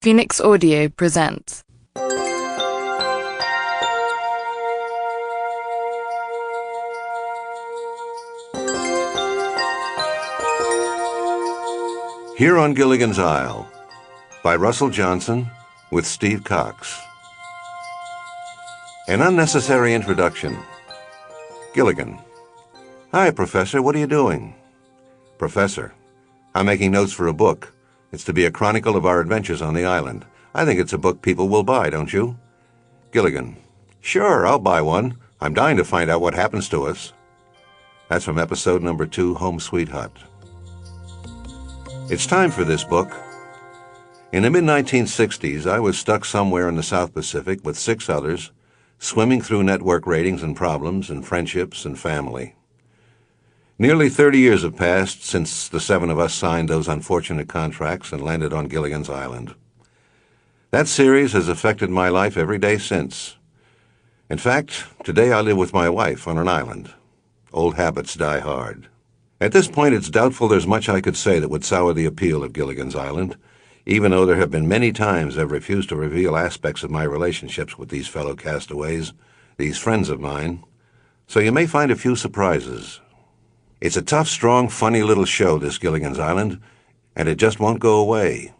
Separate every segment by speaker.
Speaker 1: Phoenix Audio presents.
Speaker 2: Here on Gilligan's Isle, by Russell Johnson with Steve Cox. An unnecessary introduction. Gilligan. Hi, Professor, what are you doing? Professor. I'm making notes for a book. It's to be a chronicle of our adventures on the island. I think it's a book people will buy, don't you? Gilligan. Sure, I'll buy one. I'm dying to find out what happens to us. That's from episode number 2, Home Sweet Hut. It's time for this book. In the mid-1960s, I was stuck somewhere in the South Pacific with 6 others, swimming through network ratings and problems and friendships and family. Nearly 30 years have passed since the 7 of us signed those unfortunate contracts and landed on Gilligan's Island. That series has affected my life every day since. In fact, today I live with my wife on an island. Old habits die hard. At this point, it's doubtful there's much I could say that would sour the appeal of Gilligan's Island, even though there have been many times I've refused to reveal aspects of my relationships with these fellow castaways, these friends of mine. So you may find a few surprises. It's a tough, strong, funny little show, this Gilligan's Island, and it just won't go away.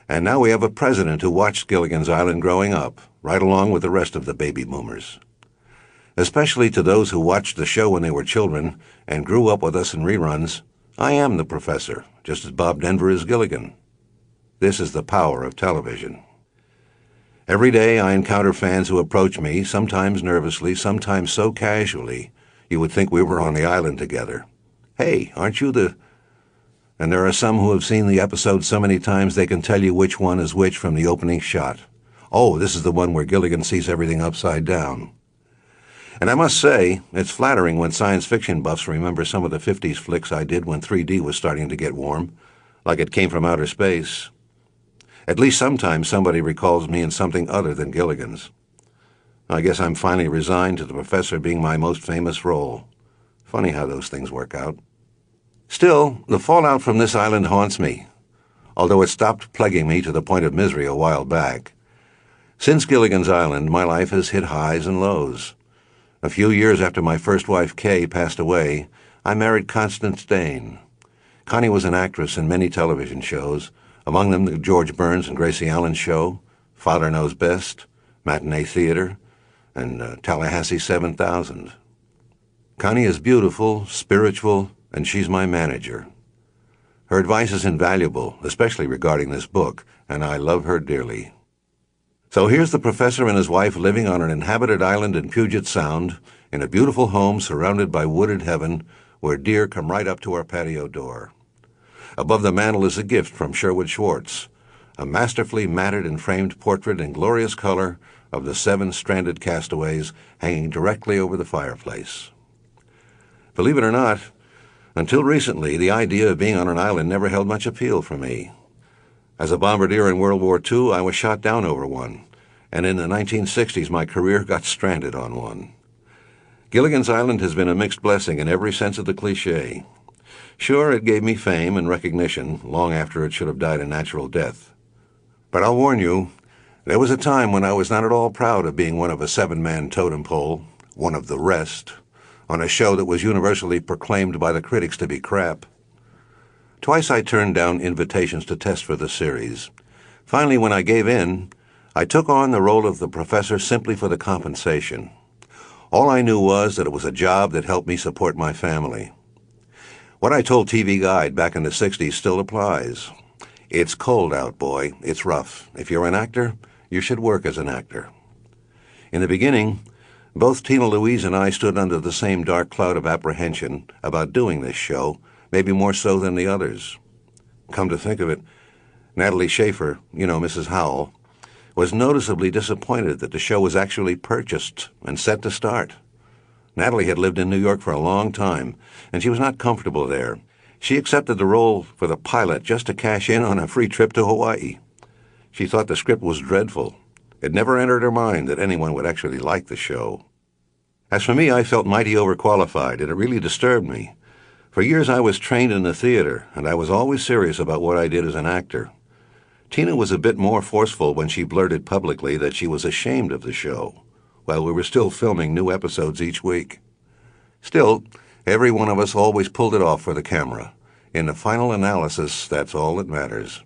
Speaker 2: And now we have a president who watched Gilligan's Island growing up, right along with the rest of the baby boomers. Especially to those who watched the show when they were children and grew up with us in reruns, I am the professor, just as Bob Denver is Gilligan. This is the power of television. Every day I encounter fans who approach me, sometimes nervously, sometimes so casually, you would think we were on the island together. Hey, aren't you the... And there are some who have seen the episode so many times they can tell you which one is which from the opening shot. Oh, this is the one where Gilligan sees everything upside down. And I must say, it's flattering when science fiction buffs remember some of the 50s flicks I did when 3D was starting to get warm, like it came from outer space. At least sometimes somebody recalls me in something other than Gilligan's. I guess I'm finally resigned to the professor being my most famous role. Funny how those things work out. Still, the fallout from this island haunts me, although it stopped plaguing me to the point of misery a while back. Since Gilligan's Island, my life has hit highs and lows. A few years after my first wife, Kay, passed away, I married Constance Dane. Connie was an actress in many television shows, among them the George Burns and Gracie Allen Show, Father Knows Best, Matinee Theater, and Tallahassee 7000. Connie is beautiful, spiritual, and she's my manager. Her advice is invaluable, especially regarding this book, and I love her dearly. So here's the professor and his wife living on an inhabited island in Puget Sound, in a beautiful home surrounded by wooded heaven, where deer come right up to our patio door. Above the mantel is a gift from Sherwood Schwartz, a masterfully matted and framed portrait in glorious color of the 7 stranded castaways hanging directly over the fireplace. Believe it or not, until recently, the idea of being on an island never held much appeal for me. As a bombardier in World War II, I was shot down over one, and in the 1960s my career got stranded on one. Gilligan's Island has been a mixed blessing in every sense of the cliché. Sure, it gave me fame and recognition long after it should have died a natural death. But I'll warn you, there was a time when I was not at all proud of being one of a 7-man totem pole, one of the rest, on a show that was universally proclaimed by the critics to be crap. Twice I turned down invitations to test for the series. Finally, when I gave in, I took on the role of the professor simply for the compensation. All I knew was that it was a job that helped me support my family. What I told TV Guide back in the 60s still applies. It's cold out, boy. It's rough. If you're an actor, you should work as an actor. In the beginning, both Tina Louise and I stood under the same dark cloud of apprehension about doing this show, maybe more so than the others. Come to think of it, Natalie Schaefer, Mrs. Howell, was noticeably disappointed that the show was actually purchased and set to start. Natalie had lived in New York for a long time, and she was not comfortable there. She accepted the role for the pilot just to cash in on a free trip to Hawaii. She thought the script was dreadful. It never entered her mind that anyone would actually like the show. As for me, I felt mighty overqualified, and it really disturbed me. For years I was trained in the theater, and I was always serious about what I did as an actor. Tina was a bit more forceful when she blurted publicly that she was ashamed of the show, while we were still filming new episodes each week. Still, every one of us always pulled it off for the camera. In the final analysis, that's all that matters.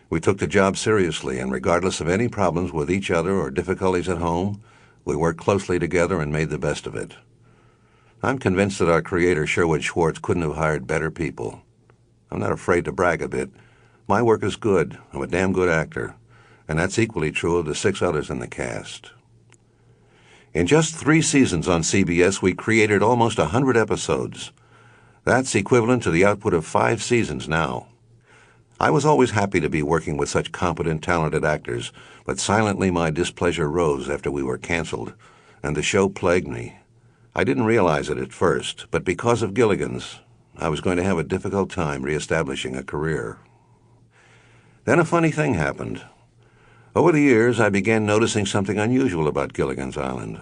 Speaker 2: We took the job seriously, and regardless of any problems with each other or difficulties at home, we worked closely together and made the best of it. I'm convinced that our creator, Sherwood Schwartz, couldn't have hired better people. I'm not afraid to brag a bit. My work is good. I'm a damn good actor. And that's equally true of the 6 others in the cast. In just 3 seasons on CBS, we created almost 100 episodes. That's equivalent to the output of 5 seasons now. I was always happy to be working with such competent, talented actors, but silently my displeasure rose after we were canceled, and the show plagued me. I didn't realize it at first, but because of Gilligan's, I was going to have a difficult time reestablishing a career. Then a funny thing happened. Over the years, I began noticing something unusual about Gilligan's Island.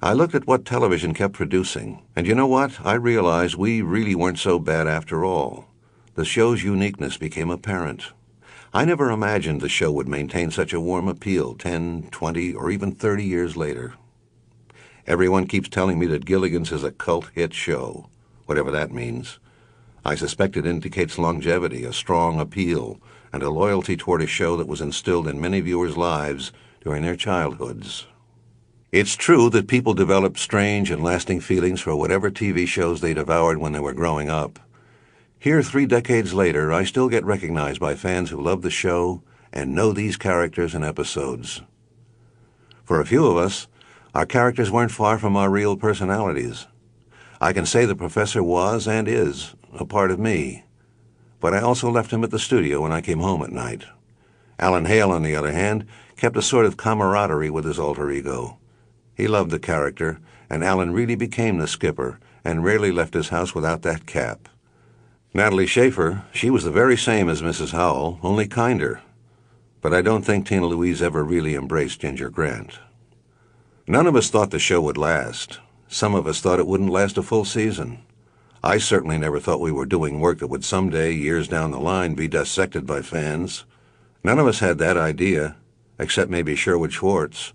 Speaker 2: I looked at what television kept producing, and you know what? I realized we really weren't so bad after all. The show's uniqueness became apparent. I never imagined the show would maintain such a warm appeal 10, 20, or even 30 years later. Everyone keeps telling me that Gilligan's is a cult hit show, whatever that means. I suspect it indicates longevity, a strong appeal, and a loyalty toward a show that was instilled in many viewers' lives during their childhoods. It's true that people develop strange and lasting feelings for whatever TV shows they devoured when they were growing up. Here, 3 decades later, I still get recognized by fans who love the show and know these characters and episodes. For a few of us, our characters weren't far from our real personalities. I can say the professor was and is a part of me, but I also left him at the studio when I came home at night. Alan Hale, on the other hand, kept a sort of camaraderie with his alter ego. He loved the character, and Alan really became the skipper and rarely left his house without that cap. Natalie Schaefer, she was the very same as Mrs. Howell, only kinder. But I don't think Tina Louise ever really embraced Ginger Grant. None of us thought the show would last. Some of us thought it wouldn't last a full season. I certainly never thought we were doing work that would someday, years down the line, be dissected by fans. None of us had that idea, except maybe Sherwood Schwartz,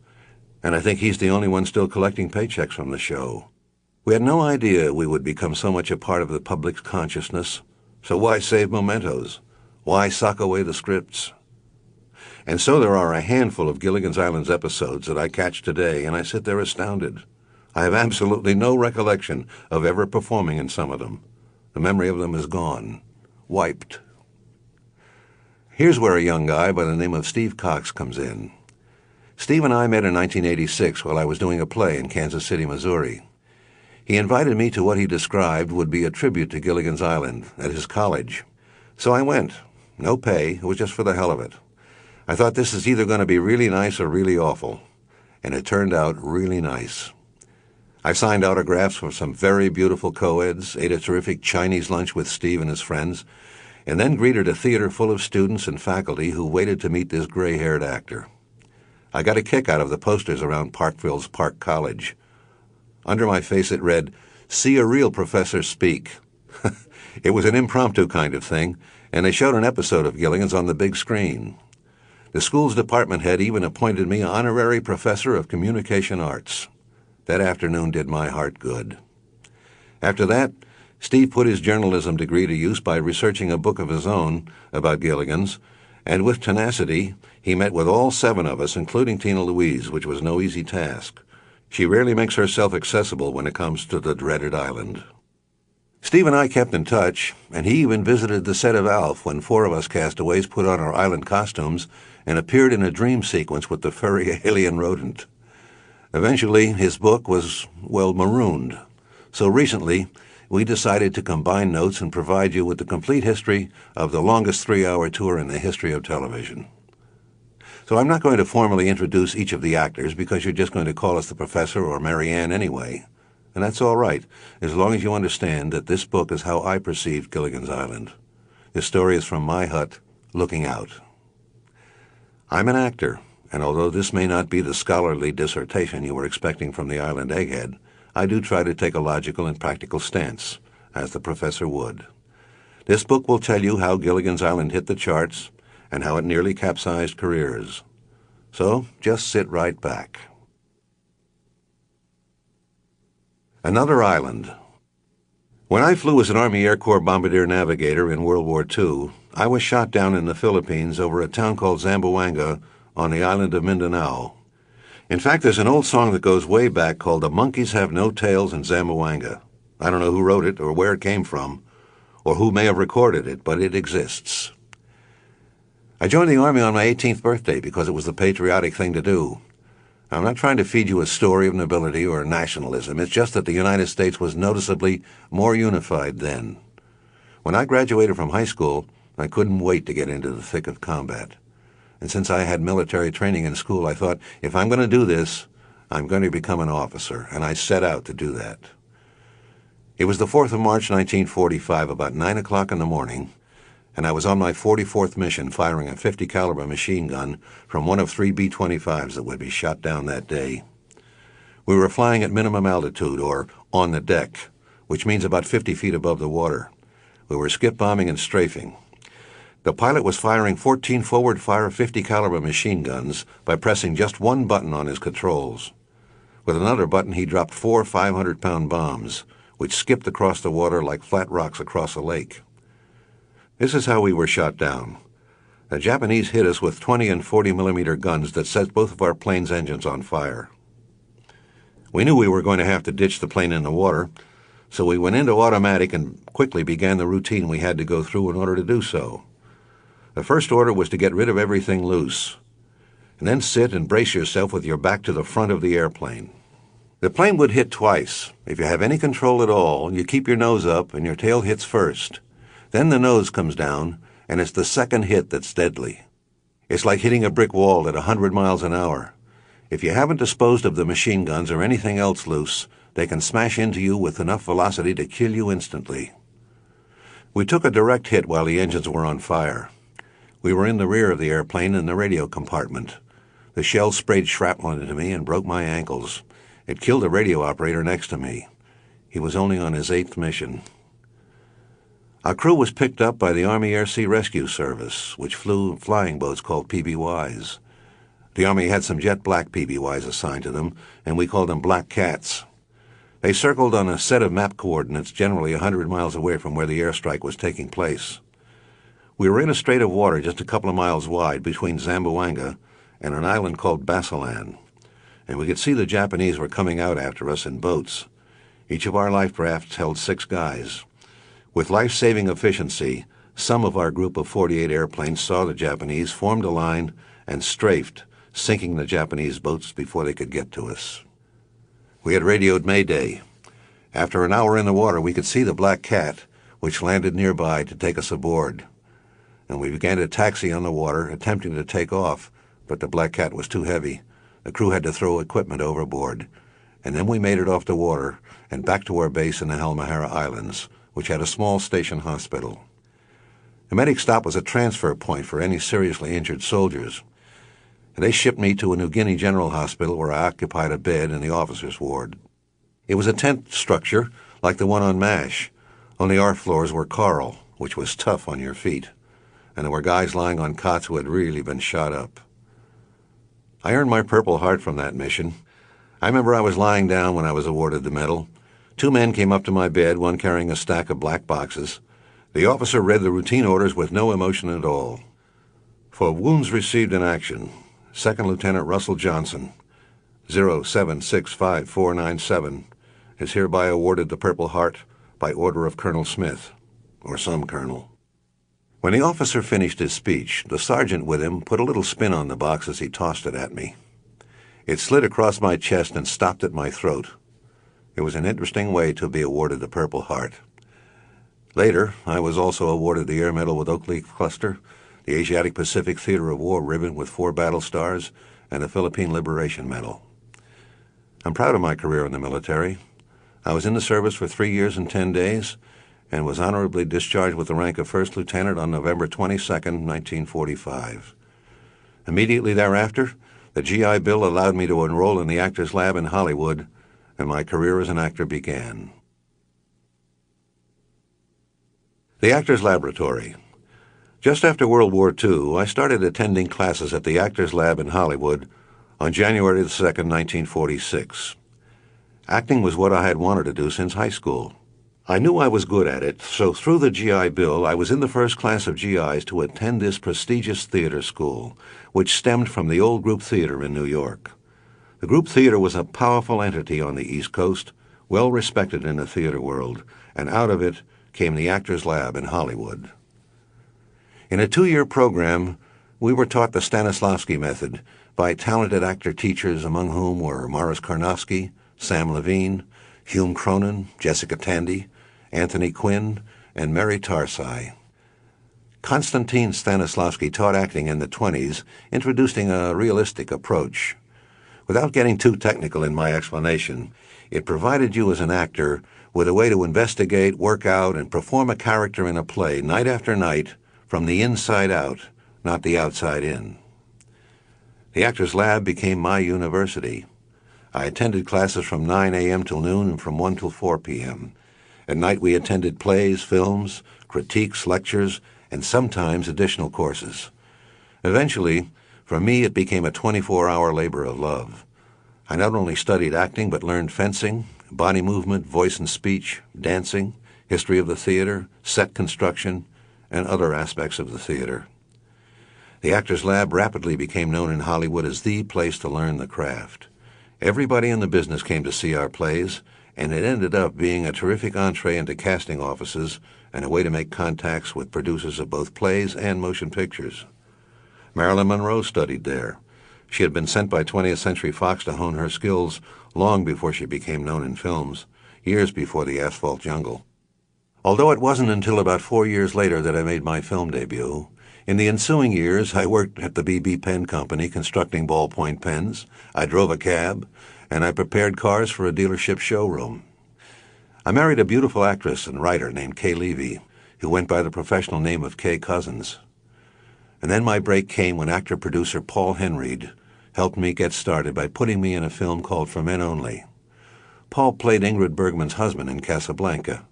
Speaker 2: and I think he's the only one still collecting paychecks from the show. We had no idea we would become so much a part of the public's consciousness, so why save mementos? Why sock away the scripts? And so there are a handful of Gilligan's Island's episodes that I catch today, and I sit there astounded. I have absolutely no recollection of ever performing in some of them. The memory of them is gone. Wiped. Here's where a young guy by the name of Steve Cox comes in. Steve and I met in 1986 while I was doing a play in Kansas City, Missouri. He invited me to what he described would be a tribute to Gilligan's Island at his college. So I went. No pay. It was just for the hell of it. I thought this is either going to be really nice or really awful. And it turned out really nice. I signed autographs for some very beautiful co-eds, ate a terrific Chinese lunch with Steve and his friends, and then greeted a theater full of students and faculty who waited to meet this gray-haired actor. I got a kick out of the posters around Parkville's Park College. Under my face it read, "See a real professor speak." It was an impromptu kind of thing, and they showed an episode of Gilligan's on the big screen. The school's department head even appointed me honorary professor of communication arts. That afternoon did my heart good. After that, Steve put his journalism degree to use by researching a book of his own about Gilligan's, and with tenacity, he met with all 7 of us, including Tina Louise, which was no easy task. She rarely makes herself accessible when it comes to the dreaded island. Steve and I kept in touch, and he even visited the set of Alf when 4 of us castaways put on our island costumes and appeared in a dream sequence with the furry alien rodent. Eventually, his book was, well, marooned. So recently, we decided to combine notes and provide you with the complete history of the longest 3-hour tour in the history of television. So I'm not going to formally introduce each of the actors because you're just going to call us the Professor or Mary Ann anyway. And that's all right, as long as you understand that this book is how I perceived Gilligan's Island. This story is from my hut, looking out. I'm an actor, and although this may not be the scholarly dissertation you were expecting from the island egghead, I do try to take a logical and practical stance, as the professor would. This book will tell you how Gilligan's Island hit the charts, and how it nearly capsized careers. So just sit right back. Another island. When I flew as an Army Air Corps bombardier navigator in World War II, I was shot down in the Philippines over a town called Zamboanga on the island of Mindanao. In fact, there's an old song that goes way back called "The Monkeys Have No Tails in Zamboanga." I don't know who wrote it or where it came from, or who may have recorded it, but it exists. I joined the Army on my 18th birthday because it was the patriotic thing to do. I'm not trying to feed you a story of nobility or nationalism. It's just that the United States was noticeably more unified then. When I graduated from high school, I couldn't wait to get into the thick of combat. And since I had military training in school, I thought, if I'm going to do this, I'm going to become an officer, and I set out to do that. It was the 4th of March, 1945, about 9 o'clock in the morning, and I was on my 44th mission firing a .50 caliber machine gun from one of 3 B-25s that would be shot down that day. We were flying at minimum altitude, or on the deck, which means about 50 feet above the water. We were skip bombing and strafing. The pilot was firing 14 forward-fire .50 caliber machine guns by pressing just one button on his controls. With another button, he dropped 4 500-pound bombs, which skipped across the water like flat rocks across a lake. This is how we were shot down. The Japanese hit us with 20 and 40 millimeter guns that set both of our plane's engines on fire. We knew we were going to have to ditch the plane in the water, so we went into automatic and quickly began the routine we had to go through in order to do so. The first order was to get rid of everything loose, and then sit and brace yourself with your back to the front of the airplane. The plane would hit twice. If you have any control at all, you keep your nose up and your tail hits first. Then the nose comes down, and it's the second hit that's deadly. It's like hitting a brick wall at 100 miles an hour. If you haven't disposed of the machine guns or anything else loose, they can smash into you with enough velocity to kill you instantly. We took a direct hit while the engines were on fire. We were in the rear of the airplane in the radio compartment. The shell sprayed shrapnel into me and broke my ankles. It killed the radio operator next to me. He was only on his 8th mission. Our crew was picked up by the Army Air Sea Rescue Service, which flew flying boats called PBYs. The Army had some jet black PBYs assigned to them, and we called them Black Cats. They circled on a set of map coordinates generally 100 miles away from where the airstrike was taking place. We were in a strait of water just a couple of miles wide between Zamboanga and an island called Basilan, and we could see the Japanese were coming out after us in boats. Each of our life rafts held 6 guys. With life-saving efficiency, some of our group of 48 airplanes saw the Japanese, formed a line, and strafed, sinking the Japanese boats before they could get to us. We had radioed Mayday. After an hour in the water, we could see the Black Cat, which landed nearby to take us aboard. And we began to taxi on the water, attempting to take off, but the Black Cat was too heavy. The crew had to throw equipment overboard. And then we made it off the water and back to our base in the Halmahera Islands, which had a small station hospital. The medic stop was a transfer point for any seriously injured soldiers. And they shipped me to a New Guinea General Hospital where I occupied a bed in the officers' ward. It was a tent structure like the one on MASH, only our floors were coral, which was tough on your feet, and there were guys lying on cots who had really been shot up. I earned my Purple Heart from that mission. I remember I was lying down when I was awarded the medal. 2 men came up to my bed, one carrying a stack of black boxes. The officer read the routine orders with no emotion at all. For wounds received in action, 2nd Lieutenant Russell Johnson, 0765497, is hereby awarded the Purple Heart by order of Colonel Smith, or some colonel. When the officer finished his speech, the sergeant with him put a little spin on the box as he tossed it at me. It slid across my chest and stopped at my throat. It was an interesting way to be awarded the Purple Heart. Later, I was also awarded the Air Medal with Oak Leaf Cluster, the Asiatic Pacific Theater of War ribbon with 4 battle stars, and the Philippine Liberation Medal. I'm proud of my career in the military. I was in the service for 3 years and 10 days, and was honorably discharged with the rank of 1st Lieutenant on November 22, 1945. Immediately thereafter, the GI Bill allowed me to enroll in the Actors Lab in Hollywood, and my career as an actor began. The Actors Laboratory. Just after World War II, I started attending classes at the Actors Lab in Hollywood on January 2nd, 1946. Acting was what I had wanted to do since high school. I knew I was good at it, so through the GI Bill, I was in the first class of GIs to attend this prestigious theater school, which stemmed from the old Group Theater in New York. The Group Theater was a powerful entity on the East Coast, well respected in the theater world, and out of it came the Actors Lab in Hollywood. In a 2-year program, we were taught the Stanislavski method by talented actor teachers among whom were Morris Karnofsky, Sam Levine, Hume Cronin, Jessica Tandy, Anthony Quinn, and Mary Tarsai. Konstantin Stanislavski taught acting in the 1920s, introducing a realistic approach. Without getting too technical in my explanation, it provided you as an actor with a way to investigate, work out, and perform a character in a play night after night from the inside out, not the outside in. The Actors Lab became my university. I attended classes from 9 a.m. till noon and from 1 till 4 p.m. At night we attended plays, films, critiques, lectures, and sometimes additional courses. Eventually, for me it became a 24-hour labor of love. I not only studied acting but learned fencing, body movement, voice and speech, dancing, history of the theater, set construction, and other aspects of the theater. The Actors Lab rapidly became known in Hollywood as the place to learn the craft. Everybody in the business came to see our plays, and it ended up being a terrific entree into casting offices and a way to make contacts with producers of both plays and motion pictures. Marilyn Monroe studied there. She had been sent by 20th Century Fox to hone her skills long before she became known in films, years before The Asphalt Jungle. Although it wasn't until about 4 years later that I made my film debut, in the ensuing years I worked at the B.B. Pen Company constructing ballpoint pens, I drove a cab, and I prepared cars for a dealership showroom. I married a beautiful actress and writer named Kay Levy, who went by the professional name of Kay Cousins. And then my break came when actor-producer Paul Henreid helped me get started by putting me in a film called For Men Only. Paul played Ingrid Bergman's husband in Casablanca.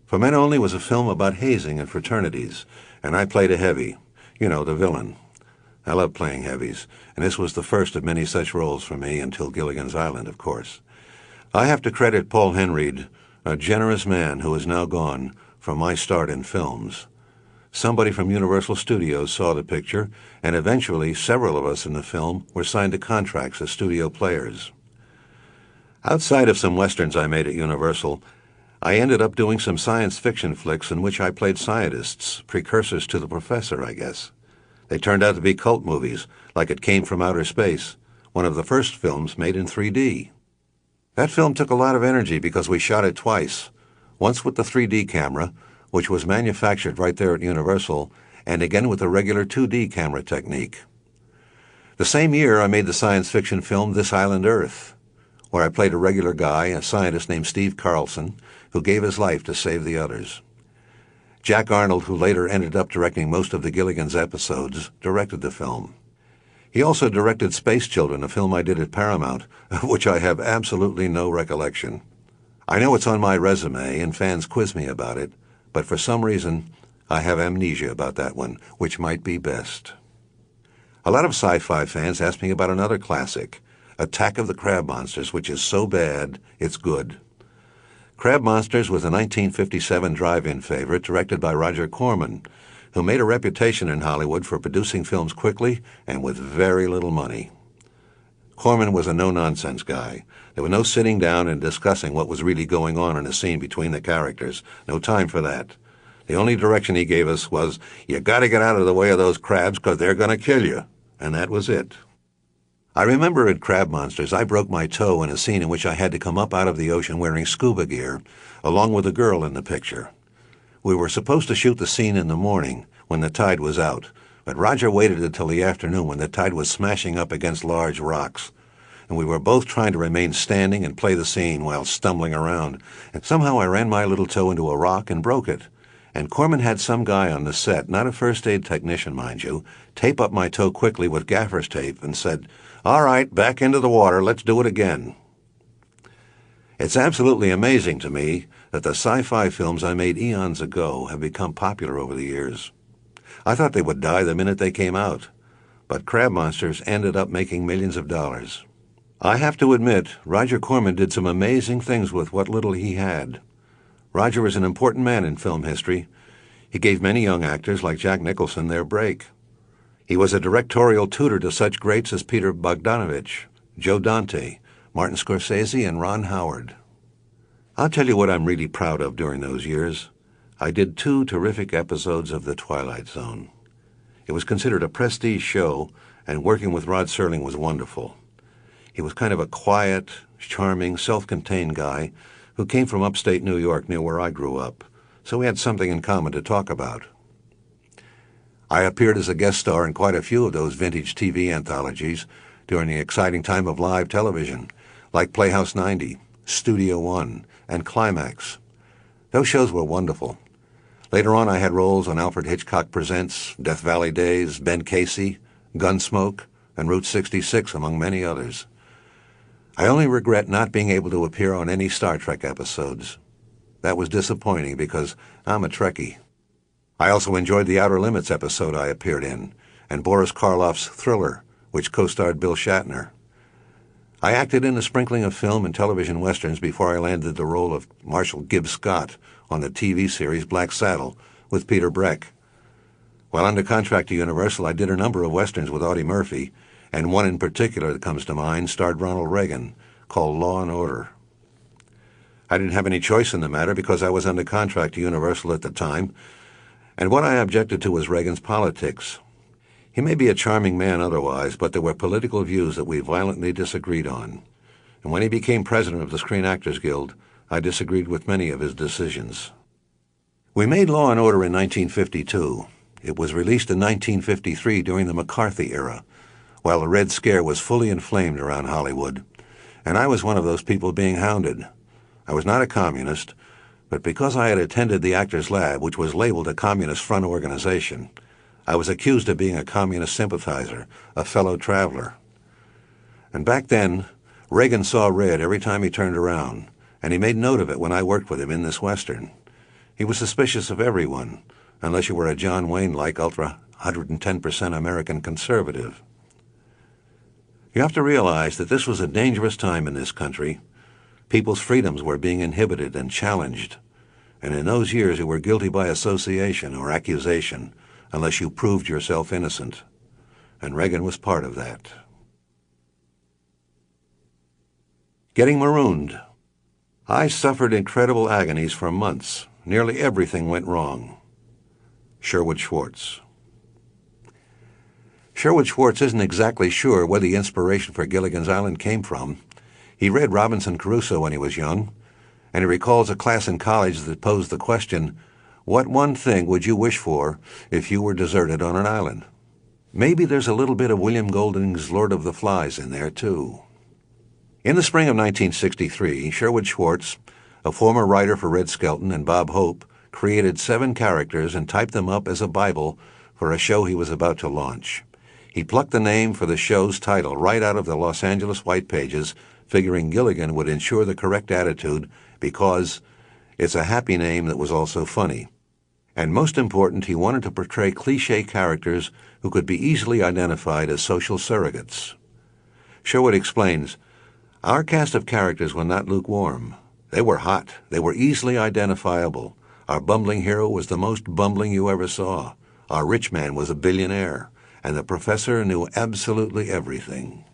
Speaker 2: For Men Only was a film about hazing and fraternities, and I played a heavy, the villain. I love playing heavies, and this was the first of many such roles for me until Gilligan's Island, of course. I have to credit Paul Henreid, a generous man who is now gone, for my start in films. Somebody from Universal Studios saw the picture, and eventually several of us in the film were signed to contracts as studio players. Outside of some westerns I made at Universal, I ended up doing some science fiction flicks in which I played scientists, precursors to The Professor, I guess. They turned out to be cult movies, like It Came from Outer Space, one of the first films made in 3D. That film took a lot of energy because we shot it twice, once with the 3D camera, which was manufactured right there at Universal, and again with the regular 2D camera technique. The same year I made the science fiction film This Island Earth, where I played a regular guy, a scientist named Steve Carlson, who gave his life to save the others. Jack Arnold, who later ended up directing most of the Gilligan's episodes, directed the film. He also directed Space Children, a film I did at Paramount, of which I have absolutely no recollection. I know it's on my resume, and fans quiz me about it, but for some reason, I have amnesia about that one, which might be best. A lot of sci-fi fans ask me about another classic, Attack of the Crab Monsters, which is so bad, it's good. Crab Monsters was a 1957 drive-in favorite directed by Roger Corman, who made a reputation in Hollywood for producing films quickly and with very little money. Corman was a no-nonsense guy. There was no sitting down and discussing what was really going on in a scene between the characters. No time for that. The only direction he gave us was, you gotta get out of the way of those crabs because they're gonna kill you. And that was it. I remember at Crab Monsters, I broke my toe in a scene in which I had to come up out of the ocean wearing scuba gear, along with a girl in the picture. We were supposed to shoot the scene in the morning, when the tide was out, but Roger waited until the afternoon when the tide was smashing up against large rocks, and we were both trying to remain standing and play the scene while stumbling around, and somehow I ran my little toe into a rock and broke it. And Corman had some guy on the set, not a first aid technician, mind you, tape up my toe quickly with gaffer's tape and said, "All right, back into the water, let's do it again." It's absolutely amazing to me that the sci-fi films I made eons ago have become popular over the years. I thought they would die the minute they came out, but crab monsters ended up making millions of dollars. I have to admit, Roger Corman did some amazing things with what little he had. Roger was an important man in film history. He gave many young actors like Jack Nicholson their break. He was a directorial tutor to such greats as Peter Bogdanovich, Joe Dante, Martin Scorsese, and Ron Howard. I'll tell you what I'm really proud of during those years. I did 2 terrific episodes of The Twilight Zone. It was considered a prestige show, and working with Rod Serling was wonderful. He was kind of a quiet, charming, self-contained guy who came from upstate New York near where I grew up, so we had something in common to talk about. I appeared as a guest star in quite a few of those vintage TV anthologies during the exciting time of live television, like Playhouse 90, Studio One, and Climax. Those shows were wonderful. Later on, I had roles on Alfred Hitchcock Presents, Death Valley Days, Ben Casey, Gunsmoke, and Route 66, among many others. I only regret not being able to appear on any Star Trek episodes. That was disappointing because I'm a Trekkie. I also enjoyed the Outer Limits episode I appeared in, and Boris Karloff's Thriller, which co-starred Bill Shatner. I acted in a sprinkling of film and television westerns before I landed the role of Marshal Gibbs Scott on the TV series Black Saddle with Peter Breck. While under contract to Universal, I did a number of westerns with Audie Murphy, and one in particular that comes to mind starred Ronald Reagan, called Law and Order. I didn't have any choice in the matter because I was under contract to Universal at the time, and what I objected to was Reagan's politics. He may be a charming man otherwise, but there were political views that we violently disagreed on. And when he became president of the Screen Actors Guild, I disagreed with many of his decisions. We made Law and Order in 1952. It was released in 1953 during the McCarthy era, while the Red Scare was fully inflamed around Hollywood, and I was one of those people being hounded. I was not a communist, but because I had attended the Actors Lab, which was labeled a Communist Front organization, I was accused of being a communist sympathizer, a fellow traveler. And back then, Reagan saw red every time he turned around, and he made note of it when I worked with him in this Western. He was suspicious of everyone, unless you were a John Wayne-like ultra 110% American conservative. You have to realize that this was a dangerous time in this country. People's freedoms were being inhibited and challenged, and in those years you were guilty by association or accusation unless you proved yourself innocent, and Reagan was part of that. Getting marooned. I suffered incredible agonies for months. Nearly everything went wrong. Sherwood Schwartz. Sherwood Schwartz isn't exactly sure where the inspiration for Gilligan's Island came from. He read Robinson Crusoe when he was young, and he recalls a class in college that posed the question, what one thing would you wish for if you were deserted on an island? Maybe there's a little bit of William Golding's Lord of the Flies in there, too. In the spring of 1963, Sherwood Schwartz, a former writer for Red Skelton and Bob Hope, created 7 characters and typed them up as a Bible for a show he was about to launch. He plucked the name for the show's title right out of the Los Angeles White Pages, figuring Gilligan would ensure the correct attitude because it's a happy name that was also funny. And most important, he wanted to portray cliché characters who could be easily identified as social surrogates. Sherwood explains, our cast of characters were not lukewarm. They were hot. They were easily identifiable. Our bumbling hero was the most bumbling you ever saw. Our rich man was a billionaire. And the professor knew absolutely everything.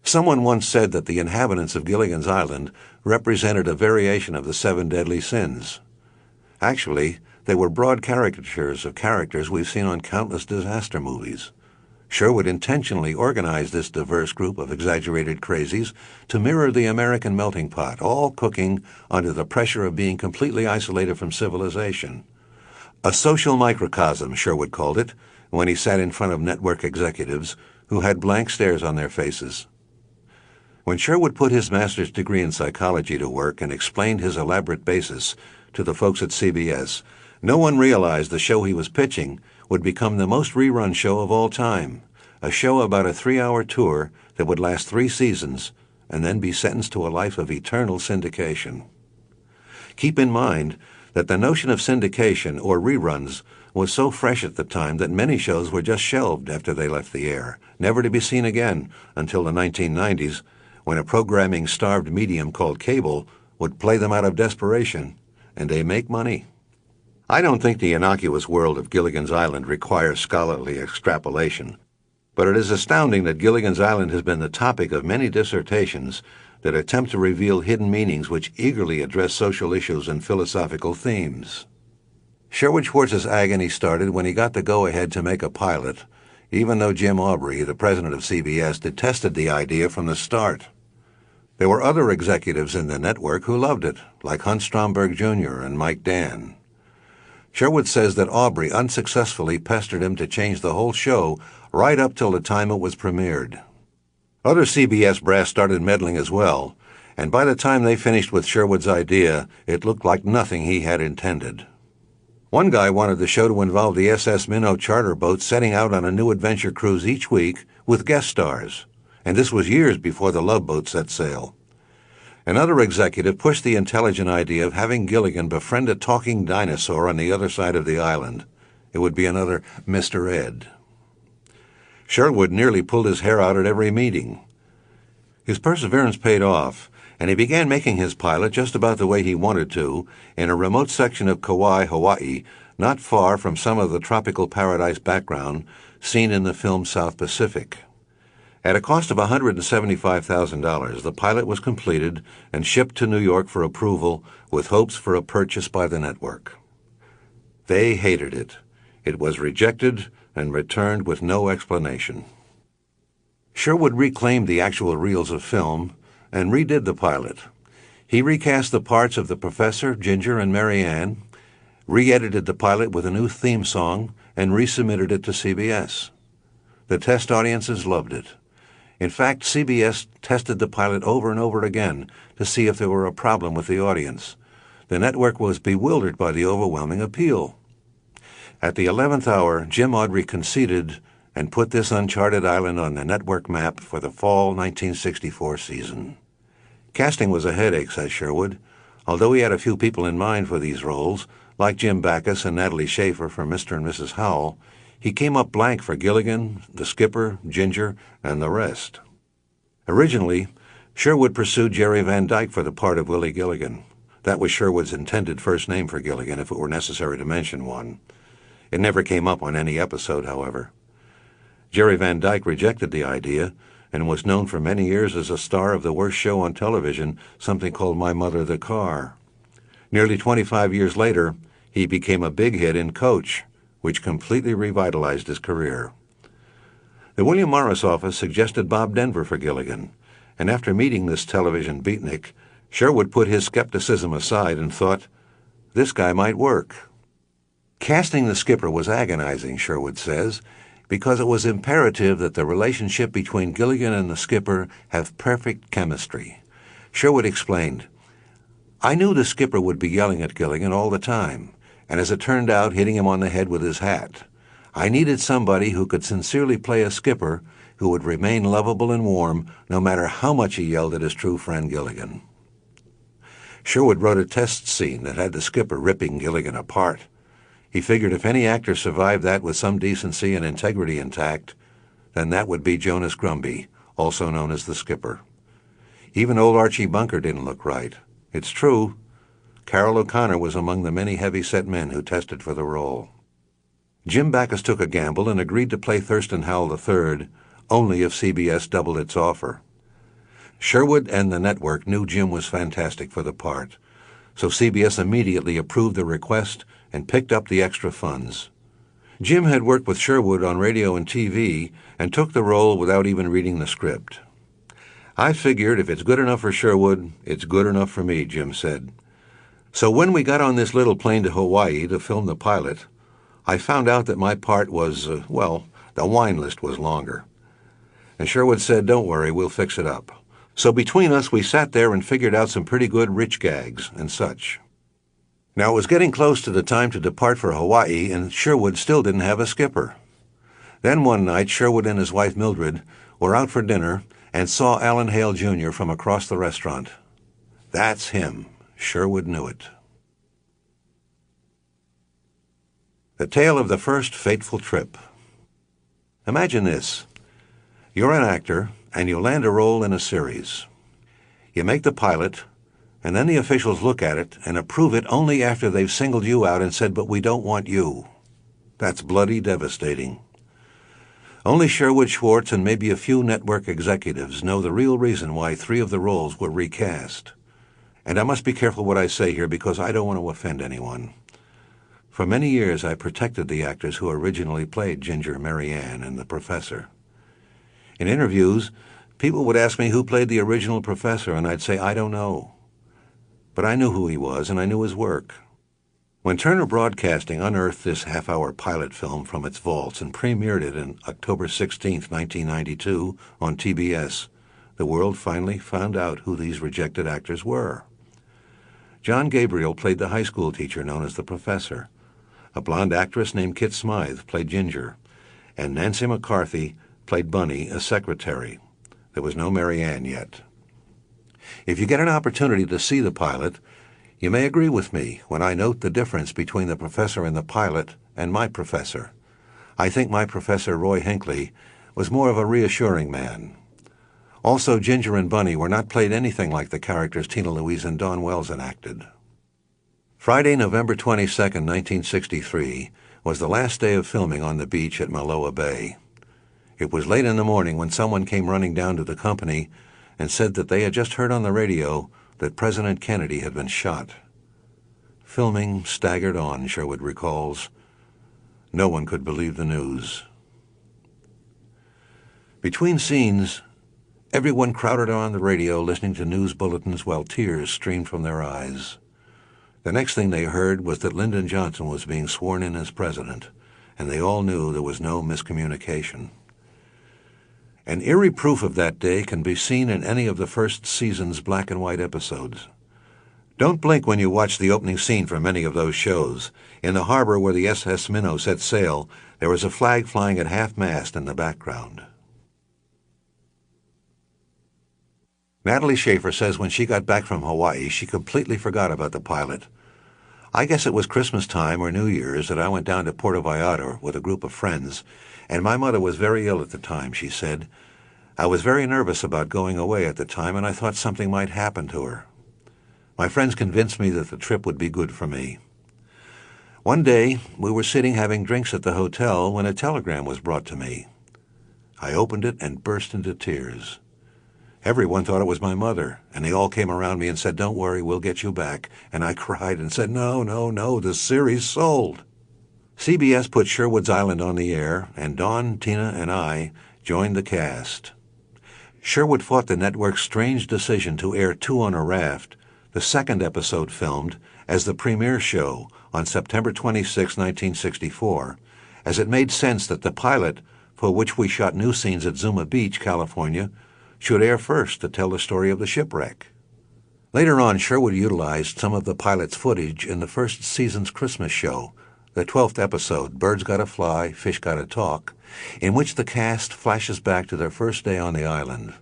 Speaker 2: Someone once said that the inhabitants of Gilligan's Island represented a variation of the 7 deadly sins. Actually, they were broad caricatures of characters we've seen on countless disaster movies. Sherwood intentionally organized this diverse group of exaggerated crazies to mirror the American melting pot, all cooking under the pressure of being completely isolated from civilization. A social microcosm, Sherwood called it, when he sat in front of network executives who had blank stares on their faces. When Sherwood put his master's degree in psychology to work and explained his elaborate basis to the folks at CBS, no one realized the show he was pitching would become the most rerun show of all time, a show about a 3-hour tour that would last 3 seasons and then be sentenced to a life of eternal syndication. Keep in mind that the notion of syndication or reruns was so fresh at the time that many shows were just shelved after they left the air, never to be seen again until the 1990s, when a programming-starved medium called cable would play them out of desperation, and they make money. I don't think the innocuous world of Gilligan's Island requires scholarly extrapolation, but it is astounding that Gilligan's Island has been the topic of many dissertations that attempt to reveal hidden meanings which eagerly address social issues and philosophical themes. Sherwood Schwartz's agony started when he got the go-ahead to make a pilot, even though Jim Aubrey, the president of CBS, detested the idea from the start. There were other executives in the network who loved it, like Hunt Stromberg Jr. and Mike Dan. Sherwood says that Aubrey unsuccessfully pestered him to change the whole show right up till the time it was premiered. Other CBS brass started meddling as well, and by the time they finished with Sherwood's idea, it looked like nothing he had intended. One guy wanted the show to involve the SS Minnow charter boat setting out on a new adventure cruise each week with guest stars, and this was years before the Love Boat set sail. Another executive pushed the intelligent idea of having Gilligan befriend a talking dinosaur on the other side of the island. It would be another Mr. Ed. Sherwood nearly pulled his hair out at every meeting. His perseverance paid off, and he began making his pilot just about the way he wanted to, in a remote section of Kauai, Hawaii, not far from some of the tropical paradise background seen in the film South Pacific. At a cost of $175,000, the pilot was completed and shipped to New York for approval with hopes for a purchase by the network. They hated it. It was rejected and returned with no explanation. Sherwood reclaimed the actual reels of film and redid the pilot. He recast the parts of the Professor, Ginger, and Mary Ann, re-edited the pilot with a new theme song, and resubmitted it to CBS. The test audiences loved it. In fact, CBS tested the pilot over and over again to see if there were a problem with the audience. The network was bewildered by the overwhelming appeal. At the 11th hour, Jim Aubrey conceded and put this uncharted island on the network map for the fall 1964 season. Casting was a headache, says Sherwood. Although he had a few people in mind for these roles, like Jim Backus and Natalie Schaefer for Mr. and Mrs. Howell, he came up blank for Gilligan, the skipper, Ginger, and the rest. Originally, Sherwood pursued Jerry Van Dyke for the part of Willie Gilligan. That was Sherwood's intended first name for Gilligan, if it were necessary to mention one. It never came up on any episode, however. Jerry Van Dyke rejected the idea and was known for many years as a star of the worst show on television, something called My Mother the Car. Nearly 25 years later, he became a big hit in Coach, which completely revitalized his career. The William Morris office suggested Bob Denver for Gilligan, and after meeting this television beatnik, Sherwood put his skepticism aside and thought, this guy might work. Casting the skipper was agonizing, Sherwood says, because it was imperative that the relationship between Gilligan and the skipper have perfect chemistry. Sherwood explained, I knew the skipper would be yelling at Gilligan all the time, and as it turned out, hitting him on the head with his hat. I needed somebody who could sincerely play a skipper who would remain lovable and warm no matter how much he yelled at his true friend Gilligan. Sherwood wrote a test scene that had the skipper ripping Gilligan apart. He figured if any actor survived that with some decency and integrity intact, then that would be Jonas Grumby, also known as the skipper. Even old Archie Bunker didn't look right. It's true. Carroll O'Connor was among the many heavy-set men who tested for the role. Jim Backus took a gamble and agreed to play Thurston Howell III only if CBS doubled its offer. Sherwood and the network knew Jim was fantastic for the part, so CBS immediately approved the request and picked up the extra funds. Jim had worked with Sherwood on radio and TV and took the role without even reading the script. I figured if it's good enough for Sherwood, it's good enough for me, Jim said. So when we got on this little plane to Hawaii to film the pilot, I found out that my part was, the wine list was longer. And Sherwood said, don't worry, we'll fix it up. So between us, we sat there and figured out some pretty good rich gags and such. Now, it was getting close to the time to depart for Hawaii, and Sherwood still didn't have a skipper. Then one night, Sherwood and his wife Mildred were out for dinner and saw Alan Hale Jr. from across the restaurant. That's him. Sherwood knew it. The tale of the first fateful trip. Imagine this. You're an actor, and you land a role in a series. You make the pilot, and then the officials look at it and approve it only after they've singled you out and said, "But we don't want you." That's bloody devastating. Only Sherwood Schwartz and maybe a few network executives know the real reason why 3 of the roles were recast. And I must be careful what I say here because I don't want to offend anyone. For many years I protected the actors who originally played Ginger, Mary Ann, and the Professor. In interviews, people would ask me who played the original Professor, and I'd say, I don't know. But I knew who he was, and I knew his work. When Turner Broadcasting unearthed this half-hour pilot film from its vaults and premiered it on October 16, 1992, on TBS, the world finally found out who these rejected actors were. John Gabriel played the high school teacher known as the Professor. A blonde actress named Kit Smythe played Ginger, and Nancy McCarthy played Bunny, a secretary. There was no Mary Ann yet. If you get an opportunity to see the pilot, you may agree with me when I note the difference between the Professor in the pilot and my Professor. I think my Professor, Roy Hinckley, was more of a reassuring man. Also, Ginger and Bunny were not played anything like the characters Tina Louise and Dawn Wells enacted. Friday, November 22, 1963, was the last day of filming on the beach at Maloa Bay. It was late in the morning when someone came running down to the company and said that they had just heard on the radio that President Kennedy had been shot. Filming staggered on, Sherwood recalls. No one could believe the news. Between scenes, everyone crowded on the radio listening to news bulletins while tears streamed from their eyes. The next thing they heard was that Lyndon Johnson was being sworn in as president, and they all knew there was no miscommunication. An eerie proof of that day can be seen in any of the first season's black and white episodes. Don't blink when you watch the opening scene for many of those shows. In the harbor where the SS Minnow set sail, there was a flag flying at half-mast in the background. Natalie Schaefer says when she got back from Hawaii, she completely forgot about the pilot. I guess it was Christmas time or New Year's that I went down to Puerto Vallarta with a group of friends, and my mother was very ill at the time, she said. I was very nervous about going away at the time, and I thought something might happen to her. My friends convinced me that the trip would be good for me. One day, we were sitting having drinks at the hotel when a telegram was brought to me. I opened it and burst into tears. Everyone thought it was my mother, and they all came around me and said, "Don't worry, we'll get you back." And I cried and said, No, the series sold. CBS put Sherwood's Island on the air, and Dawn, Tina, and I joined the cast. Sherwood fought the network's strange decision to air Two on a Raft, the second episode filmed, as the premiere show on September 26, 1964, as it made sense that the pilot, for which we shot new scenes at Zuma Beach, California, should air first to tell the story of the shipwreck. Later on, Sherwood utilized some of the pilot's footage in the first season's Christmas show, the 12th episode, Birds Gotta Fly, Fish Gotta Talk, in which the cast flashes back to their first day on the island.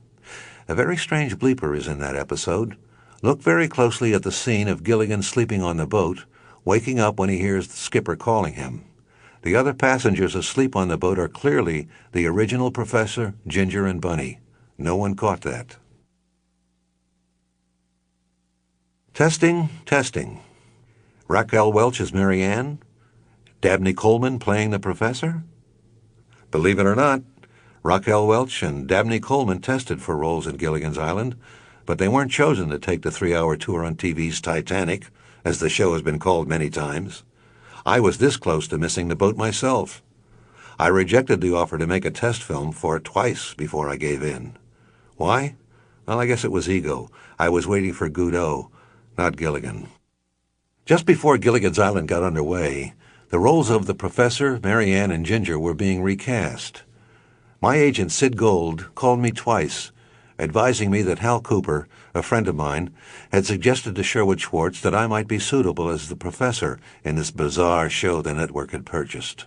Speaker 2: A very strange bleeper is in that episode. Look very closely at the scene of Gilligan sleeping on the boat, waking up when he hears the skipper calling him. The other passengers asleep on the boat are clearly the original Professor, Ginger, and Bunny. No one caught that. Testing. Raquel Welch as Mary Ann? Dabney Coleman playing the Professor? Believe it or not, Raquel Welch and Dabney Coleman tested for roles in Gilligan's Island, but they weren't chosen to take the 3-hour tour on TV's Titanic, as the show has been called many times. I was this close to missing the boat myself. I rejected the offer to make a test film for it twice before I gave in. Why? Well, I guess it was ego. I was waiting for Godot, not Gilligan. Just before Gilligan's Island got underway, the roles of the Professor, Mary Ann, and Ginger were being recast. My agent, Sid Gold, called me twice, advising me that Hal Cooper, a friend of mine, had suggested to Sherwood Schwartz that I might be suitable as the Professor in this bizarre show the network had purchased.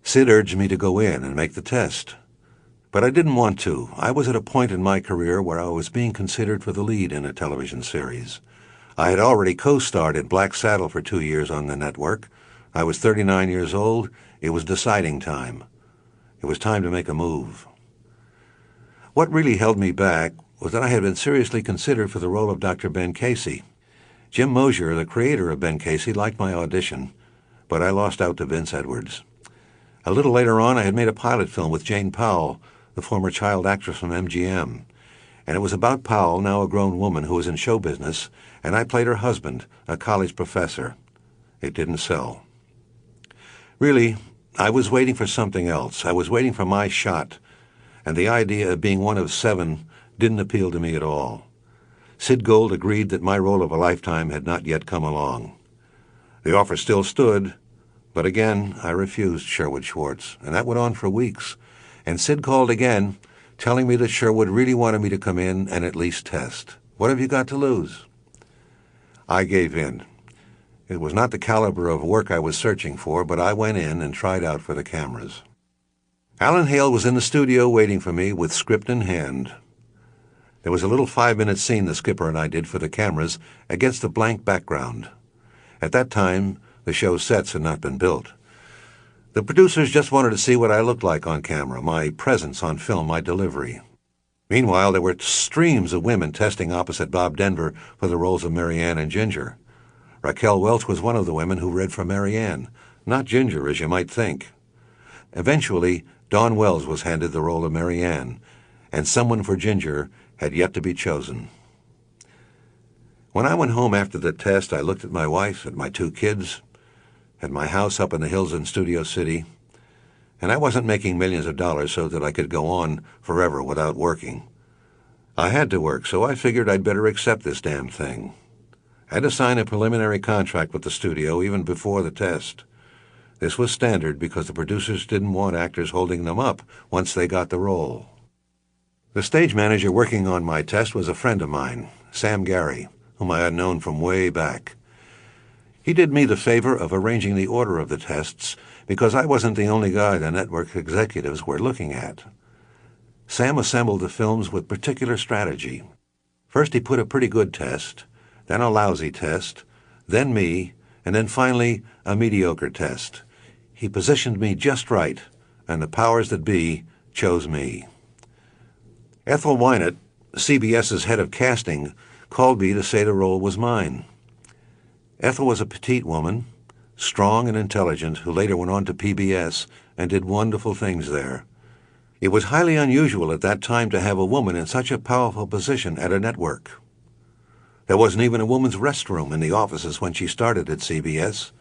Speaker 2: Sid urged me to go in and make the test. But I didn't want to. I was at a point in my career where I was being considered for the lead in a television series. I had already co-starred in Black Saddle for 2 years on the network, I was 39 years old. It was deciding time. It was time to make a move. What really held me back was that I had been seriously considered for the role of Dr. Ben Casey. Jim Mosier, the creator of Ben Casey, liked my audition, but I lost out to Vince Edwards. A little later on, I had made a pilot film with Jane Powell, the former child actress from MGM, and it was about Powell, now a grown woman who was in show business, and I played her husband, a college professor. It didn't sell. Really, I was waiting for something else. I was waiting for my shot, and the idea of being one of 7 didn't appeal to me at all. Sid Gold agreed that my role of a lifetime had not yet come along. The offer still stood, but again I refused Sherwood Schwartz, and that went on for weeks. And Sid called again, telling me that Sherwood really wanted me to come in and at least test. What have you got to lose? I gave in. It was not the caliber of work I was searching for, but I went in and tried out for the cameras. Alan Hale was in the studio waiting for me with script in hand. There was a little 5-minute scene the skipper and I did for the cameras against a blank background. At that time, the show's sets had not been built. The producers just wanted to see what I looked like on camera, my presence on film, my delivery. Meanwhile, there were streams of women testing opposite Bob Denver for the roles of Mary Ann and Ginger. Raquel Welch was one of the women who read for Mary Ann, not Ginger, as you might think. Eventually, Dawn Wells was handed the role of Mary Ann, and someone for Ginger had yet to be chosen. When I went home after the test, I looked at my wife, at my 2 kids, at my house up in the hills in Studio City, and I wasn't making millions of dollars so that I could go on forever without working. I had to work, so I figured I'd better accept this damn thing. I had to sign a preliminary contract with the studio even before the test. This was standard because the producers didn't want actors holding them up once they got the role. The stage manager working on my test was a friend of mine, Sam Gary, whom I had known from way back. He did me the favor of arranging the order of the tests because I wasn't the only guy the network executives were looking at. Sam assembled the films with particular strategy. First he put a pretty good test, then a lousy test, then me, and then finally a mediocre test. He positioned me just right, and the powers that be chose me. Ethel Wynett, CBS's head of casting, called me to say the role was mine. Ethel was a petite woman, strong and intelligent, who later went on to PBS and did wonderful things there. It was highly unusual at that time to have a woman in such a powerful position at a network. There wasn't even a woman's restroom in the offices when she started at CBS.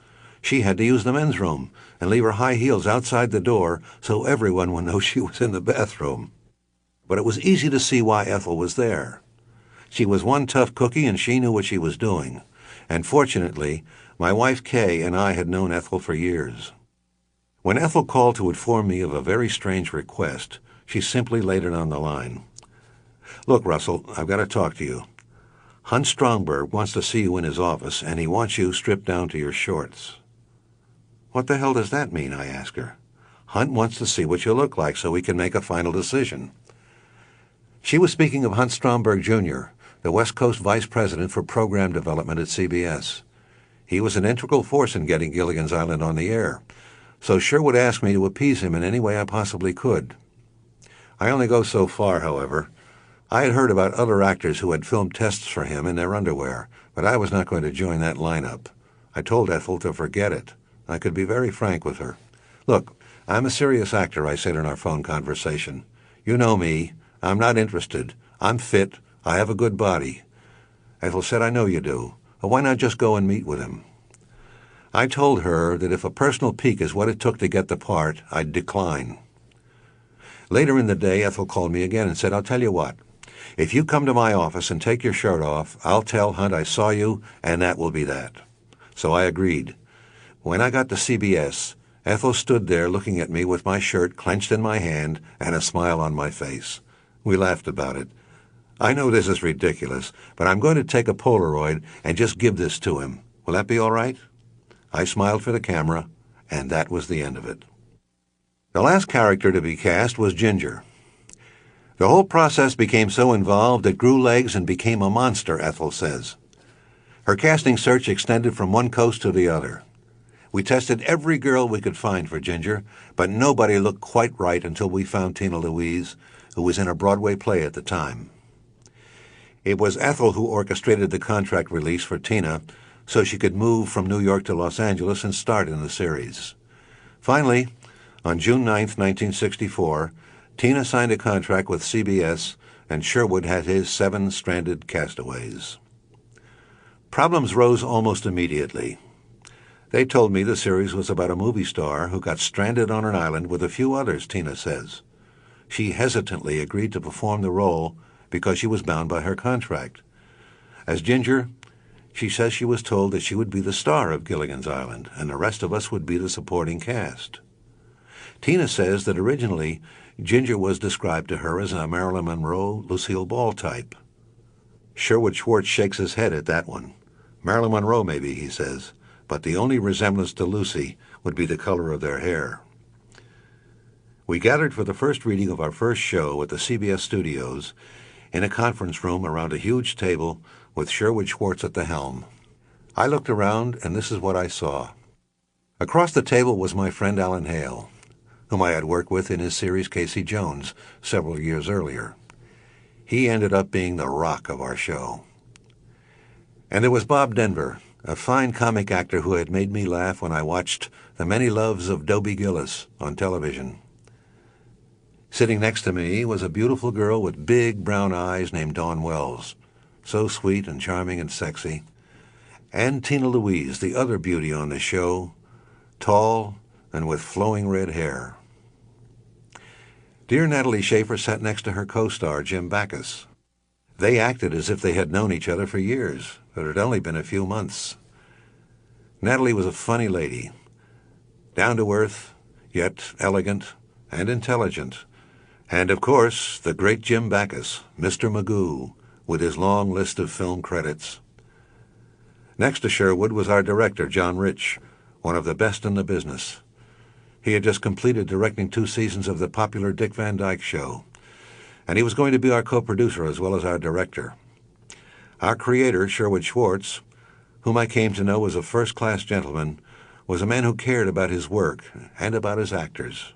Speaker 2: She had to use the men's room and leave her high heels outside the door so everyone would know she was in the bathroom. But it was easy to see why Ethel was there. She was one tough cookie and she knew what she was doing. And fortunately, my wife Kay and I had known Ethel for years. When Ethel called to inform me of a very strange request, she simply laid it on the line. "Look, Russell, I've got to talk to you. Hunt Stromberg wants to see you in his office, and he wants you stripped down to your shorts." "What the hell does that mean?" I asked her. "Hunt wants to see what you look like so he can make a final decision." She was speaking of Hunt Stromberg, Jr., the West Coast Vice President for Program Development at CBS. He was an integral force in getting Gilligan's Island on the air, so Sherwood asked me to appease him in any way I possibly could. I only go so far, however. I had heard about other actors who had filmed tests for him in their underwear, but I was not going to join that lineup. I told Ethel to forget it. I could be very frank with her. "Look, I'm a serious actor," I said in our phone conversation. "You know me. I'm not interested. I'm fit. I have a good body." Ethel said, "I know you do. Well, why not just go and meet with him?" I told her that if a personal pique is what it took to get the part, I'd decline. Later in the day, Ethel called me again and said, "I'll tell you what. If you come to my office and take your shirt off, I'll tell Hunt I saw you, and that will be that." So I agreed. When I got to CBS, Ethel stood there looking at me with my shirt clenched in my hand and a smile on my face. We laughed about it. "I know this is ridiculous, but I'm going to take a Polaroid and just give this to him. Will that be all right?" I smiled for the camera, and that was the end of it. The last character to be cast was Ginger. The whole process became so involved it grew legs and became a monster, Ethel says. Her casting search extended from one coast to the other. We tested every girl we could find for Ginger, but nobody looked quite right until we found Tina Louise, who was in a Broadway play at the time. It was Ethel who orchestrated the contract release for Tina so she could move from New York to Los Angeles and start in the series. Finally, on June 9, 1964, Tina signed a contract with CBS, and Sherwood had his 7 stranded castaways. Problems rose almost immediately. They told me the series was about a movie star who got stranded on an island with a few others, Tina says. She hesitantly agreed to perform the role because she was bound by her contract. As Ginger, she says she was told that she would be the star of Gilligan's Island, and the rest of us would be the supporting cast. Tina says that originally, Ginger was described to her as a Marilyn Monroe, Lucille Ball type. Sherwood Schwartz shakes his head at that one. Marilyn Monroe, maybe, he says, but the only resemblance to Lucy would be the color of their hair. We gathered for the first reading of our first show at the CBS studios in a conference room around a huge table with Sherwood Schwartz at the helm. I looked around, and this is what I saw. Across the table was my friend Alan Hale, whom I had worked with in his series Casey Jones several years earlier. He ended up being the rock of our show. And there was Bob Denver, a fine comic actor who had made me laugh when I watched The Many Loves of Dobie Gillis on television. Sitting next to me was a beautiful girl with big brown eyes named Dawn Wells, so sweet and charming and sexy. And Tina Louise, the other beauty on the show, tall and with flowing red hair. Dear Natalie Schaefer sat next to her co-star, Jim Backus. They acted as if they had known each other for years, but it had only been a few months. Natalie was a funny lady, down-to-earth, yet elegant and intelligent. And, of course, the great Jim Backus, Mr. Magoo, with his long list of film credits. Next to Sherwood was our director, John Rich, one of the best in the business. He had just completed directing 2 seasons of the popular Dick Van Dyke Show, and he was going to be our co-producer as well as our director. Our creator, Sherwood Schwartz, whom I came to know as a first-class gentleman, was a man who cared about his work and about his actors.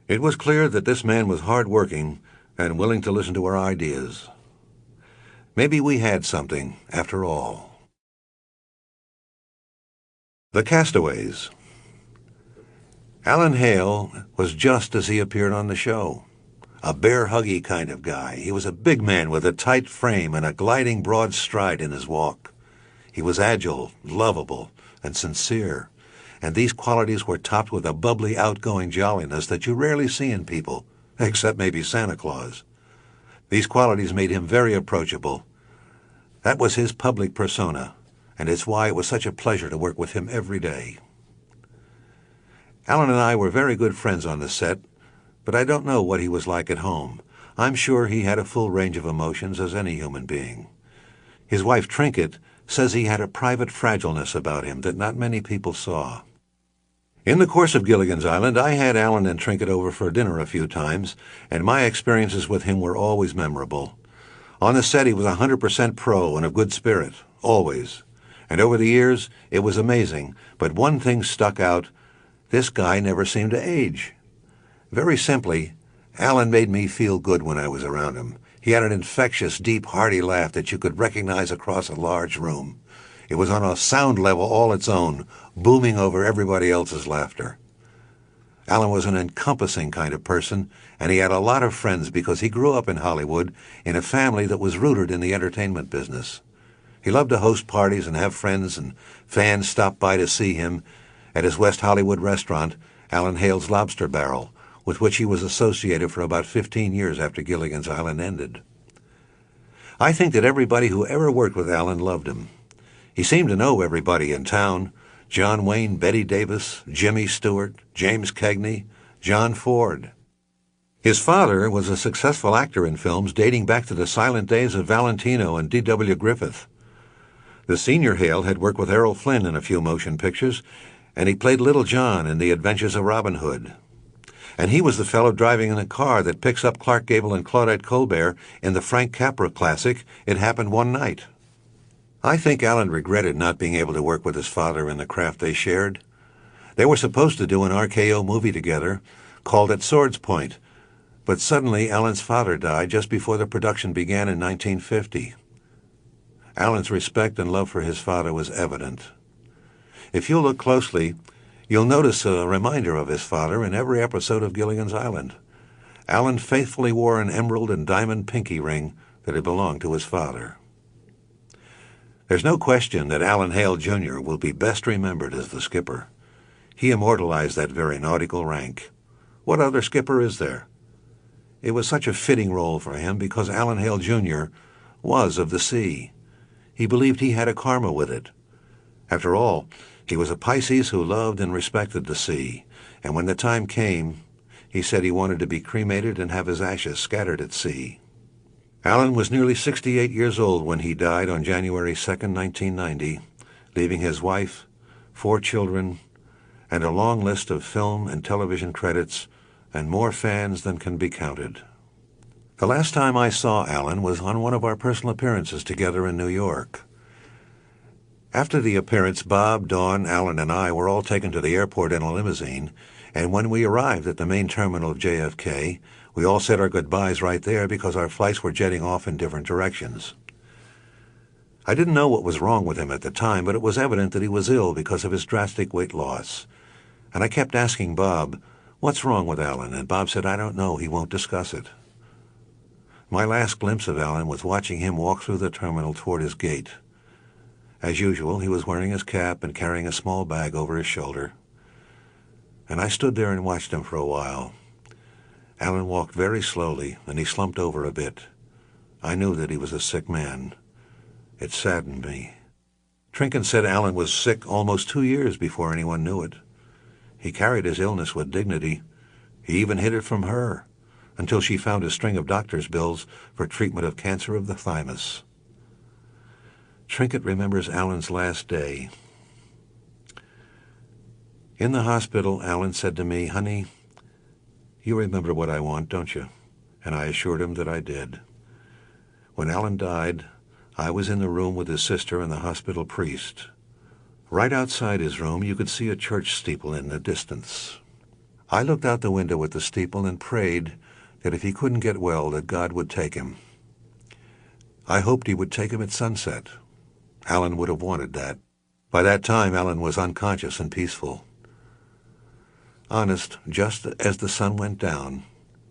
Speaker 2: It was clear that this man was hard-working and willing to listen to our ideas. Maybe we had something, after all. The Castaways. Alan Hale was just as he appeared on the show. A bear-huggy kind of guy. He was a big man with a tight frame and a gliding broad stride in his walk. He was agile, lovable, and sincere, and these qualities were topped with a bubbly, outgoing jolliness that you rarely see in people, except maybe Santa Claus. These qualities made him very approachable. That was his public persona, and it's why it was such a pleasure to work with him every day. Alan and I were very good friends on the set, but I don't know what he was like at home. I'm sure he had a full range of emotions as any human being. His wife, Trinket, says he had a private fragileness about him that not many people saw. In the course of Gilligan's Island, I had Alan and Trinket over for dinner a few times, and my experiences with him were always memorable. On the set, he was 100% pro and of good spirit, always. And over the years, it was amazing, but one thing stuck out: this guy never seemed to age. Very simply, Alan made me feel good when I was around him. He had an infectious, deep, hearty laugh that you could recognize across a large room. It was on a sound level all its own, booming over everybody else's laughter. Alan was an encompassing kind of person, and he had a lot of friends because he grew up in Hollywood in a family that was rooted in the entertainment business. He loved to host parties and have friends and fans stop by to see him at his West Hollywood restaurant, Alan Hale's Lobster Barrel, with which he was associated for about 15 years after Gilligan's Island ended. I think that everybody who ever worked with Alan loved him. He seemed to know everybody in town: John Wayne, Betty Davis, Jimmy Stewart, James Cagney, John Ford. His father was a successful actor in films dating back to the silent days of Valentino and D.W. Griffith. The senior Hale had worked with Errol Flynn in a few motion pictures, and he played Little John in The Adventures of Robin Hood. And he was the fellow driving in a car that picks up Clark Gable and Claudette Colbert in the Frank Capra classic, It Happened One Night. I think Alan regretted not being able to work with his father in the craft they shared, They were supposed to do an RKO movie together, called At Swords Point, but suddenly Alan's father died just before the production began in 1950. Alan's respect and love for his father was evident. If you look closely, you'll notice a reminder of his father in every episode of Gilligan's Island. Alan faithfully wore an emerald and diamond pinky ring that had belonged to his father. There's no question that Alan Hale, Jr. will be best remembered as the skipper. He immortalized that very nautical rank. What other skipper is there? It was such a fitting role for him because Alan Hale, Jr. was of the sea. He believed he had a karma with it. After all, he was a Pisces who loved and respected the sea, and when the time came, he said he wanted to be cremated and have his ashes scattered at sea. Alan was nearly 68 years old when he died on January 2, 1990, leaving his wife, 4 children, and a long list of film and television credits and more fans than can be counted. The last time I saw Alan was on one of our personal appearances together in New York. After the appearance, Bob, Dawn, Alan, and I were all taken to the airport in a limousine, and when we arrived at the main terminal of JFK, we all said our goodbyes right there because our flights were jetting off in different directions. I didn't know what was wrong with him at the time, but it was evident that he was ill because of his drastic weight loss. And I kept asking Bob, "What's wrong with Alan?" And Bob said, "I don't know, he won't discuss it." My last glimpse of Alan was watching him walk through the terminal toward his gate. As usual, he was wearing his cap and carrying a small bag over his shoulder. And I stood there and watched him for a while. Alan walked very slowly, and he slumped over a bit. I knew that he was a sick man. It saddened me. Trinket said Alan was sick almost 2 years before anyone knew it. He carried his illness with dignity. He even hid it from her, until she found a string of doctor's bills for treatment of cancer of the thymus. Trinket remembers Alan's last day. In the hospital, Alan said to me, "Honey, you remember what I want, don't you?" And I assured him that I did. When Alan died, I was in the room with his sister and the hospital priest. Right outside his room, you could see a church steeple in the distance. I looked out the window at the steeple and prayed that if he couldn't get well, that God would take him. I hoped he would take him at sunset. Alan would have wanted that. By that time, Alan was unconscious and peaceful. Honest, just as the sun went down,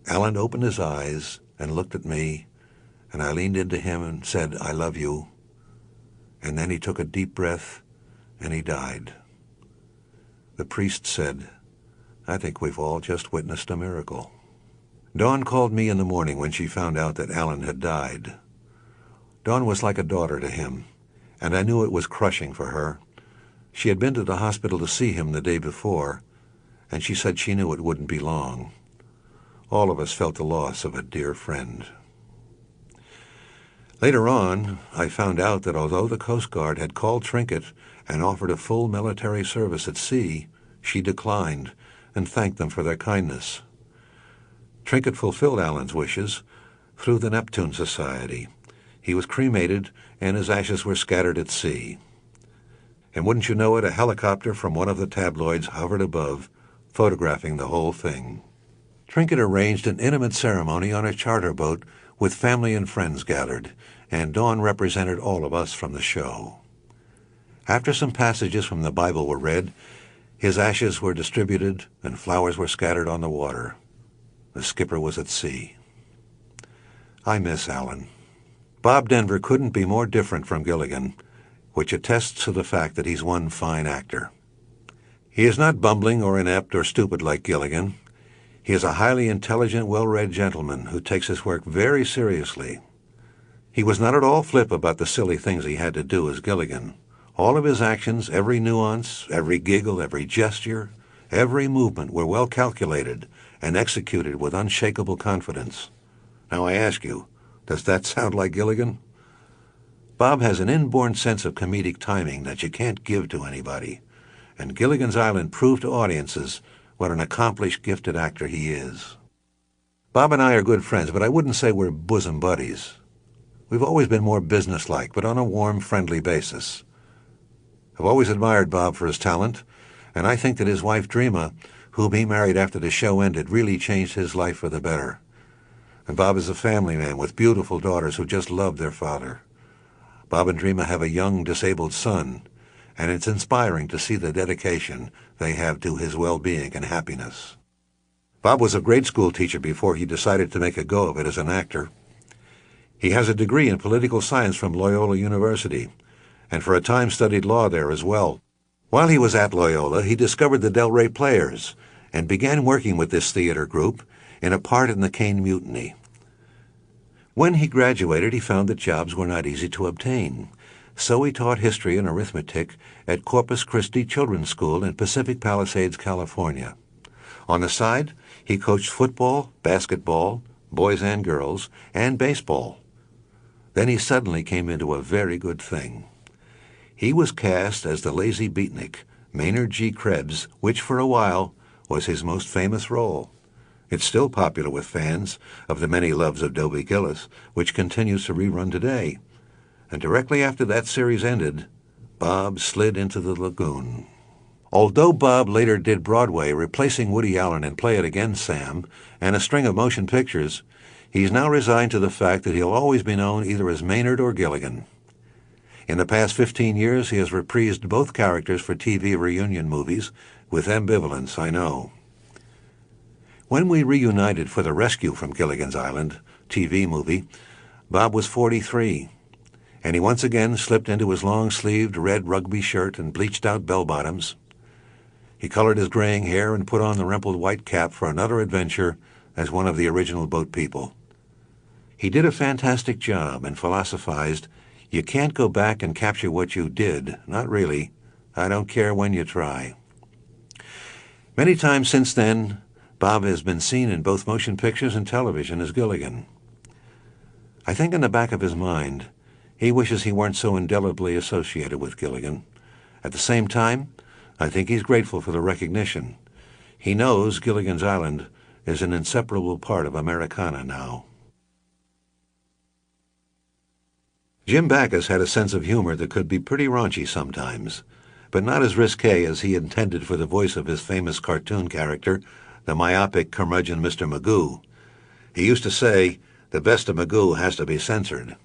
Speaker 2: Alan opened his eyes and looked at me, and I leaned into him and said, "I love you." And then he took a deep breath, and he died. The priest said, "I think we've all just witnessed a miracle." Dawn called me in the morning when she found out that Alan had died. Dawn was like a daughter to him, and I knew it was crushing for her. She had been to the hospital to see him the day before, and she said she knew it wouldn't be long. All of us felt the loss of a dear friend. Later on, I found out that although the Coast Guard had called Trinket and offered a full military service at sea, she declined and thanked them for their kindness. Trinket fulfilled Alan's wishes through the Neptune Society. He was cremated, and his ashes were scattered at sea. And wouldn't you know it, a helicopter from one of the tabloids hovered above, photographing the whole thing. Trinket arranged an intimate ceremony on a charter boat with family and friends gathered, and Dawn represented all of us from the show. After some passages from the Bible were read, his ashes were distributed and flowers were scattered on the water. The skipper was at sea. I miss Alan. Bob Denver couldn't be more different from Gilligan, which attests to the fact that he's one fine actor. He is not bumbling or inept or stupid like Gilligan. He is a highly intelligent, well-read gentleman who takes his work very seriously. He was not at all flip about the silly things he had to do as Gilligan. All of his actions, every nuance, every giggle, every gesture, every movement were well calculated and executed with unshakable confidence. Now I ask you, does that sound like Gilligan? Bob has an inborn sense of comedic timing that you can't give to anybody, and Gilligan's Island proved to audiences what an accomplished, gifted actor he is. Bob and I are good friends, but I wouldn't say we're bosom buddies. We've always been more businesslike, but on a warm, friendly basis. I've always admired Bob for his talent, And I think that his wife Dreama, whom he married after the show ended, really changed his life for the better. And Bob is a family man with beautiful daughters who just love their father. Bob and Dreama have a young, disabled son, and it's inspiring to see the dedication they have to his well-being and happiness. Bob was a grade school teacher before he decided to make a go of it as an actor. He has a degree in political science from Loyola University, and for a time studied law there as well. While he was at Loyola, he discovered the Del Rey Players and began working with this theater group in a part in the Caine Mutiny. When he graduated, he found that jobs were not easy to obtain, so he taught history and arithmetic at Corpus Christi Children's School in Pacific Palisades, California. On the side, he coached football, basketball, boys and girls, and baseball. Then he suddenly came into a very good thing. He was cast as the lazy beatnik, Maynard G. Krebs, which for a while was his most famous role. It's still popular with fans of The Many Loves of Dobie Gillis, which continues to rerun today. And directly after that series ended, Bob slid into the lagoon. Although Bob later did Broadway, replacing Woody Allen in Play It Again, Sam, and a string of motion pictures, he's now resigned to the fact that he'll always be known either as Maynard or Gilligan. In the past 15 years, he has reprised both characters for TV reunion movies, with ambivalence, I know. When we reunited for The Rescue from Gilligan's Island TV movie, Bob was 43, and he once again slipped into his long-sleeved red rugby shirt and bleached-out bell-bottoms. He colored his graying hair and put on the rumpled white cap for another adventure as one of the original boat people. He did a fantastic job and philosophized, "You can't go back and capture what you did. Not really. I don't care when you try." Many times since then, Bob has been seen in both motion pictures and television as Gilligan. I think in the back of his mind, he wishes he weren't so indelibly associated with Gilligan. At the same time, I think he's grateful for the recognition. He knows Gilligan's Island is an inseparable part of Americana now. Jim Backus had a sense of humor that could be pretty raunchy sometimes, but not as risque as he intended for the voice of his famous cartoon character, the myopic curmudgeon Mr. Magoo. He used to say, "The best of Magoo has to be censored."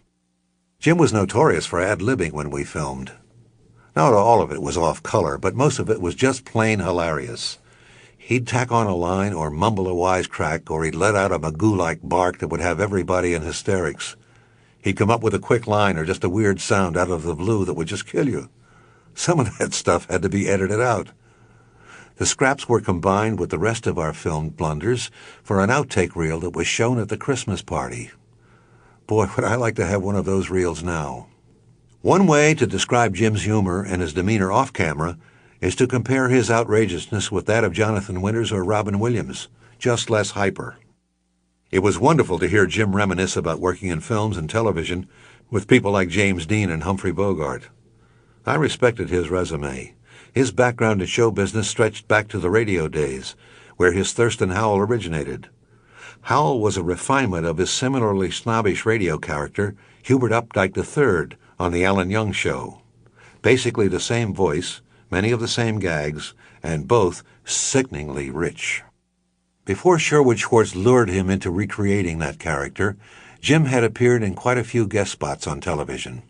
Speaker 2: Jim was notorious for ad-libbing when we filmed. Not all of it was off-color, but most of it was just plain hilarious. He'd tack on a line or mumble a wisecrack, or he'd let out a Magoo-like bark that would have everybody in hysterics. He'd come up with a quick line or just a weird sound out of the blue that would just kill you. Some of that stuff had to be edited out. The scraps were combined with the rest of our filmed blunders for an outtake reel that was shown at the Christmas party. Boy, would I like to have one of those reels now. One way to describe Jim's humor and his demeanor off-camera is to compare his outrageousness with that of Jonathan Winters or Robin Williams, just less hyper. It was wonderful to hear Jim reminisce about working in films and television with people like James Dean and Humphrey Bogart. I respected his resume. His background in show business stretched back to the radio days, where his Thurston Howell originated. Howell was a refinement of his similarly snobbish radio character, Hubert Updike III, on The Alan Young Show. Basically the same voice, many of the same gags, and both sickeningly rich. Before Sherwood Schwartz lured him into recreating that character, Jim had appeared in quite a few guest spots on television.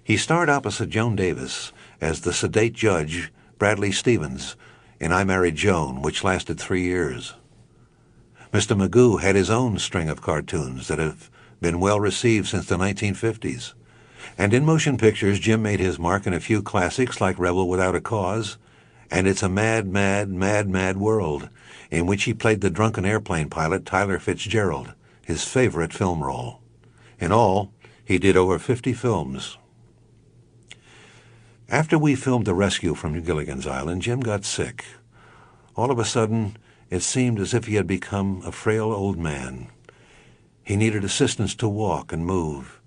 Speaker 2: He starred opposite Joan Davis as the sedate judge, Bradley Stevens, in I Married Joan, which lasted 3 years. Mr. Magoo had his own string of cartoons that have been well received since the 1950s. And in motion pictures, Jim made his mark in a few classics like Rebel Without a Cause, and It's a Mad, Mad, Mad, Mad World, in which he played the drunken airplane pilot Tyler Fitzgerald, his favorite film role. In all, he did over 50 films. After we filmed The Rescue from Gilligan's Island, Jim got sick. All of a sudden, it seemed as if he had become a frail old man. He needed assistance to walk and move,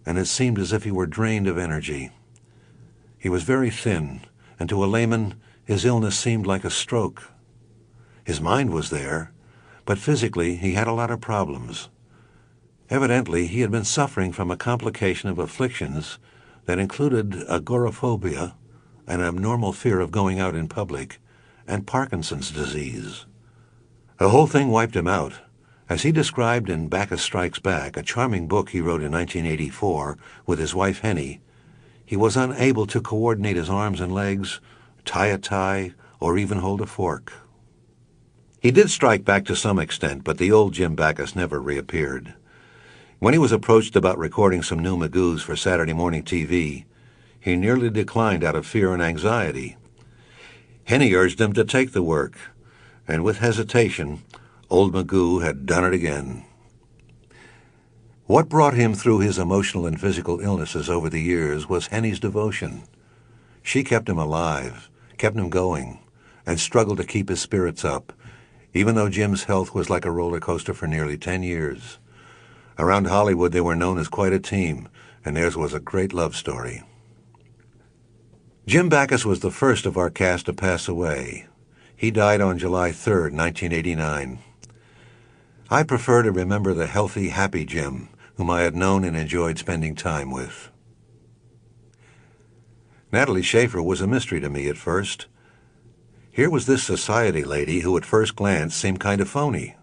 Speaker 2: and it seemed as if he were drained of energy. He was very thin, and to a layman, his illness seemed like a stroke. His mind was there, but physically he had a lot of problems. Evidently, he had been suffering from a complication of afflictions that included agoraphobia, an abnormal fear of going out in public, and Parkinson's disease. The whole thing wiped him out. As he described in Bacchus Strikes Back, a charming book he wrote in 1984 with his wife Henny, he was unable to coordinate his arms and legs, tie a tie, or even hold a fork. He did strike back to some extent, but the old Jim Bacchus never reappeared. When he was approached about recording some new Magoos for Saturday morning TV, he nearly declined out of fear and anxiety. Henny urged him to take the work, and with hesitation, old Magoo had done it again. What brought him through his emotional and physical illnesses over the years was Henny's devotion. She kept him alive, kept him going, and struggled to keep his spirits up, even though Jim's health was like a roller coaster for nearly 10 years. Around Hollywood they were known as quite a team, and theirs was a great love story. Jim Bacchus was the first of our cast to pass away. He died on July 3, 1989. I prefer to remember the healthy, happy Jim, whom I had known and enjoyed spending time with. Natalie Schaefer was a mystery to me at first. Here was this society lady who at first glance seemed kind of phony.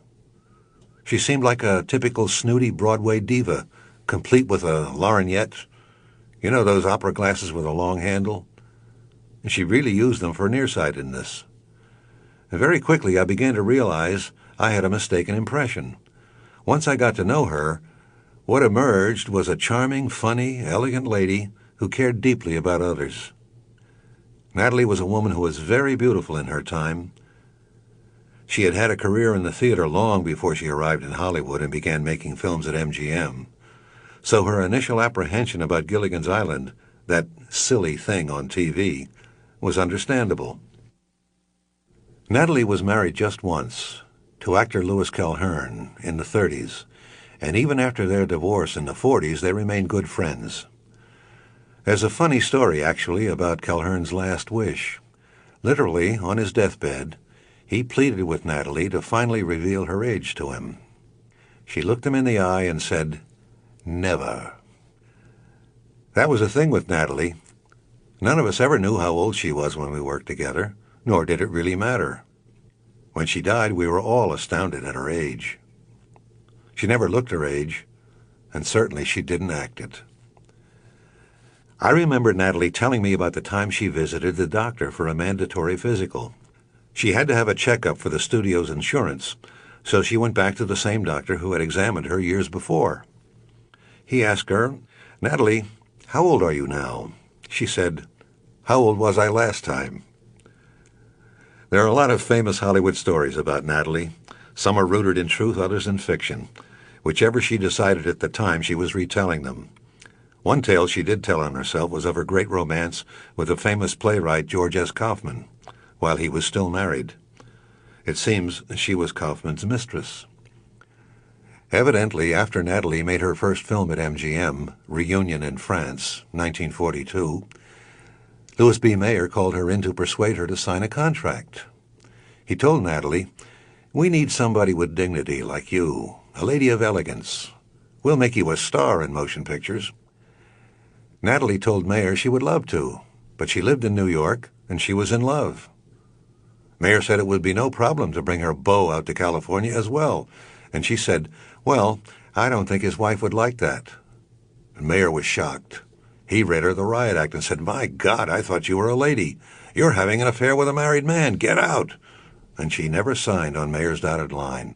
Speaker 2: She seemed like a typical snooty Broadway diva, complete with a lorgnette. You know those opera glasses with a long handle? And she really used them for nearsightedness. And very quickly I began to realize I had a mistaken impression. Once I got to know her, what emerged was a charming, funny, elegant lady who cared deeply about others. Natalie was a woman who was very beautiful in her time. She had had a career in the theater long before she arrived in Hollywood and began making films at MGM. So her initial apprehension about Gilligan's Island, that silly thing on TV, was understandable. Natalie was married just once, to actor Louis Calhern, in the 30s, and even after their divorce in the 40s, they remained good friends. There's a funny story, actually, about Calhern's last wish. Literally, on his deathbed, he pleaded with Natalie to finally reveal her age to him. She looked him in the eye and said, "Never." That was the thing with Natalie. None of us ever knew how old she was when we worked together, nor did it really matter. When she died, we were all astounded at her age. She never looked her age, and certainly she didn't act it. I remember Natalie telling me about the time she visited the doctor for a mandatory physical. She had to have a checkup for the studio's insurance, so she went back to the same doctor who had examined her years before. He asked her, "Natalie, how old are you now?" She said, "How old was I last time?" There are a lot of famous Hollywood stories about Natalie. Some are rooted in truth, others in fiction. Whichever she decided at the time, she was retelling them. One tale she did tell on herself was of her great romance with the famous playwright George S. Kaufman, while he was still married. It seems she was Kaufman's mistress. Evidently, after Natalie made her first film at MGM, Reunion in France, 1942, Louis B. Mayer called her in to persuade her to sign a contract. He told Natalie, "We need somebody with dignity like you, a lady of elegance. We'll make you a star in motion pictures." Natalie told Mayer she would love to, but she lived in New York, and she was in love. Mayer said it would be no problem to bring her beau out to California as well, and she said, "Well, I don't think his wife would like that." And Mayer was shocked. He read her the riot act and said, "My God, I thought you were a lady. You're having an affair with a married man. Get out." And she never signed on Mayer's dotted line.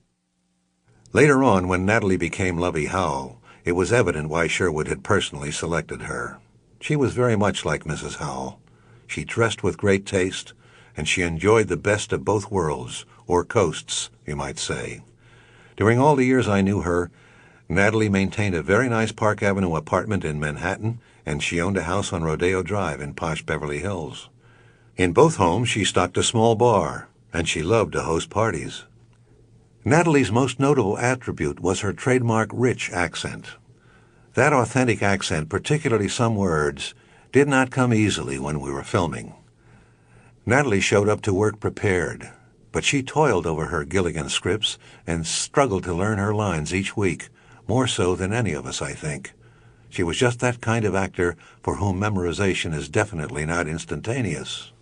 Speaker 2: Later on, when Natalie became Lovey Howell, it was evident why Sherwood had personally selected her. She was very much like Mrs. Howell. She dressed with great taste, and she enjoyed the best of both worlds, or coasts, you might say. During all the years I knew her, Natalie maintained a very nice Park Avenue apartment in Manhattan, and she owned a house on Rodeo Drive in posh Beverly Hills. In both homes, she stocked a small bar, and she loved to host parties. Natalie's most notable attribute was her trademark rich accent. That authentic accent, particularly some words, did not come easily when we were filming. Natalie showed up to work prepared, but she toiled over her Gilligan scripts and struggled to learn her lines each week, more so than any of us, I think. She was just that kind of actor for whom memorization is definitely not instantaneous.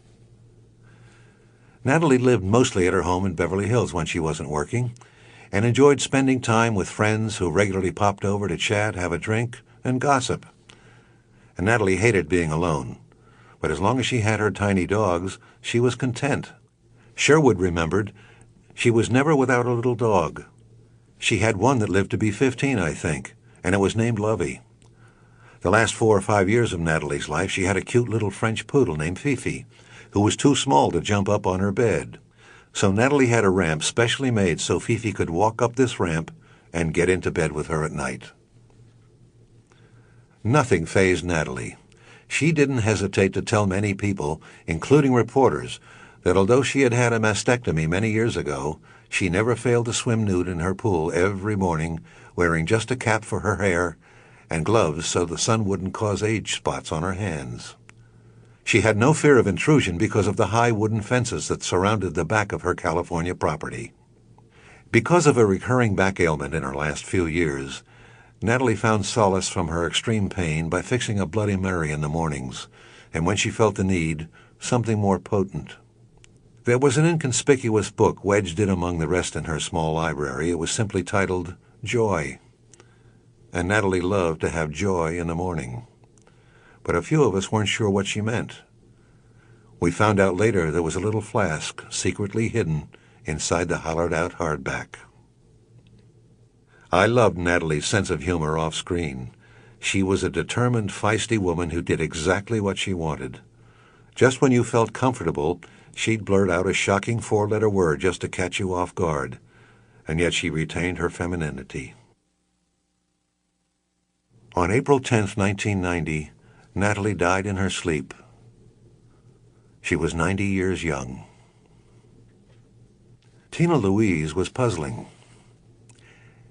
Speaker 2: Natalie lived mostly at her home in Beverly Hills when she wasn't working, and enjoyed spending time with friends who regularly popped over to chat, have a drink, and gossip. And Natalie hated being alone, but as long as she had her tiny dogs, she was content. Sherwood remembered she was never without a little dog. She had one that lived to be 15, I think, and it was named Lovey. The last 4 or 5 years of Natalie's life, she had a cute little French poodle named Fifi, who was too small to jump up on her bed. So Natalie had a ramp specially made so Fifi could walk up this ramp and get into bed with her at night. Nothing fazed Natalie. She didn't hesitate to tell many people, including reporters, that although she had had a mastectomy many years ago, she never failed to swim nude in her pool every morning, wearing just a cap for her hair and gloves so the sun wouldn't cause age spots on her hands. She had no fear of intrusion because of the high wooden fences that surrounded the back of her California property. Because of a recurring back ailment in her last few years, Natalie found solace from her extreme pain by fixing a Bloody Mary in the mornings, and when she felt the need, something more potent. There was an inconspicuous book wedged in among the rest in her small library. It was simply titled Joy. And Natalie loved to have joy in the morning. But a few of us weren't sure what she meant. We found out later there was a little flask secretly hidden inside the hollowed-out hardback. I loved Natalie's sense of humor off-screen. She was a determined, feisty woman who did exactly what she wanted. Just when you felt comfortable, she'd blurt out a shocking 4-letter word just to catch you off guard, and yet she retained her femininity. On April 10, 1990, Natalie died in her sleep. She was 90 years young. Tina Louise was puzzling.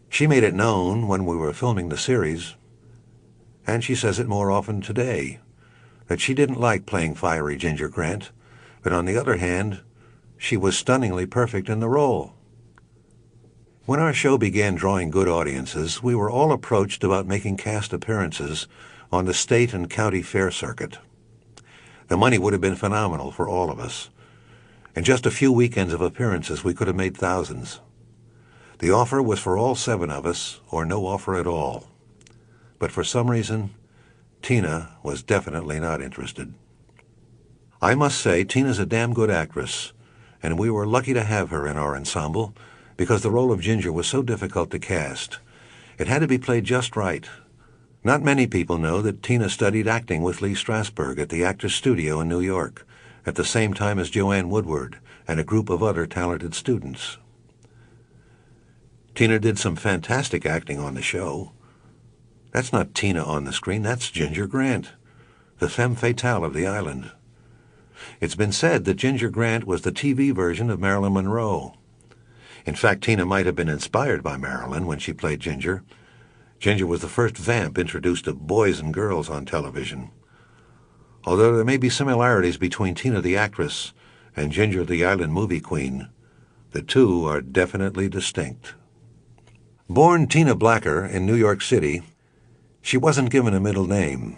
Speaker 2: She made it known when we were filming the series, and she says it more often today, that she didn't like playing fiery Ginger Grant, but on the other hand, she was stunningly perfect in the role. When our show began drawing good audiences, we were all approached about making cast appearances on the state and county fair circuit. The money would have been phenomenal for all of us. In just a few weekends of appearances, we could have made thousands. The offer was for all 7 of us, or no offer at all. But for some reason, Tina was definitely not interested. I must say, Tina's a damn good actress, and we were lucky to have her in our ensemble because the role of Ginger was so difficult to cast. It had to be played just right. Not many people know that Tina studied acting with Lee Strasberg at the Actors Studio in New York, at the same time as Joanne Woodward and a group of other talented students. Tina did some fantastic acting on the show. That's not Tina on the screen, that's Ginger Grant, the femme fatale of the island. It's been said that Ginger Grant was the TV version of Marilyn Monroe. In fact, Tina might have been inspired by Marilyn when she played Ginger. Ginger was the first vamp introduced to boys and girls on television. Although there may be similarities between Tina the actress and Ginger the island movie queen, the two are definitely distinct. Born Tina Blacker in New York City, she wasn't given a middle name.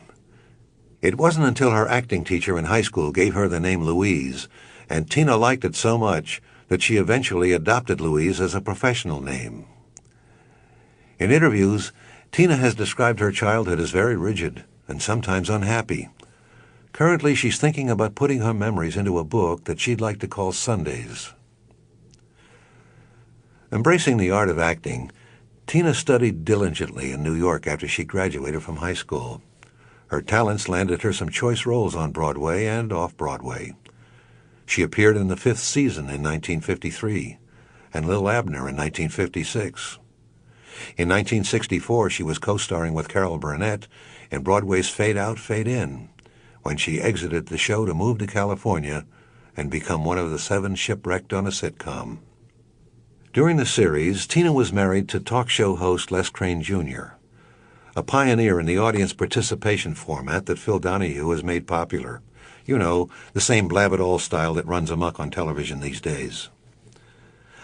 Speaker 2: It wasn't until her acting teacher in high school gave her the name Louise, and Tina liked it so much that she eventually adopted Louise as a professional name. In interviews, Tina has described her childhood as very rigid and sometimes unhappy. Currently, she's thinking about putting her memories into a book that she'd like to call Sundays. Embracing the art of acting, Tina studied diligently in New York after she graduated from high school. Her talents landed her some choice roles on Broadway and off-Broadway. She appeared in The Fifth Season in 1953 and Lil Abner in 1956. In 1964, she was co-starring with Carol Burnett in Broadway's Fade Out, Fade In, when she exited the show to move to California and become one of the 7 shipwrecked on a sitcom. During the series, Tina was married to talk show host Les Crane Jr., a pioneer in the audience participation format that Phil Donahue has made popular. You know, the same blab-it-all style that runs amok on television these days.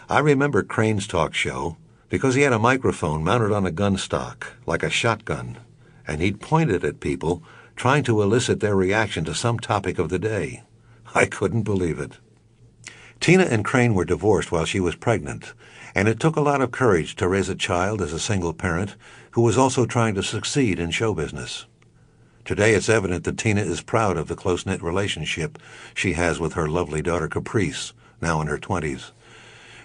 Speaker 2: I remember Crane's talk show because he had a microphone mounted on a gun stock, like a shotgun, and he'd point it at people, trying to elicit their reaction to some topic of the day. I couldn't believe it. Tina and Crane were divorced while she was pregnant, and it took a lot of courage to raise a child as a single parent who was also trying to succeed in show business. Today it's evident that Tina is proud of the close-knit relationship she has with her lovely daughter Caprice, now in her 20s.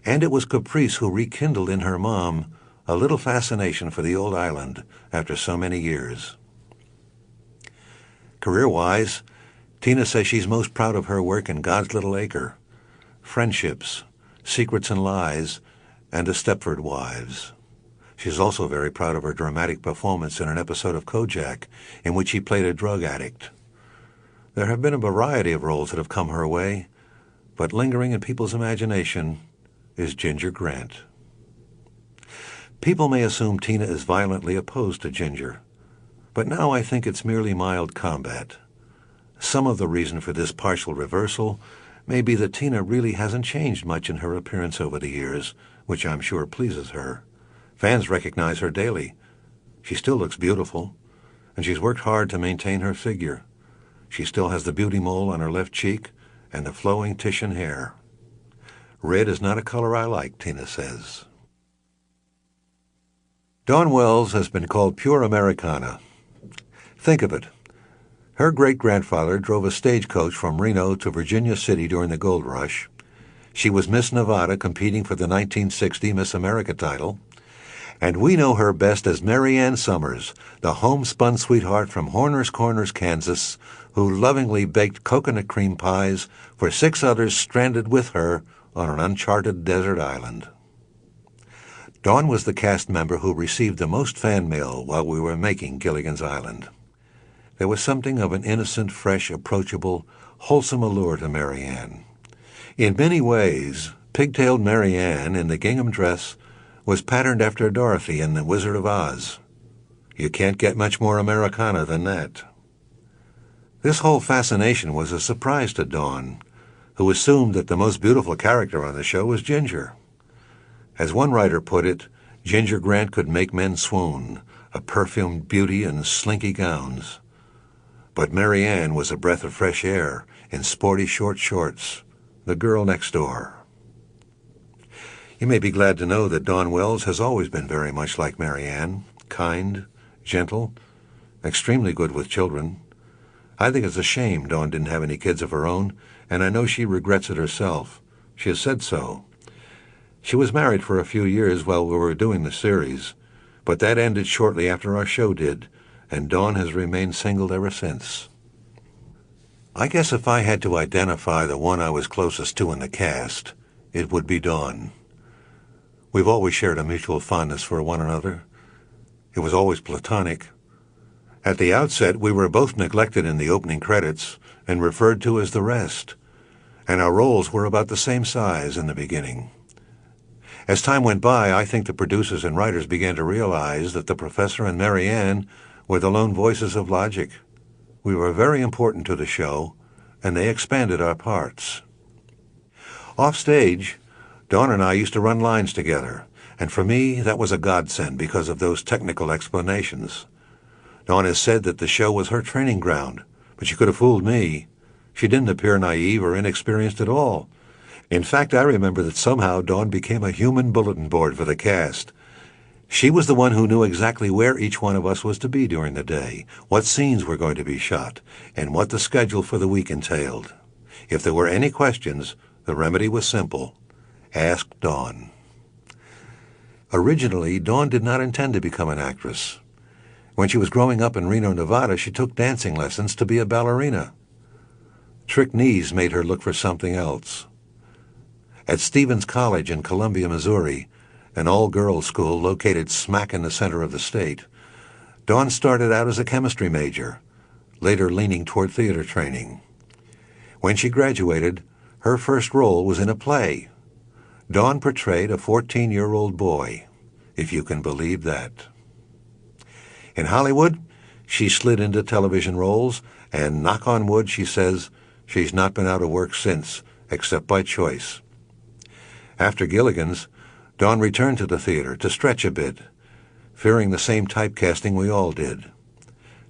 Speaker 2: And it was Caprice who rekindled in her mom a little fascination for the old island after so many years. Career-wise, Tina says she's most proud of her work in God's Little Acre, Friendships, Secrets and Lies, and The Stepford Wives. She's also very proud of her dramatic performance in an episode of Kojak in which she played a drug addict. There have been a variety of roles that have come her way, but lingering in people's imagination is Ginger Grant. People may assume Tina is violently opposed to Ginger, but now I think it's merely mild combat. Some of the reason for this partial reversal may be that Tina really hasn't changed much in her appearance over the years, which I'm sure pleases her. Fans recognize her daily. She still looks beautiful, and she's worked hard to maintain her figure. She still has the beauty mole on her left cheek and the flowing Titian hair. Red is not a color I like, Tina says. Dawn Wells has been called pure Americana. Think of it. Her great-grandfather drove a stagecoach from Reno to Virginia City during the gold rush. She was Miss Nevada competing for the 1960 Miss America title. And we know her best as Mary Ann Summers, the homespun sweetheart from Horner's Corners, Kansas, who lovingly baked coconut cream pies for 6 others stranded with her on an uncharted desert island. Dawn was the cast member who received the most fan mail while we were making Gilligan's Island. There was something of an innocent, fresh, approachable, wholesome allure to Mary Ann. In many ways, pigtailed Mary Ann in the gingham dress was patterned after Dorothy in The Wizard of Oz. You can't get much more Americana than that. This whole fascination was a surprise to Dawn, who assumed that the most beautiful character on the show was Ginger. As one writer put it, Ginger Grant could make men swoon, a perfumed beauty in slinky gowns. But Mary Ann was a breath of fresh air in sporty short shorts, the girl next door. You may be glad to know that Dawn Wells has always been very much like Mary Ann, kind, gentle, extremely good with children. I think it's a shame Dawn didn't have any kids of her own, and I know she regrets it herself. She has said so. She was married for a few years while we were doing the series, but that ended shortly after our show did, and Dawn has remained single ever since. I guess if I had to identify the one I was closest to in the cast, it would be Dawn. We've always shared a mutual fondness for one another. It was always platonic. At the outset, we were both neglected in the opening credits and referred to as the rest, and our roles were about the same size in the beginning. As time went by, I think the producers and writers began to realize that the Professor and Mary Ann were the lone voices of logic. We were very important to the show, and they expanded our parts. Offstage, Dawn and I used to run lines together, and for me that was a godsend because of those technical explanations. Dawn has said that the show was her training ground, but she could have fooled me. She didn't appear naive or inexperienced at all. In fact, I remember that somehow Dawn became a human bulletin board for the cast. She was the one who knew exactly where each one of us was to be during the day, what scenes were going to be shot, and what the schedule for the week entailed. If there were any questions, the remedy was simple. Ask Dawn. Originally, Dawn did not intend to become an actress. When she was growing up in Reno, Nevada, she took dancing lessons to be a ballerina. Trick knees made her look for something else. At Stevens College in Columbia, Missouri, an all-girls school located smack in the center of the state, Dawn started out as a chemistry major, later leaning toward theater training. When she graduated, her first role was in a play. Dawn portrayed a 14-year-old boy, if you can believe that. In Hollywood, she slid into television roles, and knock on wood, she says, she's not been out of work since, except by choice. After Gilligan's, Dawn returned to the theater to stretch a bit, fearing the same typecasting we all did.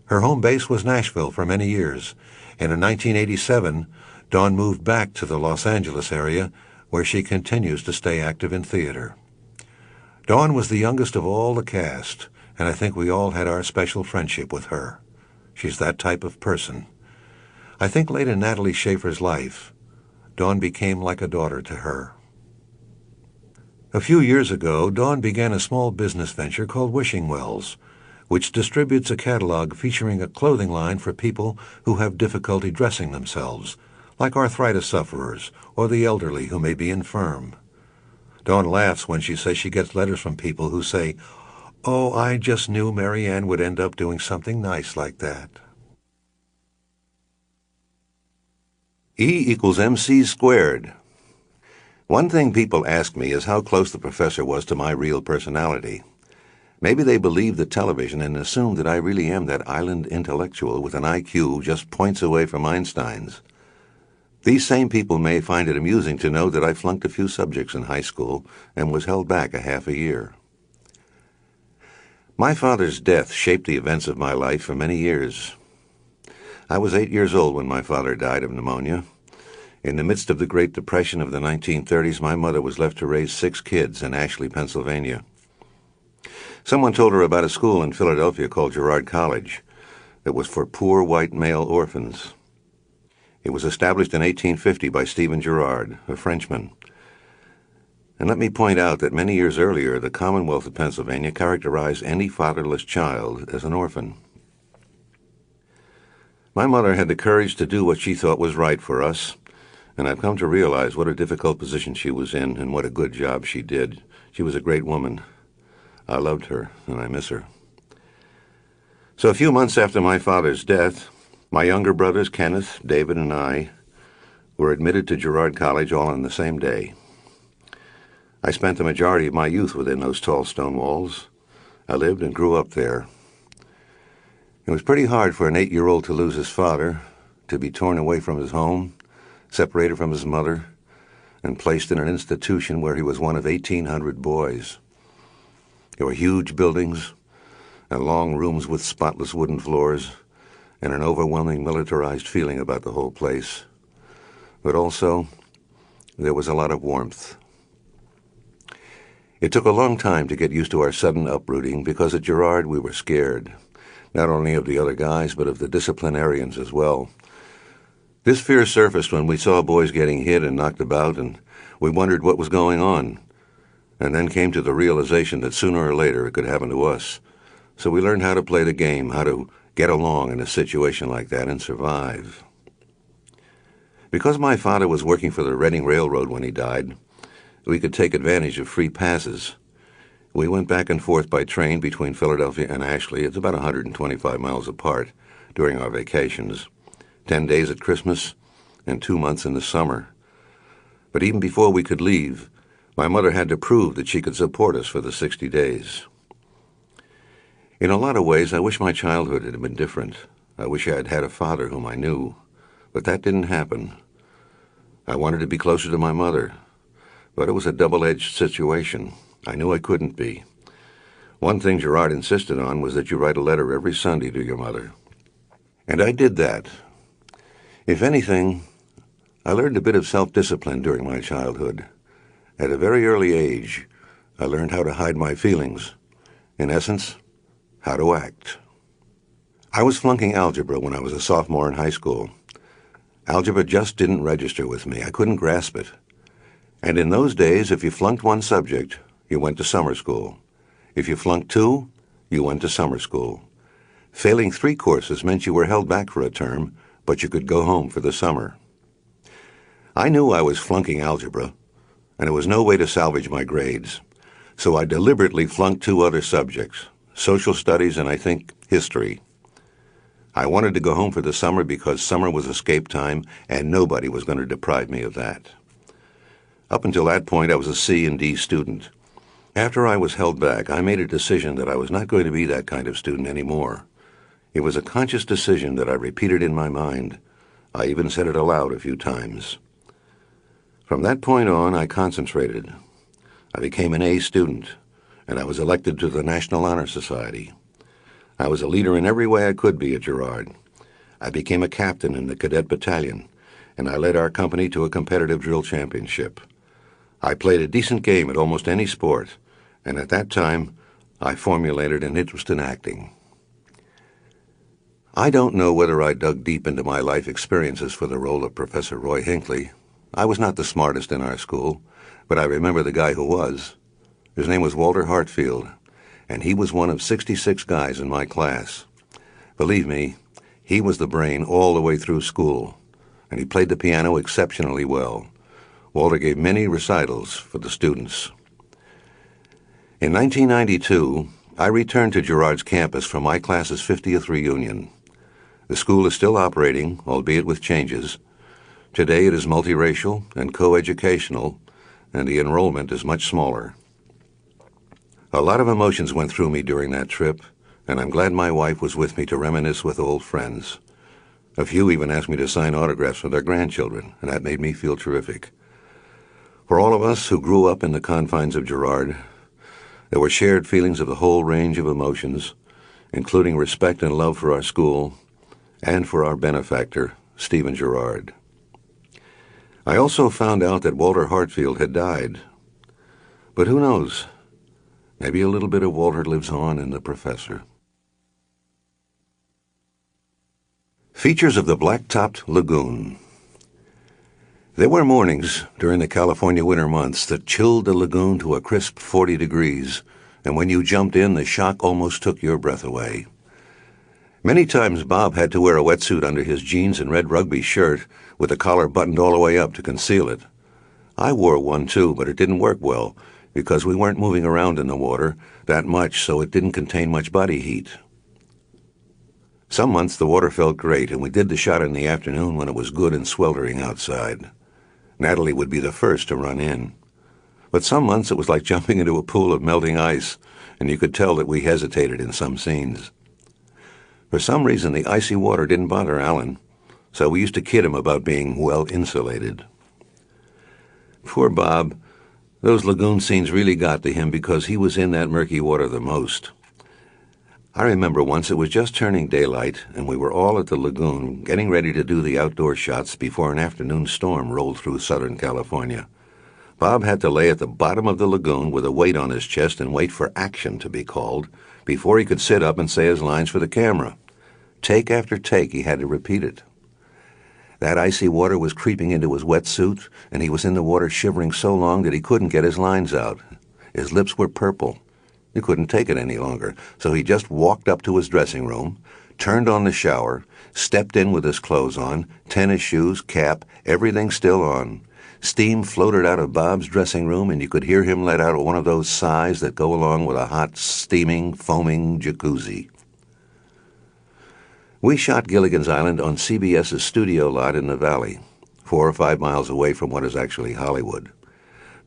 Speaker 2: Her home base was Nashville for many years, and in 1987, Dawn moved back to the Los Angeles area, where she continues to stay active in theater. Dawn was the youngest of all the cast, and I think we all had our special friendship with her. She's that type of person. I think late in Natalie Schaefer's life, Dawn became like a daughter to her. A few years ago, Dawn began a small business venture called Wishing Wells, which distributes a catalog featuring a clothing line for people who have difficulty dressing themselves, like arthritis sufferers or the elderly who may be infirm. Dawn laughs when she says she gets letters from people who say, "Oh, I just knew Mary Ann would end up doing something nice like that." E equals MC squared. One thing people ask me is how close the professor was to my real personality. Maybe they believe the television and assume that I really am that island intellectual with an IQ just points away from Einstein's. These same people may find it amusing to know that I flunked a few subjects in high school and was held back a half a year. My father's death shaped the events of my life for many years. I was 8 years old when my father died of pneumonia. In the midst of the Great Depression of the 1930s, my mother was left to raise 6 kids in Ashley, Pennsylvania. Someone told her about a school in Philadelphia called Girard College that was for poor white male orphans. It was established in 1850 by Stephen Girard, a Frenchman. And let me point out that many years earlier, the Commonwealth of Pennsylvania characterized any fatherless child as an orphan. My mother had the courage to do what she thought was right for us, and I've come to realize what a difficult position she was in and what a good job she did. She was a great woman. I loved her, and I miss her. So a few months after my father's death, my younger brothers, Kenneth, David, and I, were admitted to Girard College all on the same day. I spent the majority of my youth within those tall stone walls. I lived and grew up there. It was pretty hard for an 8-year-old to lose his father, to be torn away from his home, separated from his mother, and placed in an institution where he was one of 1,800 boys. There were huge buildings and long rooms with spotless wooden floors and an overwhelming militarized feeling about the whole place. But also, there was a lot of warmth. It took a long time to get used to our sudden uprooting because at Girard we were scared, not only of the other guys but of the disciplinarians as well. This fear surfaced when we saw boys getting hit and knocked about, and we wondered what was going on, and then came to the realization that sooner or later it could happen to us. So we learned how to play the game, how to get along in a situation like that and survive. Because my father was working for the Reading Railroad when he died, we could take advantage of free passes. We went back and forth by train between Philadelphia and Ashley. It's about 125 miles apart during our vacations, 10 days at Christmas and 2 months in the summer. But even before we could leave, my mother had to prove that she could support us for the 60 days. In a lot of ways, I wish my childhood had been different. I wish I had had a father whom I knew, but that didn't happen. I wanted to be closer to my mother, but it was a double-edged situation. I knew I couldn't be. One thing Girard insisted on was that you write a letter every Sunday to your mother. And I did that. If anything, I learned a bit of self-discipline during my childhood. At a very early age, I learned how to hide my feelings. In essence, how to act. I was flunking algebra when I was a sophomore in high school. Algebra just didn't register with me. I couldn't grasp it. And in those days, if you flunked one subject, you went to summer school. If you flunked 2, you went to summer school. Failing 3 courses meant you were held back for a term, but you could go home for the summer. I knew I was flunking algebra, and there was no way to salvage my grades, so I deliberately flunked 2 other subjects, social studies and I think history. I wanted to go home for the summer because summer was escape time and nobody was going to deprive me of that. Up until that point, I was a C and D student. After I was held back, I made a decision that I was not going to be that kind of student anymore. It was a conscious decision that I repeated in my mind. I even said it aloud a few times. From that point on, I concentrated. I became an A student, and I was elected to the National Honor Society. I was a leader in every way I could be at Girard. I became a captain in the cadet battalion, and I led our company to a competitive drill championship. I played a decent game at almost any sport, and at that time, I formulated an interest in acting. I don't know whether I dug deep into my life experiences for the role of Professor Roy Hinckley. I was not the smartest in our school, but I remember the guy who was. His name was Walter Hartfield, and he was one of 66 guys in my class. Believe me, he was the brain all the way through school, and he played the piano exceptionally well. Walter gave many recitals for the students. In 1992, I returned to Girard's campus for my class's 50th reunion. The school is still operating, albeit with changes. Today it is multiracial and coeducational, and the enrollment is much smaller. A lot of emotions went through me during that trip, and I'm glad my wife was with me to reminisce with old friends. A few even asked me to sign autographs for their grandchildren, and that made me feel terrific. For all of us who grew up in the confines of Girard, there were shared feelings of the whole range of emotions, including respect and love for our school and for our benefactor, Stephen Girard. I also found out that Walter Hartfield had died. But who knows? Maybe a little bit of Walter lives on in the professor. Features of the Black-Topped Lagoon. There were mornings during the California winter months that chilled the lagoon to a crisp 40 degrees, and when you jumped in, the shock almost took your breath away. Many times Bob had to wear a wetsuit under his jeans and red rugby shirt with the collar buttoned all the way up to conceal it. I wore one too, but it didn't work well because we weren't moving around in the water that much, so it didn't contain much body heat. Some months the water felt great, and we did the shot in the afternoon when it was good and sweltering outside. Natalie would be the first to run in. But some months it was like jumping into a pool of melting ice, and you could tell that we hesitated in some scenes. For some reason, the icy water didn't bother Alan, so we used to kid him about being well insulated. Poor Bob, those lagoon scenes really got to him because he was in that murky water the most. I remember once it was just turning daylight, and we were all at the lagoon getting ready to do the outdoor shots before an afternoon storm rolled through Southern California. Bob had to lay at the bottom of the lagoon with a weight on his chest and wait for action to be called before he could sit up and say his lines for the camera. Take after take, he had to repeat it. That icy water was creeping into his wetsuit, and he was in the water shivering so long that he couldn't get his lines out. His lips were purple. He couldn't take it any longer, so he just walked up to his dressing room, turned on the shower, stepped in with his clothes on, tennis shoes, cap, everything still on. Steam floated out of Bob's dressing room, and you could hear him let out one of those sighs that go along with a hot, steaming, foaming jacuzzi. We shot Gilligan's Island on CBS's studio lot in the valley, 4 or 5 miles away from what is actually Hollywood.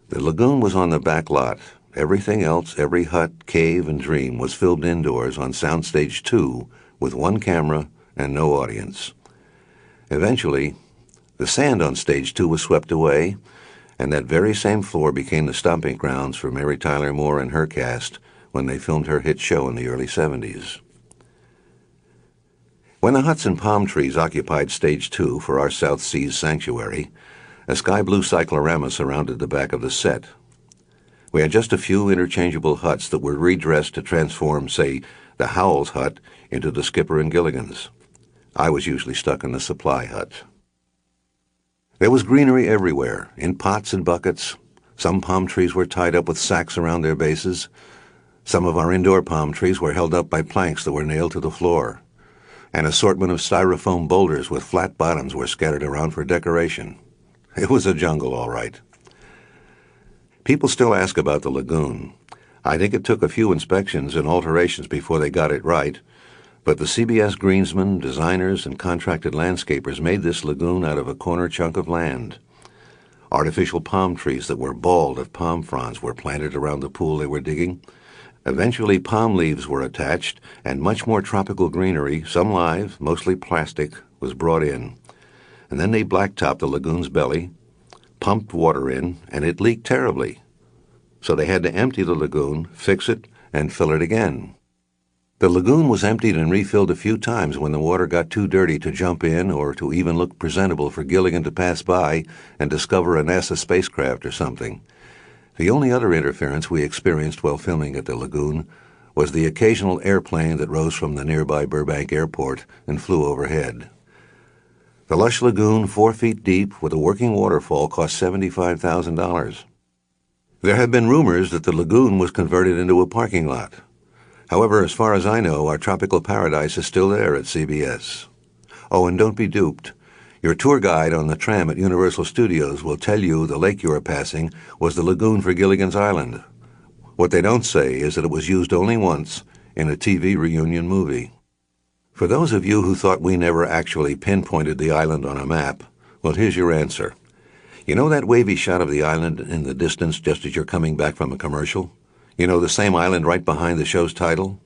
Speaker 2: The lagoon was on the back lot. Everything else, every hut, cave, and dream was filmed indoors on Soundstage 2 with one camera and no audience. Eventually, the sand on Stage 2 was swept away, and that very same floor became the stomping grounds for Mary Tyler Moore and her cast when they filmed her hit show in the early 70s. When the huts and palm trees occupied Stage 2 for our South Seas sanctuary, a sky-blue cyclorama surrounded the back of the set. We had just a few interchangeable huts that were redressed to transform, say, the Howells hut into the Skipper and Gilligan's. I was usually stuck in the supply hut. There was greenery everywhere, in pots and buckets. Some palm trees were tied up with sacks around their bases. Some of our indoor palm trees were held up by planks that were nailed to the floor. An assortment of styrofoam boulders with flat bottoms were scattered around for decoration. It was a jungle, all right. People still ask about the lagoon. I think it took a few inspections and alterations before they got it right, but the CBS greensmen, designers, and contracted landscapers made this lagoon out of a corner chunk of land. Artificial palm trees that were bald of palm fronds were planted around the pool they were digging. Eventually, palm leaves were attached, and much more tropical greenery, some live, mostly plastic, was brought in. And then they blacktopped the lagoon's belly, pumped water in, and it leaked terribly. So they had to empty the lagoon, fix it, and fill it again. The lagoon was emptied and refilled a few times when the water got too dirty to jump in or to even look presentable for Gilligan to pass by and discover a NASA spacecraft or something. The only other interference we experienced while filming at the lagoon was the occasional airplane that rose from the nearby Burbank Airport and flew overhead. The lush lagoon, 4 feet deep, with a working waterfall, cost $75,000. There have been rumors that the lagoon was converted into a parking lot. However, as far as I know, our tropical paradise is still there at CBS. Oh, and don't be duped. Your tour guide on the tram at Universal Studios will tell you the lake you are passing was the lagoon for Gilligan's Island. What they don't say is that it was used only once in a TV reunion movie. For those of you who thought we never actually pinpointed the island on a map, well, here's your answer. You know that wavy shot of the island in the distance just as you're coming back from a commercial? You know, the same island right behind the show's title?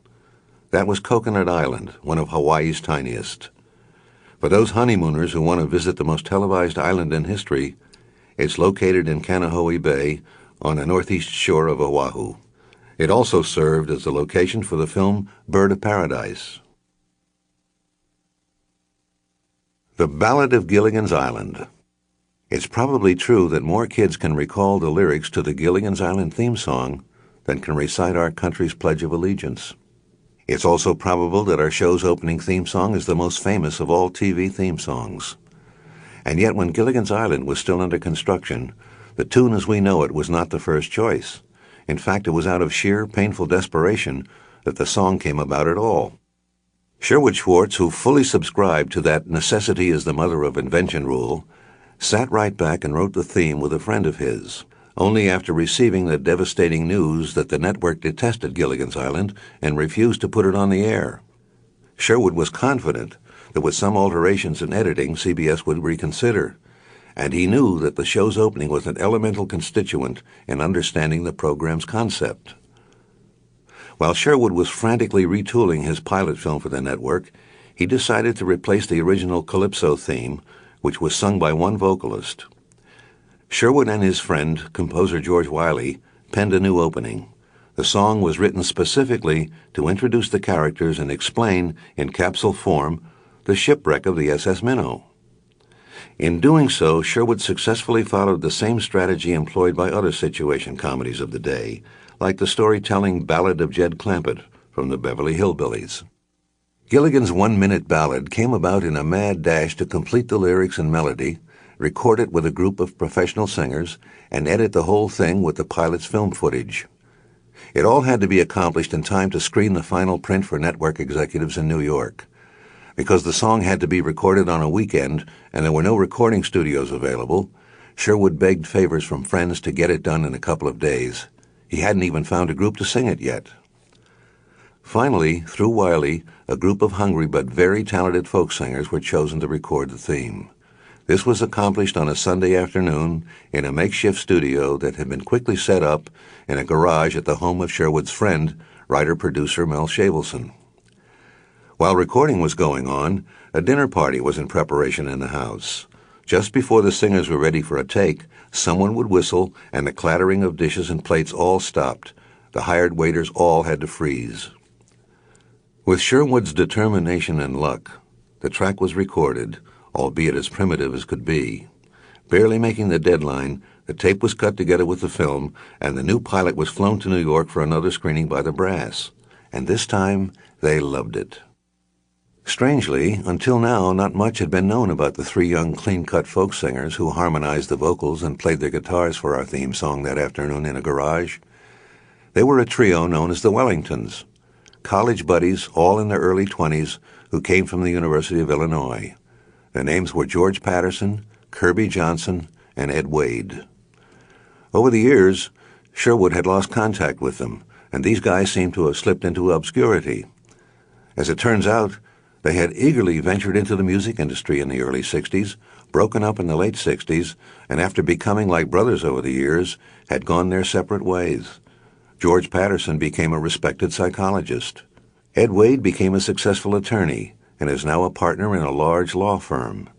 Speaker 2: That was Coconut Island, one of Hawaii's tiniest. For those honeymooners who want to visit the most televised island in history, it's located in Kaneohe Bay on the northeast shore of Oahu. It also served as the location for the film Bird of Paradise. The Ballad of Gilligan's Island. It's probably true that more kids can recall the lyrics to the Gilligan's Island theme song than can recite our country's Pledge of Allegiance. It's also probable that our show's opening theme song is the most famous of all TV theme songs. And yet when Gilligan's Island was still under construction, the tune as we know it was not the first choice. In fact, it was out of sheer, painful desperation that the song came about at all. Sherwood Schwartz, who fully subscribed to that necessity is the mother of invention rule, sat right back and wrote the theme with a friend of his, only after receiving the devastating news that the network detested Gilligan's Island and refused to put it on the air. Sherwood was confident that with some alterations in editing, CBS would reconsider, and he knew that the show's opening was an elemental constituent in understanding the program's concept. While Sherwood was frantically retooling his pilot film for the network, he decided to replace the original Calypso theme, which was sung by one vocalist. Sherwood and his friend, composer George Wiley, penned a new opening. The song was written specifically to introduce the characters and explain, in capsule form, the shipwreck of the SS Minnow. In doing so, Sherwood successfully followed the same strategy employed by other situation comedies of the day, like the storytelling Ballad of Jed Clampett from the Beverly Hillbillies. Gilligan's one-minute ballad came about in a mad dash to complete the lyrics and melody, record it with a group of professional singers, and edit the whole thing with the pilot's film footage. It all had to be accomplished in time to screen the final print for network executives in New York. Because the song had to be recorded on a weekend and there were no recording studios available, Sherwood begged favors from friends to get it done in a couple of days. He hadn't even found a group to sing it yet. Finally, through Wiley, a group of hungry but very talented folk singers were chosen to record the theme. This was accomplished on a Sunday afternoon in a makeshift studio that had been quickly set up in a garage at the home of Sherwood's friend, writer-producer Mel Shavelson. While recording was going on, a dinner party was in preparation in the house. Just before the singers were ready for a take, someone would whistle and the clattering of dishes and plates all stopped. The hired waiters all had to freeze. With Sherwood's determination and luck, the track was recorded, albeit as primitive as could be. Barely making the deadline, the tape was cut together with the film, and the new pilot was flown to New York for another screening by the brass. And this time, they loved it. Strangely, until now, not much had been known about the three young clean-cut folk singers who harmonized the vocals and played their guitars for our theme song that afternoon in a garage. They were a trio known as the Wellingtons, college buddies, all in their early 20s, who came from the University of Illinois. Their names were George Patterson, Kirby Johnson, and Ed Wade. Over the years, Sherwood had lost contact with them, and these guys seemed to have slipped into obscurity. As it turns out, they had eagerly ventured into the music industry in the early 60s, broken up in the late 60s, and after becoming like brothers over the years, had gone their separate ways. George Patterson became a respected psychologist. Ed Wade became a successful attorney and is now a partner in a large law firm.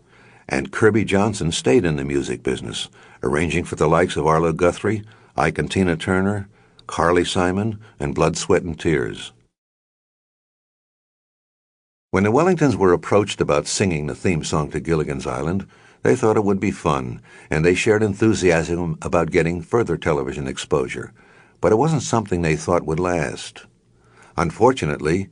Speaker 2: And Kirby Johnson stayed in the music business, arranging for the likes of Arlo Guthrie, Ike and Tina Turner, Carly Simon, and Blood, Sweat, and Tears. When the Wellingtons were approached about singing the theme song to Gilligan's Island, They thought it would be fun, and they shared enthusiasm about getting further television exposure, but it wasn't something they thought would last. Unfortunately,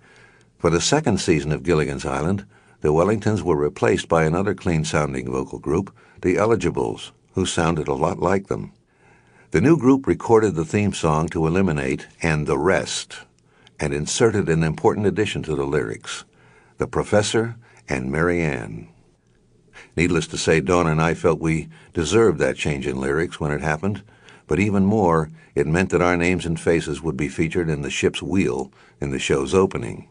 Speaker 2: for the second season of Gilligan's Island, the Wellingtons were replaced by another clean-sounding vocal group, the Eligibles, who sounded a lot like them. The new group recorded the theme song to eliminate "and the rest," and inserted an important addition to the lyrics, "The Professor and Mary Ann." Needless to say, Dawn and I felt we deserved that change in lyrics when it happened, but even more, it meant that our names and faces would be featured in the ship's wheel in the show's opening.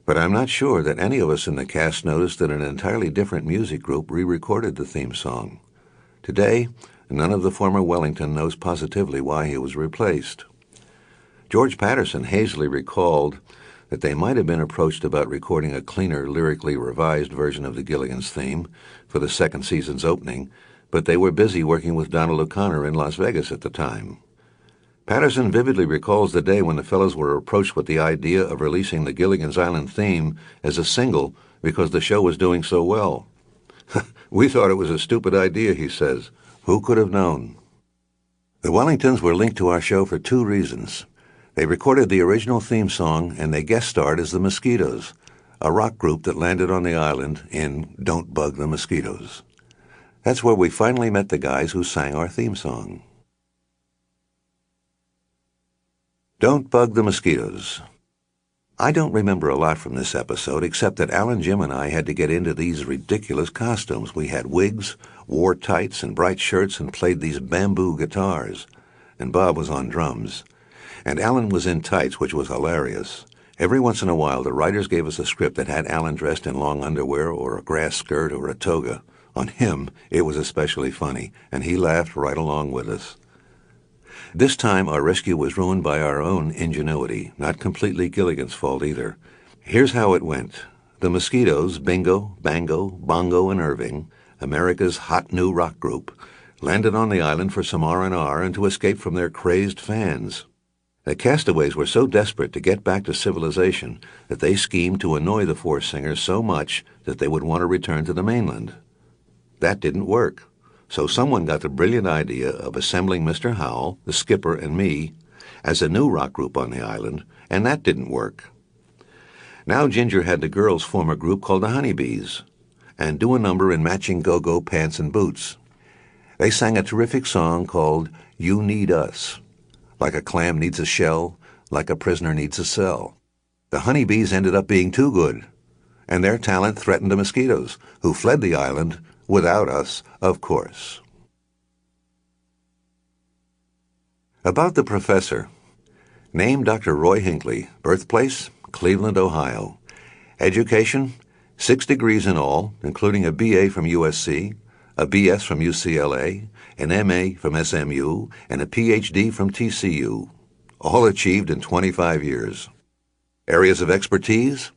Speaker 2: But I'm not sure that any of us in the cast noticed that an entirely different music group re-recorded the theme song. Today, none of the former Wellington knows positively why he was replaced. George Patterson hazily recalled that they might have been approached about recording a cleaner, lyrically revised version of the Gilligan's theme for the second season's opening, but they were busy working with Donald O'Connor in Las Vegas at the time. Patterson vividly recalls the day when the fellows were approached with the idea of releasing the Gilligan's Island theme as a single because the show was doing so well. "We thought it was a stupid idea," he says. "Who could have known?" The Wellingtons were linked to our show for two reasons. They recorded the original theme song and they guest starred as the Mosquitoes, a rock group that landed on the island in Don't Bug the Mosquitoes. That's where we finally met the guys who sang our theme song. Don't Bug the Mosquitoes. I don't remember a lot from this episode except that Alan, Jim, and I had to get into these ridiculous costumes. We had wigs, wore tights and bright shirts, and played these bamboo guitars. And Bob was on drums. And Alan was in tights, which was hilarious. Every once in a while, the writers gave us a script that had Alan dressed in long underwear or a grass skirt or a toga. On him, it was especially funny, and he laughed right along with us. This time, our rescue was ruined by our own ingenuity, not completely Gilligan's fault either. Here's how it went. The Mosquitoes, Bingo, Bango, Bongo, and Irving, America's hot new rock group, landed on the island for some R&R and to escape from their crazed fans. The castaways were so desperate to get back to civilization that they schemed to annoy the four singers so much that they would want to return to the mainland. That didn't work. So someone got the brilliant idea of assembling Mr. Howell, the skipper, and me as a new rock group on the island, and that didn't work. Now Ginger had the girls form a group called the Honeybees and do a number in matching go-go pants and boots. They sang a terrific song called You Need Us. Like a clam needs a shell, like a prisoner needs a cell. The Honeybees ended up being too good, and their talent threatened the Mosquitoes, who fled the island without us, of course. About the Professor. Name Dr. Roy Hinckley. Birthplace, Cleveland, Ohio. Education, 6 degrees in all, including a BA from USC, a BS from UCLA, an MA from SMU, and a PhD from TCU, all achieved in 25 years. Areas of expertise?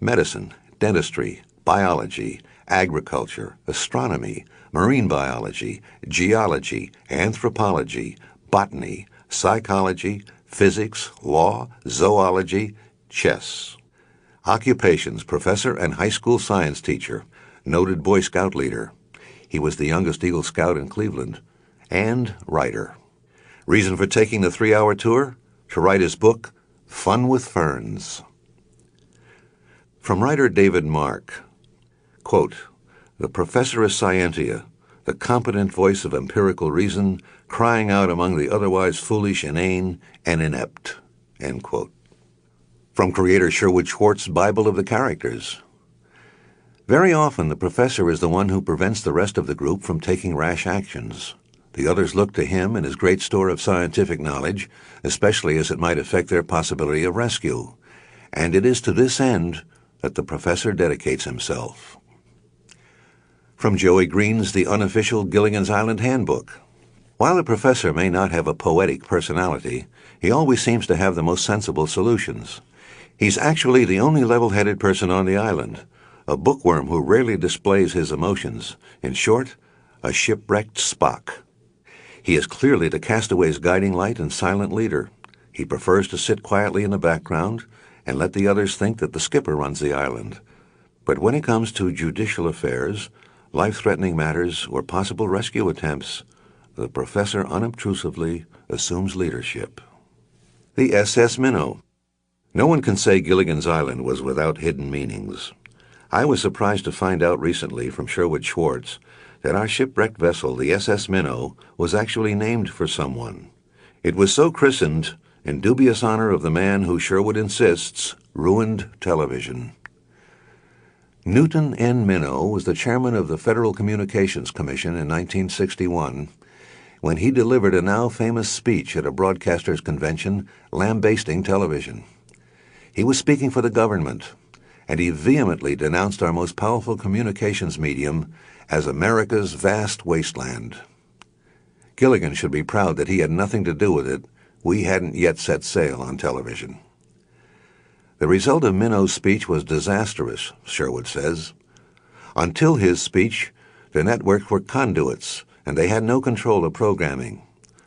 Speaker 2: Medicine, dentistry, biology, agriculture, astronomy, marine biology, geology, anthropology, botany, psychology, physics, law, zoology, chess. Occupations: professor and high school science teacher, noted Boy Scout leader. He was the youngest Eagle Scout in Cleveland. And writer. Reason for taking the 3-hour tour? To write his book, Fun with Ferns. From writer David Mark. Quote, "The professor is scientia, the competent voice of empirical reason, crying out among the otherwise foolish, inane, and inept." End quote. From creator Sherwood Schwartz's Bible of the Characters. Very often the professor is the one who prevents the rest of the group from taking rash actions. The others look to him and his great store of scientific knowledge, especially as it might affect their possibility of rescue. And it is to this end that the professor dedicates himself. From Joey Green's The Unofficial Gilligan's Island Handbook. While the professor may not have a poetic personality, he always seems to have the most sensible solutions. He's actually the only level-headed person on the island, a bookworm who rarely displays his emotions. In short, a shipwrecked Spock. He is clearly the castaway's guiding light and silent leader. He prefers to sit quietly in the background and let the others think that the skipper runs the island. But when it comes to judicial affairs, life-threatening matters, or possible rescue attempts, the professor unobtrusively assumes leadership. The SS Minnow. No one can say Gilligan's Island was without hidden meanings. I was surprised to find out recently from Sherwood Schwartz that our shipwrecked vessel, the SS Minnow, was actually named for someone. It was so christened in dubious honor of the man who, Sherwood insists, ruined television. Newton N. Minnow was the chairman of the Federal Communications Commission in 1961 when he delivered a now famous speech at a broadcasters' convention lambasting television. He was speaking for the government, and he vehemently denounced our most powerful communications medium as America's vast wasteland. Gilligan should be proud that he had nothing to do with it. We hadn't yet set sail on television. The result of Minnow's speech was disastrous, Sherwood says. Until his speech, the networks were conduits, and they had no control of programming.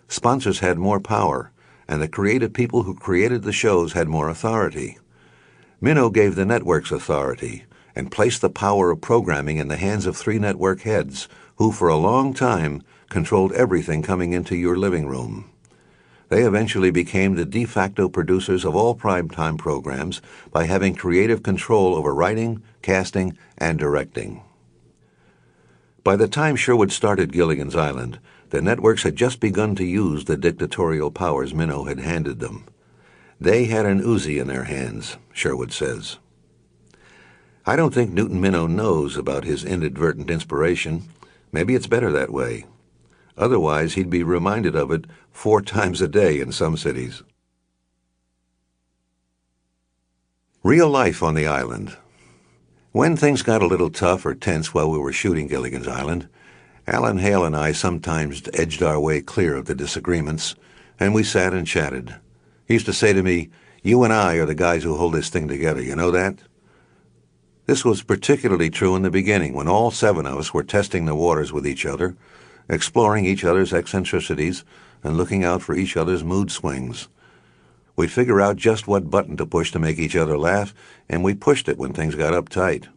Speaker 2: Sponsors had more power, and the creative people who created the shows had more authority. Minnow gave the networks authority and placed the power of programming in the hands of 3 network heads who for a long time controlled everything coming into your living room. They eventually became the de facto producers of all primetime programs by having creative control over writing, casting, and directing. By the time Sherwood started Gilligan's Island, the networks had just begun to use the dictatorial powers Minnow had handed them. They had an Uzi in their hands, Sherwood says. I don't think Newton Minnow knows about his inadvertent inspiration. Maybe it's better that way. Otherwise, he'd be reminded of it 4 times a day in some cities. Real life on the island. When things got a little tough or tense while we were shooting Gilligan's Island, Alan Hale and I sometimes edged our way clear of the disagreements, and we sat and chatted. He used to say to me, "You and I are the guys who hold this thing together, you know that?" This was particularly true in the beginning, when all 7 of us were testing the waters with each other, exploring each other's eccentricities, and looking out for each other's mood swings. We'd figure out just what button to push to make each other laugh, and we pushed it when things got uptight.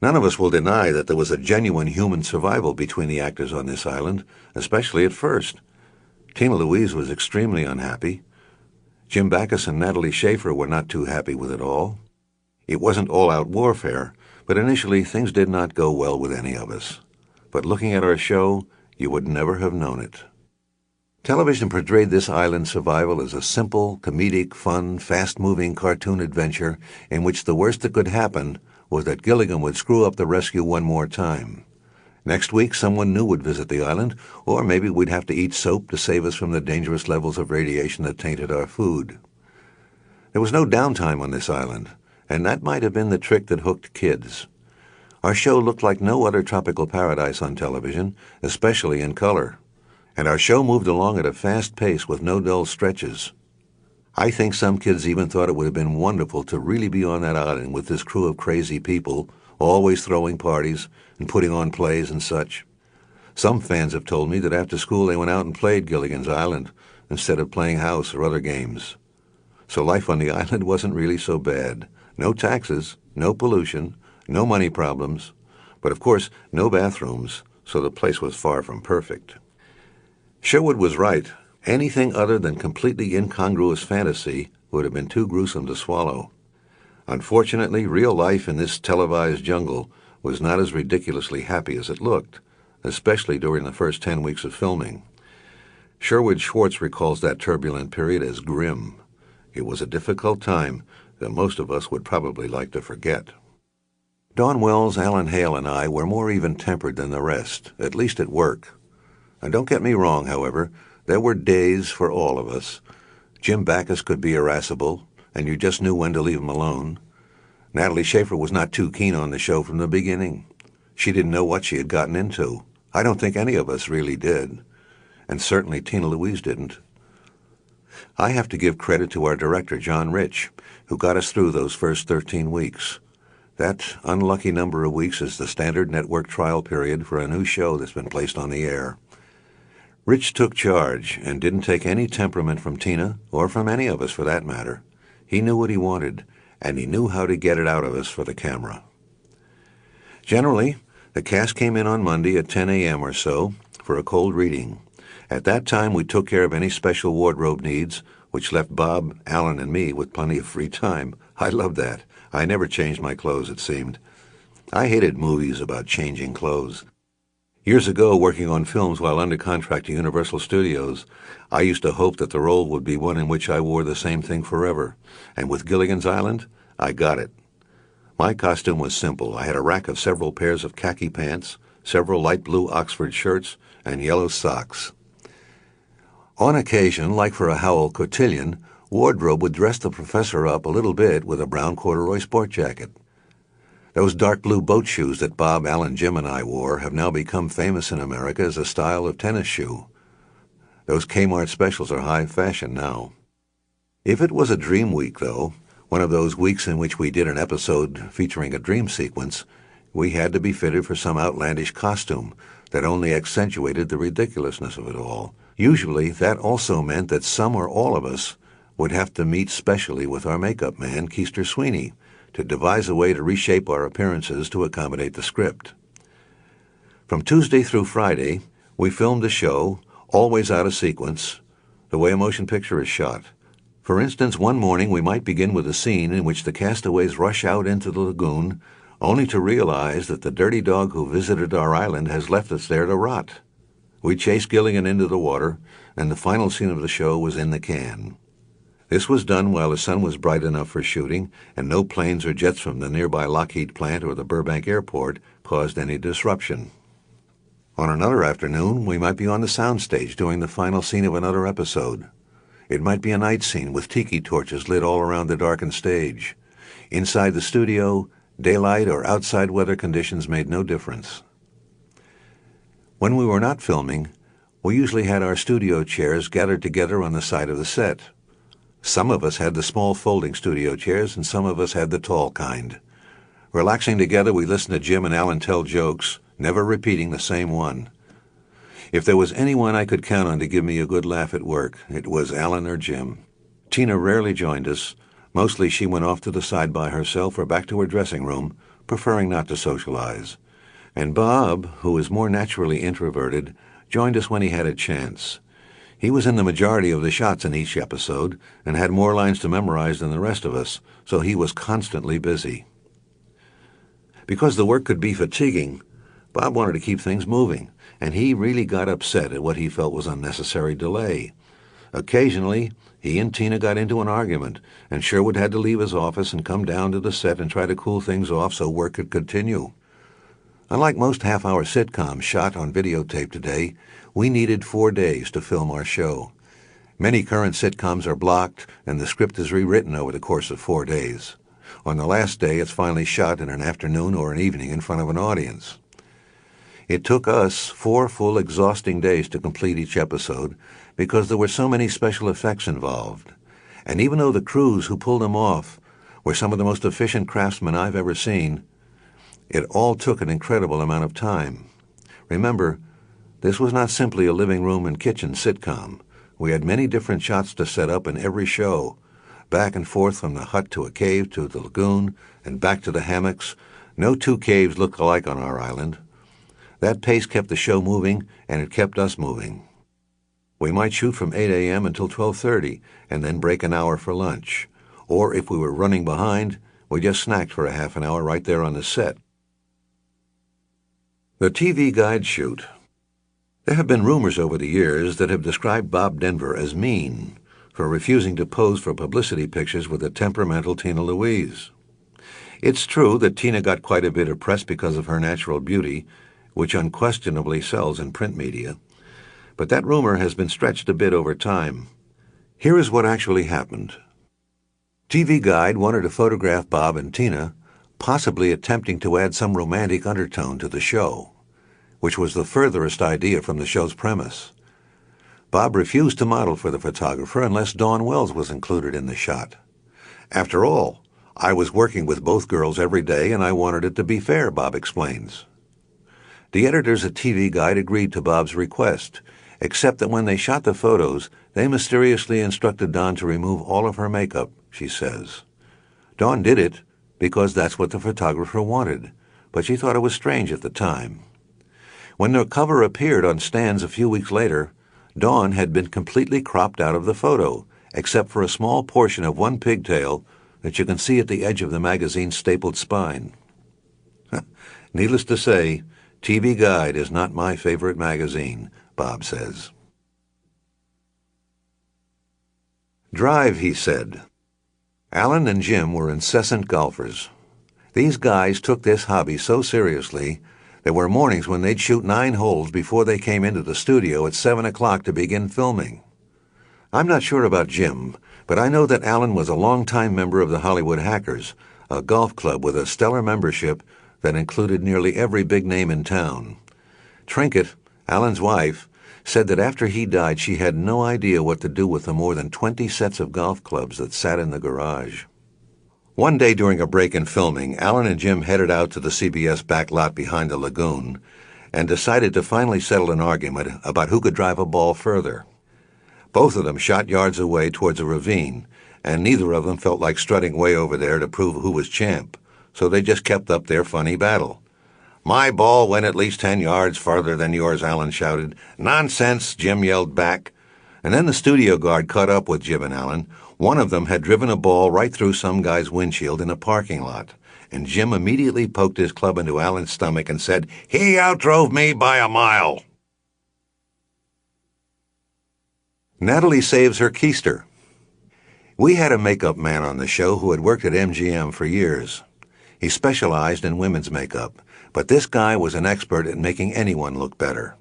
Speaker 2: None of us will deny that there was a genuine human survival between the actors on this island, especially at first. Tina Louise was extremely unhappy. Jim Backus and Natalie Schaefer were not too happy with it all. It wasn't all-out warfare, but initially things did not go well with any of us. But looking at our show, you would never have known it. Television portrayed this island survival as a simple, comedic, fun, fast-moving cartoon adventure in which the worst that could happen was that Gilligan would screw up the rescue one more time. Next week, someone new would visit the island, or maybe we'd have to eat soap to save us from the dangerous levels of radiation that tainted our food. There was no downtime on this island, and that might have been the trick that hooked kids. Our show looked like no other tropical paradise on television, especially in color. And our show moved along at a fast pace with no dull stretches. I think some kids even thought it would have been wonderful to really be on that island with this crew of crazy people, always throwing parties and putting on plays and such. Some fans have told me that after school they went out and played Gilligan's Island instead of playing house or other games. So life on the island wasn't really so bad. No taxes, no pollution, no money problems, but of course no bathrooms, so the place was far from perfect. Sherwood was right. Anything other than completely incongruous fantasy would have been too gruesome to swallow. Unfortunately, real life in this televised jungle was not as ridiculously happy as it looked, especially during the first 10 weeks of filming. Sherwood Schwartz recalls that turbulent period as grim. It was a difficult time that most of us would probably like to forget. Dawn Wells, Alan Hale, and I were more even-tempered than the rest, at least at work. And don't get me wrong, however, there were days for all of us. Jim Backus could be irascible, and you just knew when to leave him alone. Natalie Schaefer was not too keen on the show from the beginning. She didn't know what she had gotten into. I don't think any of us really did. And certainly Tina Louise didn't. I have to give credit to our director, John Rich, who got us through those first 13 weeks. That unlucky number of weeks is the standard network trial period for a new show that's been placed on the air. Rich took charge and didn't take any temperament from Tina, or from any of us for that matter. He knew what he wanted, and he knew how to get it out of us for the camera. Generally, The cast came in on Monday at 10 a.m. or so for a cold reading. At that time, we took care of any special wardrobe needs, which left Bob, Alan, and me with plenty of free time. I loved that. I never changed my clothes, it seemed. I hated movies about changing clothes. Years ago, working on films while under contract to Universal Studios, I used to hope that the role would be one in which I wore the same thing forever. And with Gilligan's Island, I got it. My costume was simple. I had a rack of several pairs of khaki pants, several light blue Oxford shirts, and yellow socks. On occasion, like for a Howell cotillion, wardrobe would dress the professor up a little bit with a brown corduroy sport jacket. Those dark blue boat shoes that Bob, Alan, Jim, and I wore have now become famous in America as a style of tennis shoe. Those Kmart specials are high fashion now. If it was a dream week, though, one of those weeks in which we did an episode featuring a dream sequence, we had to be fitted for some outlandish costume that only accentuated the ridiculousness of it all. Usually, that also meant that some or all of us would have to meet specially with our makeup man, Keister Sweeney, to devise a way to reshape our appearances to accommodate the script. From Tuesday through Friday, we filmed the show, always out of sequence, the way a motion picture is shot. For instance, one morning we might begin with a scene in which the castaways rush out into the lagoon, only to realize that the dirty dog who visited our island has left us there to rot. We chased Gilligan into the water, and the final scene of the show was in the can. This was done while the sun was bright enough for shooting, and no planes or jets from the nearby Lockheed plant or the Burbank airport caused any disruption. On another afternoon, we might be on the soundstage doing the final scene of another episode. It might be a night scene with tiki torches lit all around the darkened stage. Inside the studio, daylight or outside weather conditions made no difference. When we were not filming, we usually had our studio chairs gathered together on the side of the set. Some of us had the small folding studio chairs, and some of us had the tall kind. Relaxing together, we listened to Jim and Alan tell jokes, never repeating the same one. If there was anyone I could count on to give me a good laugh at work, it was Alan or Jim. Tina rarely joined us. Mostly she went off to the side by herself or back to her dressing room, preferring not to socialize. And Bob, who was more naturally introverted, joined us when he had a chance. He was in the majority of the shots in each episode and had more lines to memorize than the rest of us, so he was constantly busy. Because the work could be fatiguing, Bob wanted to keep things moving, and he really got upset at what he felt was unnecessary delay. Occasionally, he and Tina got into an argument, and Sherwood had to leave his office and come down to the set and try to cool things off so work could continue. Unlike most half-hour sitcoms shot on videotape today, we needed 4 days to film our show. Many current sitcoms are blocked, and the script is rewritten over the course of 4 days. On the last day, it's finally shot in an afternoon or an evening in front of an audience. It took us 4 full, exhausting days to complete each episode because there were so many special effects involved. And even though the crews who pulled them off were some of the most efficient craftsmen I've ever seen, it all took an incredible amount of time. Remember, this was not simply a living room and kitchen sitcom. We had many different shots to set up in every show, back and forth from the hut to a cave to the lagoon and back to the hammocks. No 2 caves look alike on our island. That pace kept the show moving, and it kept us moving. We might shoot from 8 a.m. until 12:30 and then break an hour for lunch. Or if we were running behind, we just snacked for a half an hour right there on the set. The TV Guide shoot. There have been rumors over the years that have described Bob Denver as mean for refusing to pose for publicity pictures with the temperamental Tina Louise. It's true that Tina got quite a bit of press because of her natural beauty, which unquestionably sells in print media. But that rumor has been stretched a bit over time. Here is what actually happened. TV Guide wanted to photograph Bob and Tina, possibly attempting to add some romantic undertone to the show, which was the furthest idea from the show's premise. Bob refused to model for the photographer unless Dawn Wells was included in the shot. After all, I was working with both girls every day and I wanted it to be fair, Bob explains. The editors at TV Guide agreed to Bob's request, except that when they shot the photos, they mysteriously instructed Dawn to remove all of her makeup, she says. Dawn did it because that's what the photographer wanted, but she thought it was strange at the time. When the cover appeared on stands a few weeks later, Dawn had been completely cropped out of the photo, except for a small portion of one pigtail that you can see at the edge of the magazine's stapled spine. Needless to say, TV Guide is not my favorite magazine, Bob says. Drive, he said. Alan and Jim were incessant golfers. These guys took this hobby so seriously, there were mornings when they'd shoot 9 holes before they came into the studio at 7 o'clock to begin filming. I'm not sure about Jim, but I know that Alan was a longtime member of the Hollywood Hackers, a golf club with a stellar membership that included nearly every big name in town. Trinket, Alan's wife, said that after he died she had no idea what to do with the more than 20 sets of golf clubs that sat in the garage. One day during a break in filming, Alan and Jim headed out to the CBS back lot behind the lagoon and decided to finally settle an argument about who could drive a ball further. Both of them shot yards away towards a ravine, and neither of them felt like strutting way over there to prove who was champ, so they just kept up their funny battle. "My ball went at least 10 yards farther than yours," Alan shouted. "Nonsense," Jim yelled back. And then the studio guard caught up with Jim and Alan. One of them had driven a ball right through some guy's windshield in a parking lot, and Jim immediately poked his club into Alan's stomach and said, "He outdrove me by a mile." Natalie saves her keister. We had a makeup man on the show who had worked at MGM for years. He specialized in women's makeup, but this guy was an expert at making anyone look better.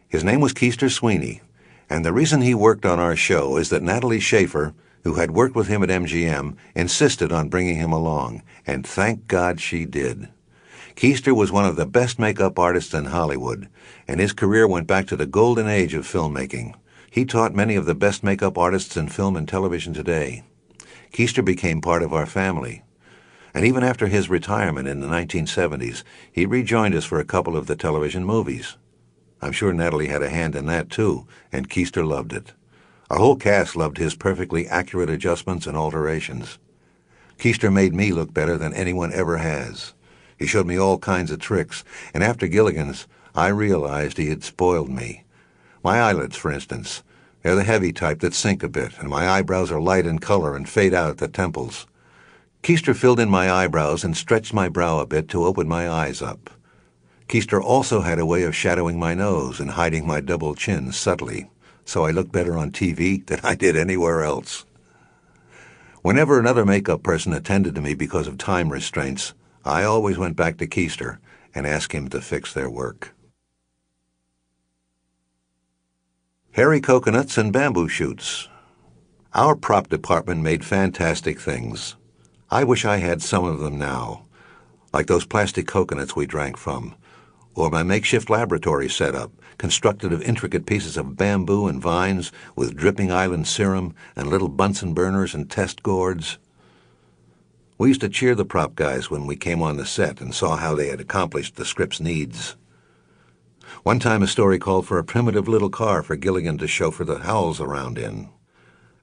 Speaker 2: His name was Keister Sweeney, and the reason he worked on our show is that Natalie Schaefer, who had worked with him at MGM, insisted on bringing him along, and thank God she did. Keister was one of the best makeup artists in Hollywood, and his career went back to the golden age of filmmaking. He taught many of the best makeup artists in film and television today. Keister became part of our family, and even after his retirement in the 1970s, he rejoined us for a couple of the television movies. I'm sure Natalie had a hand in that too, and Keister loved it. Our whole cast loved his perfectly accurate adjustments and alterations. Keister made me look better than anyone ever has. He showed me all kinds of tricks, and after Gilligan's, I realized he had spoiled me. My eyelids, for instance, they're the heavy type that sink a bit, and my eyebrows are light in color and fade out at the temples. Keister filled in my eyebrows and stretched my brow a bit to open my eyes up. Keister also had a way of shadowing my nose and hiding my double chin subtly, so I looked better on TV than I did anywhere else. Whenever another makeup person attended to me because of time restraints, I always went back to Keister and asked him to fix their work. Hairy coconuts and bamboo shoots. Our prop department made fantastic things. I wish I had some of them now, like those plastic coconuts we drank from, or my makeshift laboratory setup, constructed of intricate pieces of bamboo and vines with dripping island serum and little Bunsen burners and test gourds. We used to cheer the prop guys when we came on the set and saw how they had accomplished the script's needs. One time a story called for a primitive little car for Gilligan to chauffeur the Howells around in.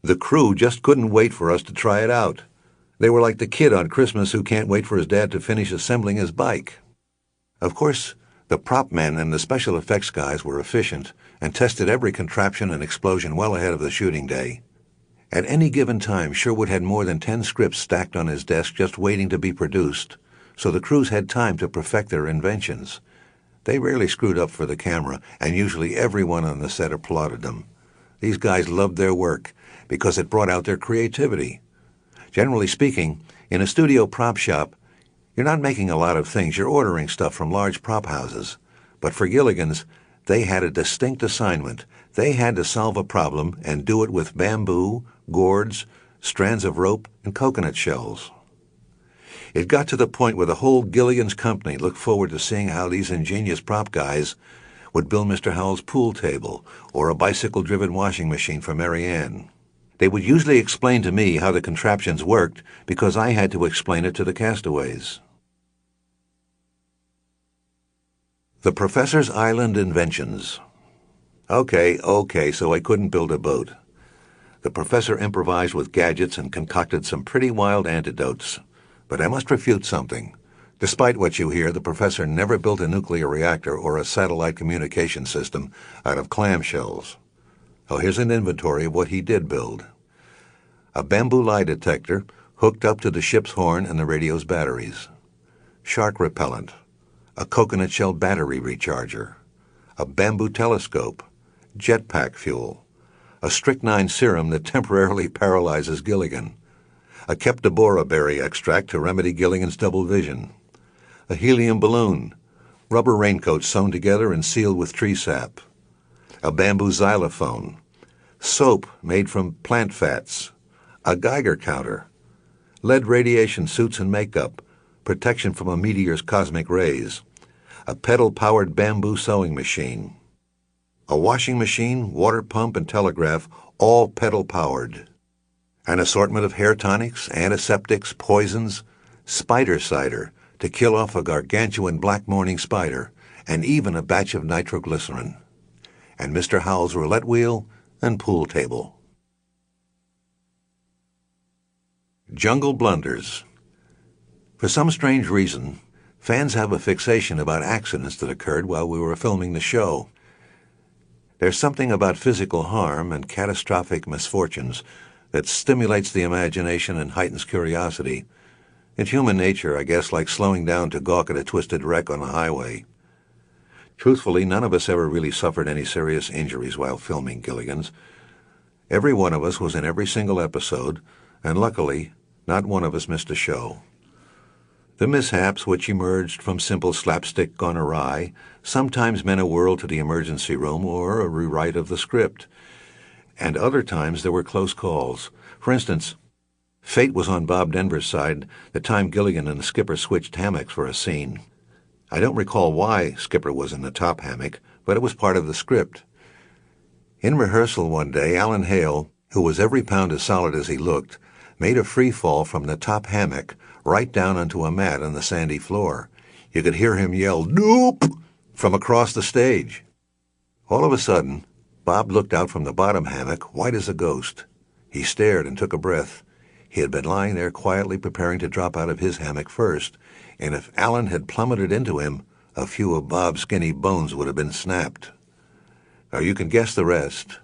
Speaker 2: The crew just couldn't wait for us to try it out. They were like the kid on Christmas who can't wait for his dad to finish assembling his bike. Of course, the prop men and the special effects guys were efficient and tested every contraption and explosion well ahead of the shooting day. At any given time, Sherwood had more than 10 scripts stacked on his desk just waiting to be produced, so the crews had time to perfect their inventions. They rarely screwed up for the camera, and usually everyone on the set applauded them. These guys loved their work because it brought out their creativity. Generally speaking, in a studio prop shop, you're not making a lot of things, you're ordering stuff from large prop houses. But for Gilligan's, they had a distinct assignment. They had to solve a problem and do it with bamboo, gourds, strands of rope, and coconut shells. It got to the point where the whole Gilligan's company looked forward to seeing how these ingenious prop guys would build Mr. Howell's pool table or a bicycle-driven washing machine for Mary Ann. They would usually explain to me how the contraptions worked because I had to explain it to the castaways. The Professor's Island Inventions. Okay, so I couldn't build a boat. The professor improvised with gadgets and concocted some pretty wild antidotes. But I must refute something. Despite what you hear, the professor never built a nuclear reactor or a satellite communication system out of clamshells. Oh, here's an inventory of what he did build. A bamboo lie detector hooked up to the ship's horn and the radio's batteries. Shark repellent. A coconut shell battery recharger. A bamboo telescope. Jetpack fuel. A strychnine serum that temporarily paralyzes Gilligan. A Keptobora berry extract to remedy Gilligan's double vision. A helium balloon. Rubber raincoats sewn together and sealed with tree sap. A bamboo xylophone. Soap made from plant fats. A Geiger counter. Lead radiation suits and makeup. Protection from a meteor's cosmic rays. A pedal-powered bamboo sewing machine. A washing machine, water pump, and telegraph, all pedal-powered. An assortment of hair tonics, antiseptics, poisons, spider cider to kill off a gargantuan black morning spider, and even a batch of nitroglycerin. And Mr. Howell's roulette wheel and pool table. Jungle blunders. For some strange reason, fans have a fixation about accidents that occurred while we were filming the show. There's something about physical harm and catastrophic misfortunes that stimulates the imagination and heightens curiosity. It's human nature, I guess, like slowing down to gawk at a twisted wreck on the highway. Truthfully, none of us ever really suffered any serious injuries while filming Gilligan's. Every one of us was in every single episode, and luckily, not one of us missed a show. The mishaps which emerged from simple slapstick gone awry sometimes meant a whirl to the emergency room or a rewrite of the script. And other times there were close calls. For instance, fate was on Bob Denver's side the time Gilligan and the skipper switched hammocks for a scene. I don't recall why Skipper was in the top hammock, but it was part of the script. In rehearsal one day, Alan Hale, who was every pound as solid as he looked, made a free fall from the top hammock right down onto a mat on the sandy floor. You could hear him yell, "Nope!" from across the stage. All of a sudden, Bob looked out from the bottom hammock, white as a ghost. He stared and took a breath. He had been lying there quietly preparing to drop out of his hammock first, and if Alan had plummeted into him, a few of Bob's skinny bones would have been snapped. Now you can guess the rest.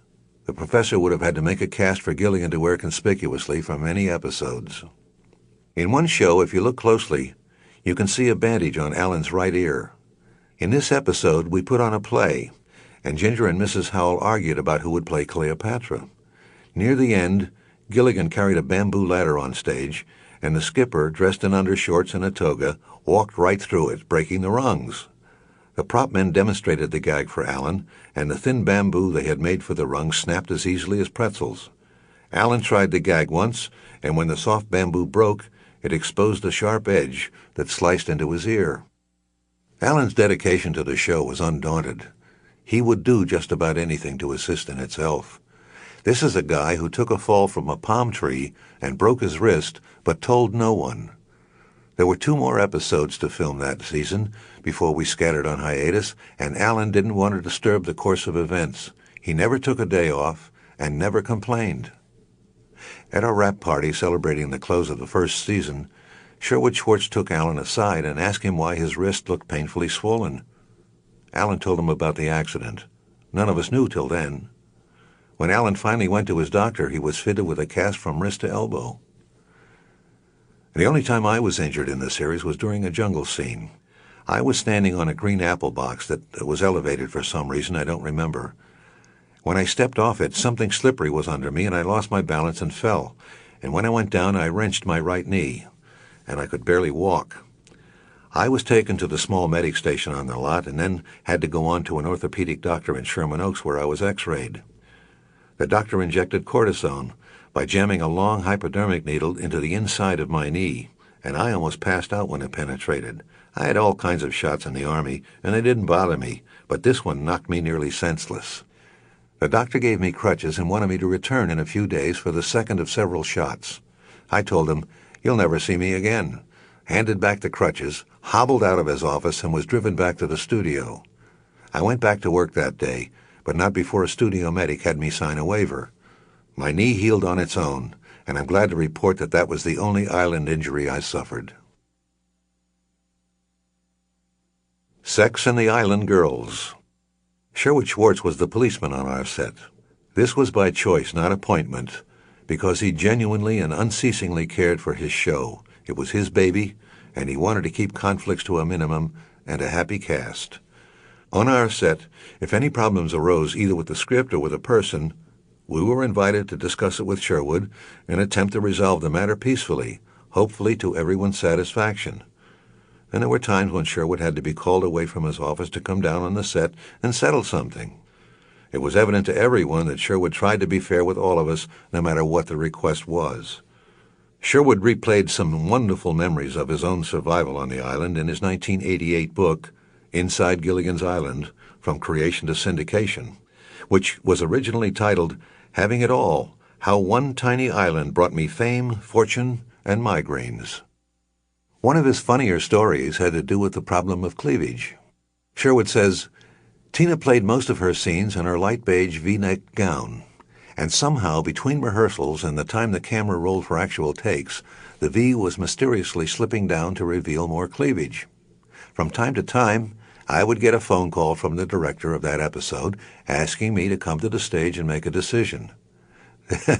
Speaker 2: The professor would have had to make a cast for Gilligan to wear conspicuously for many episodes. In one show, if you look closely, you can see a bandage on Alan's right ear. In this episode, we put on a play, and Ginger and Mrs. Howell argued about who would play Cleopatra. Near the end, Gilligan carried a bamboo ladder on stage, and the skipper, dressed in undershorts and a toga, walked right through it, breaking the rungs. The prop men demonstrated the gag for Alan, and the thin bamboo they had made for the rungs snapped as easily as pretzels. Alan tried the gag once, and when the soft bamboo broke, it exposed a sharp edge that sliced into his ear. Alan's dedication to the show was undaunted. He would do just about anything to assist in its health. This is a guy who took a fall from a palm tree and broke his wrist, but told no one. There were 2 more episodes to film that season before we scattered on hiatus, and Alan didn't want to disturb the course of events. He never took a day off and never complained. At our wrap party celebrating the close of the first season, Sherwood Schwartz took Alan aside and asked him why his wrist looked painfully swollen. Alan told him about the accident. None of us knew till then. When Alan finally went to his doctor, he was fitted with a cast from wrist to elbow. The only time I was injured in the series was during a jungle scene. I was standing on a green apple box that was elevated for some reason I don't remember. When I stepped off it, something slippery was under me, and I lost my balance and fell. And when I went down, I wrenched my right knee, and I could barely walk. I was taken to the small medic station on the lot and then had to go on to an orthopedic doctor in Sherman Oaks where I was x-rayed. The doctor injected cortisone by jamming a long hypodermic needle into the inside of my knee, and I almost passed out when it penetrated. I had all kinds of shots in the Army, and they didn't bother me, but this one knocked me nearly senseless. The doctor gave me crutches and wanted me to return in a few days for the second of several shots. I told him, "You'll never see me again," handed back the crutches, hobbled out of his office, and was driven back to the studio. I went back to work that day, but not before a studio medic had me sign a waiver. My knee healed on its own, and I'm glad to report that that was the only island injury I suffered. Sex and the Island Girls. Sherwood Schwartz was the policeman on our set. This was by choice, not appointment, because he genuinely and unceasingly cared for his show. It was his baby, and he wanted to keep conflicts to a minimum and a happy cast. On our set, if any problems arose either with the script or with a person, we were invited to discuss it with Sherwood and attempt to resolve the matter peacefully, hopefully to everyone's satisfaction. And there were times when Sherwood had to be called away from his office to come down on the set and settle something. It was evident to everyone that Sherwood tried to be fair with all of us, no matter what the request was. Sherwood replayed some wonderful memories of his own survival on the island in his 1988 book, Inside Gilligan's Island, From Creation to Syndication, which was originally titled Having It All, How One Tiny Island Brought Me Fame, Fortune, and Migraines. One of his funnier stories had to do with the problem of cleavage. Sherwood says, Tina played most of her scenes in her light beige V-neck gown, and somehow between rehearsals and the time the camera rolled for actual takes, the V was mysteriously slipping down to reveal more cleavage. From time to time, I would get a phone call from the director of that episode asking me to come to the stage and make a decision.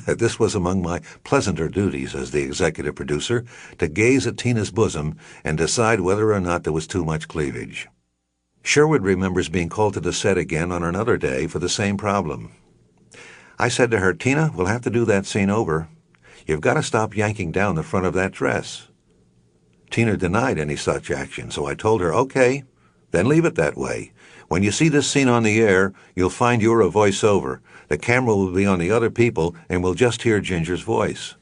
Speaker 2: This was among my pleasanter duties as the executive producer, to gaze at Tina's bosom and decide whether or not there was too much cleavage. Sherwood remembers being called to the set again on another day for the same problem. I said to her, Tina, we'll have to do that scene over. You've got to stop yanking down the front of that dress. Tina denied any such action, so I told her, okay, then leave it that way. When you see this scene on the air, you'll find you're a voiceover. The camera will be on the other people, and we'll just hear Ginger's voice.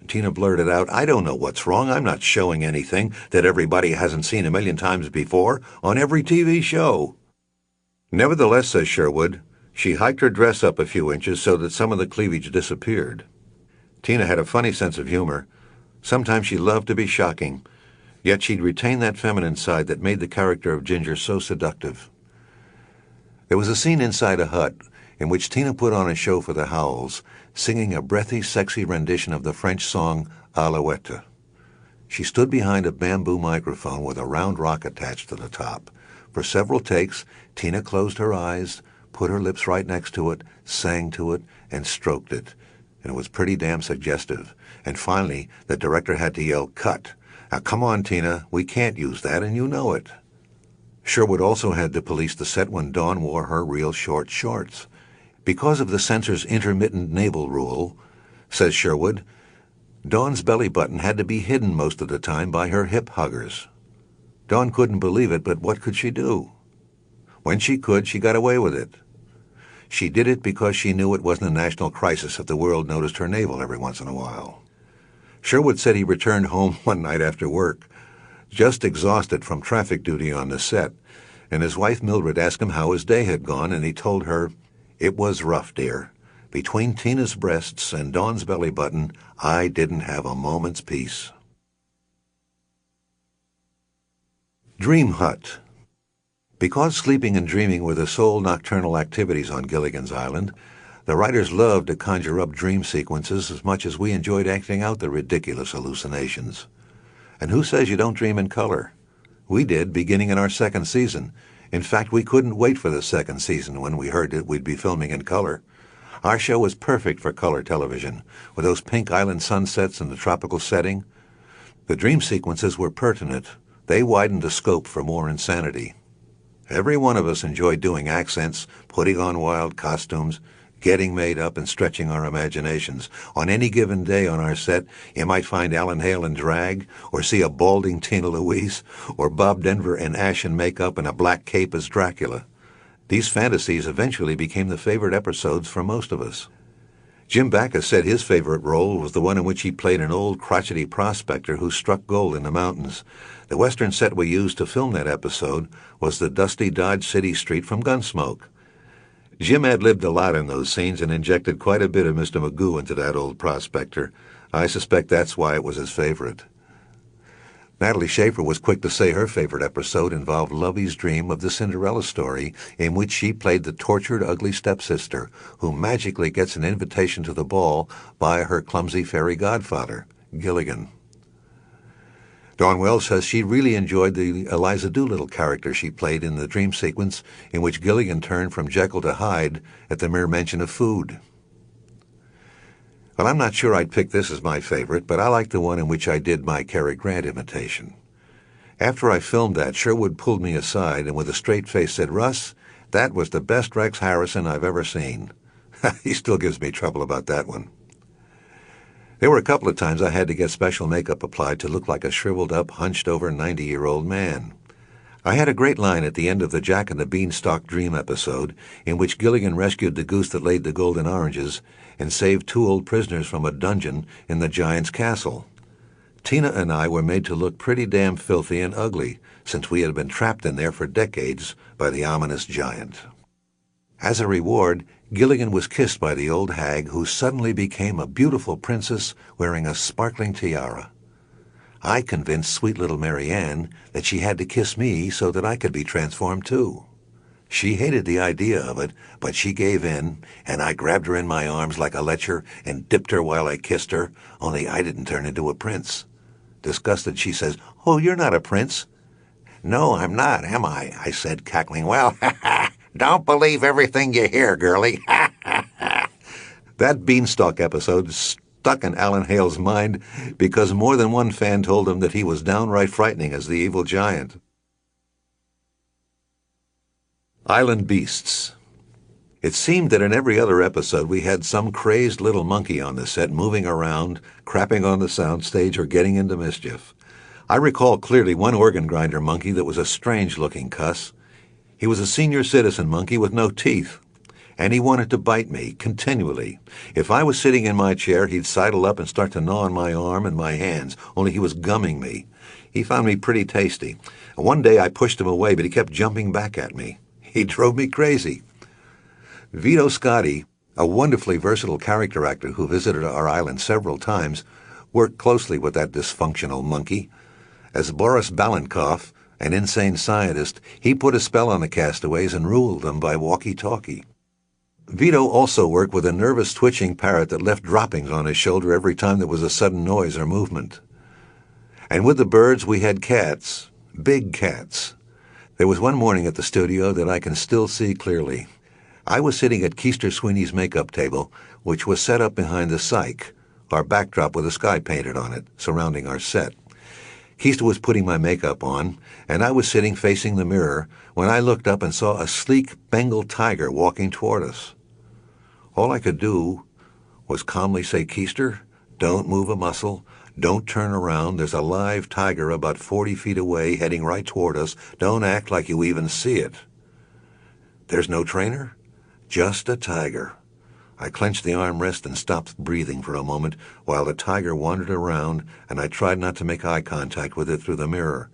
Speaker 2: Tina blurted out, I don't know what's wrong. I'm not showing anything that everybody hasn't seen a million times before on every TV show. Nevertheless, says Sherwood, she hiked her dress up a few inches so that some of the cleavage disappeared. Tina had a funny sense of humor. Sometimes she loved to be shocking, yet she'd retain that feminine side that made the character of Ginger so seductive. There was a scene inside a hut in which Tina put on a show for the Howells, singing a breathy, sexy rendition of the French song Alouette. She stood behind a bamboo microphone with a round rock attached to the top. For several takes, Tina closed her eyes, put her lips right next to it, sang to it, and stroked it. And it was pretty damn suggestive. And finally, the director had to yell, cut. Now, come on, Tina, we can't use that, and you know it. Sherwood also had to police the set when Dawn wore her real short shorts. Because of the censor's intermittent navel rule, says Sherwood, Dawn's belly button had to be hidden most of the time by her hip huggers. Dawn couldn't believe it, but what could she do? When she could, she got away with it. She did it because she knew it wasn't a national crisis if the world noticed her navel every once in a while. Sherwood said he returned home one night after work, just exhausted from traffic duty on the set, and his wife Mildred asked him how his day had gone, and he told her, it was rough, dear. Between Tina's breasts and Dawn's belly button, I didn't have a moment's peace. Dream Hut. Because sleeping and dreaming were the sole nocturnal activities on Gilligan's Island, the writers loved to conjure up dream sequences as much as we enjoyed acting out the ridiculous hallucinations. And who says you don't dream in color? We did, beginning in our second season. In fact, we couldn't wait for the second season when we heard that we'd be filming in color. Our show was perfect for color television, with those pink island sunsets and the tropical setting. The dream sequences were pertinent. They widened the scope for more insanity. Every one of us enjoyed doing accents, putting on wild costumes, getting made up and stretching our imaginations. On any given day on our set, you might find Alan Hale in drag, or see a balding Tina Louise, or Bob Denver in ashen makeup and a black cape as Dracula. These fantasies eventually became the favorite episodes for most of us. Jim Backus said his favorite role was the one in which he played an old crotchety prospector who struck gold in the mountains. The western set we used to film that episode was the dusty Dodge City street from Gunsmoke. Jim ad-libbed a lot in those scenes and injected quite a bit of Mr. Magoo into that old prospector. I suspect that's why it was his favorite. Natalie Schaefer was quick to say her favorite episode involved Lovey's dream of the Cinderella story, in which she played the tortured, ugly stepsister who magically gets an invitation to the ball by her clumsy fairy godfather, Gilligan. Dawn Wells says she really enjoyed the Eliza Doolittle character she played in the dream sequence in which Gilligan turned from Jekyll to Hyde at the mere mention of food. Well, I'm not sure I'd pick this as my favorite, but I like the one in which I did my Cary Grant imitation. After I filmed that, Sherwood pulled me aside and with a straight face said, "Russ, that was the best Rex Harrison I've ever seen." He still gives me trouble about that one. There were a couple of times I had to get special makeup applied to look like a shriveled-up, hunched-over 90-year-old man. I had a great line at the end of the Jack and the Beanstalk dream episode in which Gilligan rescued the goose that laid the golden oranges and saved 2 old prisoners from a dungeon in the giant's castle. Tina and I were made to look pretty damn filthy and ugly since we had been trapped in there for decades by the ominous giant. As a reward, Gilligan was kissed by the old hag who suddenly became a beautiful princess wearing a sparkling tiara. I convinced sweet little Mary Ann that she had to kiss me so that I could be transformed too. She hated the idea of it, but she gave in, and I grabbed her in my arms like a lecher and dipped her while I kissed her, only I didn't turn into a prince. Disgusted, she says, "Oh, you're not a prince." "No, I'm not, am I said, cackling. "Well, don't believe everything you hear, girlie." That Beanstalk episode stuck in Alan Hale's mind because more than one fan told him that he was downright frightening as the evil giant. Island Beasts. It seemed that in every other episode we had some crazed little monkey on the set moving around, crapping on the soundstage, or getting into mischief. I recall clearly one organ grinder monkey that was a strange-looking cuss. He was a senior citizen monkey with no teeth, and he wanted to bite me continually. If I was sitting in my chair, he'd sidle up and start to gnaw on my arm and my hands, only he was gumming me. He found me pretty tasty. One day I pushed him away, but he kept jumping back at me. He drove me crazy. Vito Scotti, a wonderfully versatile character actor who visited our island several times, worked closely with that dysfunctional monkey. As Boris Balankoff, an insane scientist, he put a spell on the castaways and ruled them by walkie-talkie. Vito also worked with a nervous twitching parrot that left droppings on his shoulder every time there was a sudden noise or movement. And with the birds we had cats, big cats. There was one morning at the studio that I can still see clearly. I was sitting at Keister Sweeney's makeup table, which was set up behind the cyc, our backdrop with a sky painted on it, surrounding our set. Keister was putting my makeup on, and I was sitting facing the mirror when I looked up and saw a sleek Bengal tiger walking toward us. All I could do was calmly say, "Keister, don't move a muscle. Don't turn around. There's a live tiger about 40 feet away heading right toward us. Don't act like you even see it." "There's no trainer? Just a tiger." I clenched the armrest and stopped breathing for a moment while the tiger wandered around, and I tried not to make eye contact with it through the mirror.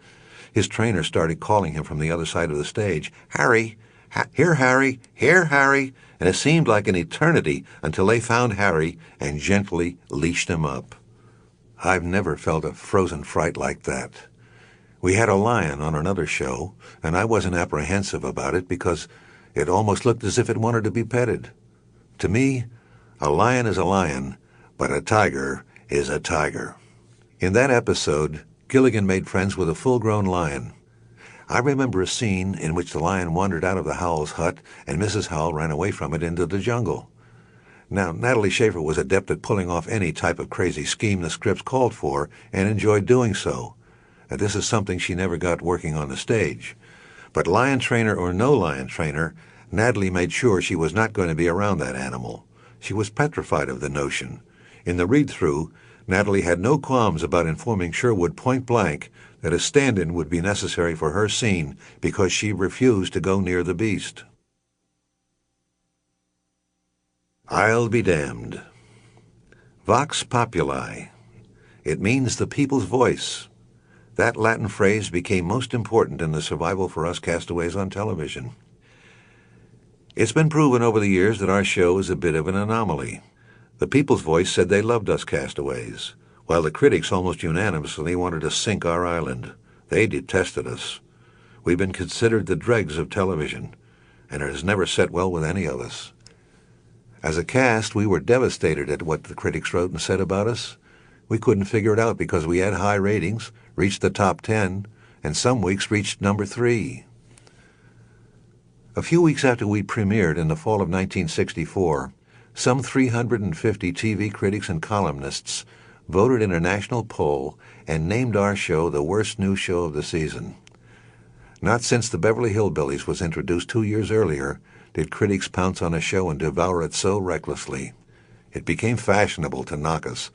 Speaker 2: His trainer started calling him from the other side of the stage. "Harry! Here, Harry! Here, Harry!" And it seemed like an eternity until they found Harry and gently leashed him up. I've never felt a frozen fright like that. We had a lion on another show, and I wasn't apprehensive about it because it almost looked as if it wanted to be petted. To me, a lion is a lion, but a tiger is a tiger. In that episode, Gilligan made friends with a full-grown lion. I remember a scene in which the lion wandered out of the Howells' hut and Mrs. Howell ran away from it into the jungle. Now, Natalie Schaefer was adept at pulling off any type of crazy scheme the scripts called for and enjoyed doing so. And this is something she never got working on the stage. But lion trainer or no lion trainer, Natalie made sure she was not going to be around that animal. She was petrified of the notion. In the read-through, Natalie had no qualms about informing Sherwood point-blank that a stand-in would be necessary for her scene because she refused to go near the beast. I'll be damned. Vox populi. It means the people's voice. That Latin phrase became most important in the survival for us castaways on television. It's been proven over the years that our show is a bit of an anomaly. The people's voice said they loved us castaways, while the critics almost unanimously wanted to sink our island. They detested us. We've been considered the dregs of television, and it has never set well with any of us. As a cast, we were devastated at what the critics wrote and said about us. We couldn't figure it out because we had high ratings, reached the top 10, and some weeks reached number 3. A few weeks after we premiered in the fall of 1964, some 350 TV critics and columnists voted in a national poll and named our show the worst new show of the season. Not since the Beverly Hillbillies was introduced 2 years earlier did critics pounce on a show and devour it so recklessly. It became fashionable to knock us.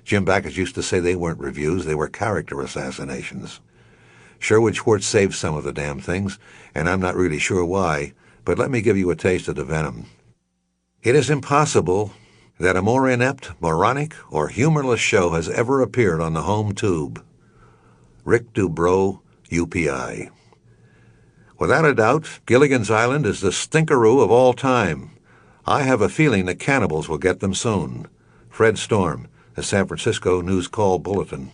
Speaker 2: Jim Backus used to say they weren't reviews, they were character assassinations. Sherwood Schwartz saved some of the damn things, and I'm not really sure why, but let me give you a taste of the venom. It is impossible that a more inept, moronic, or humorless show has ever appeared on the home tube. Rick Dubrow, UPI. Without a doubt, Gilligan's Island is the stinkeroo of all time. I have a feeling the cannibals will get them soon. Fred Storm, the San Francisco News Call Bulletin.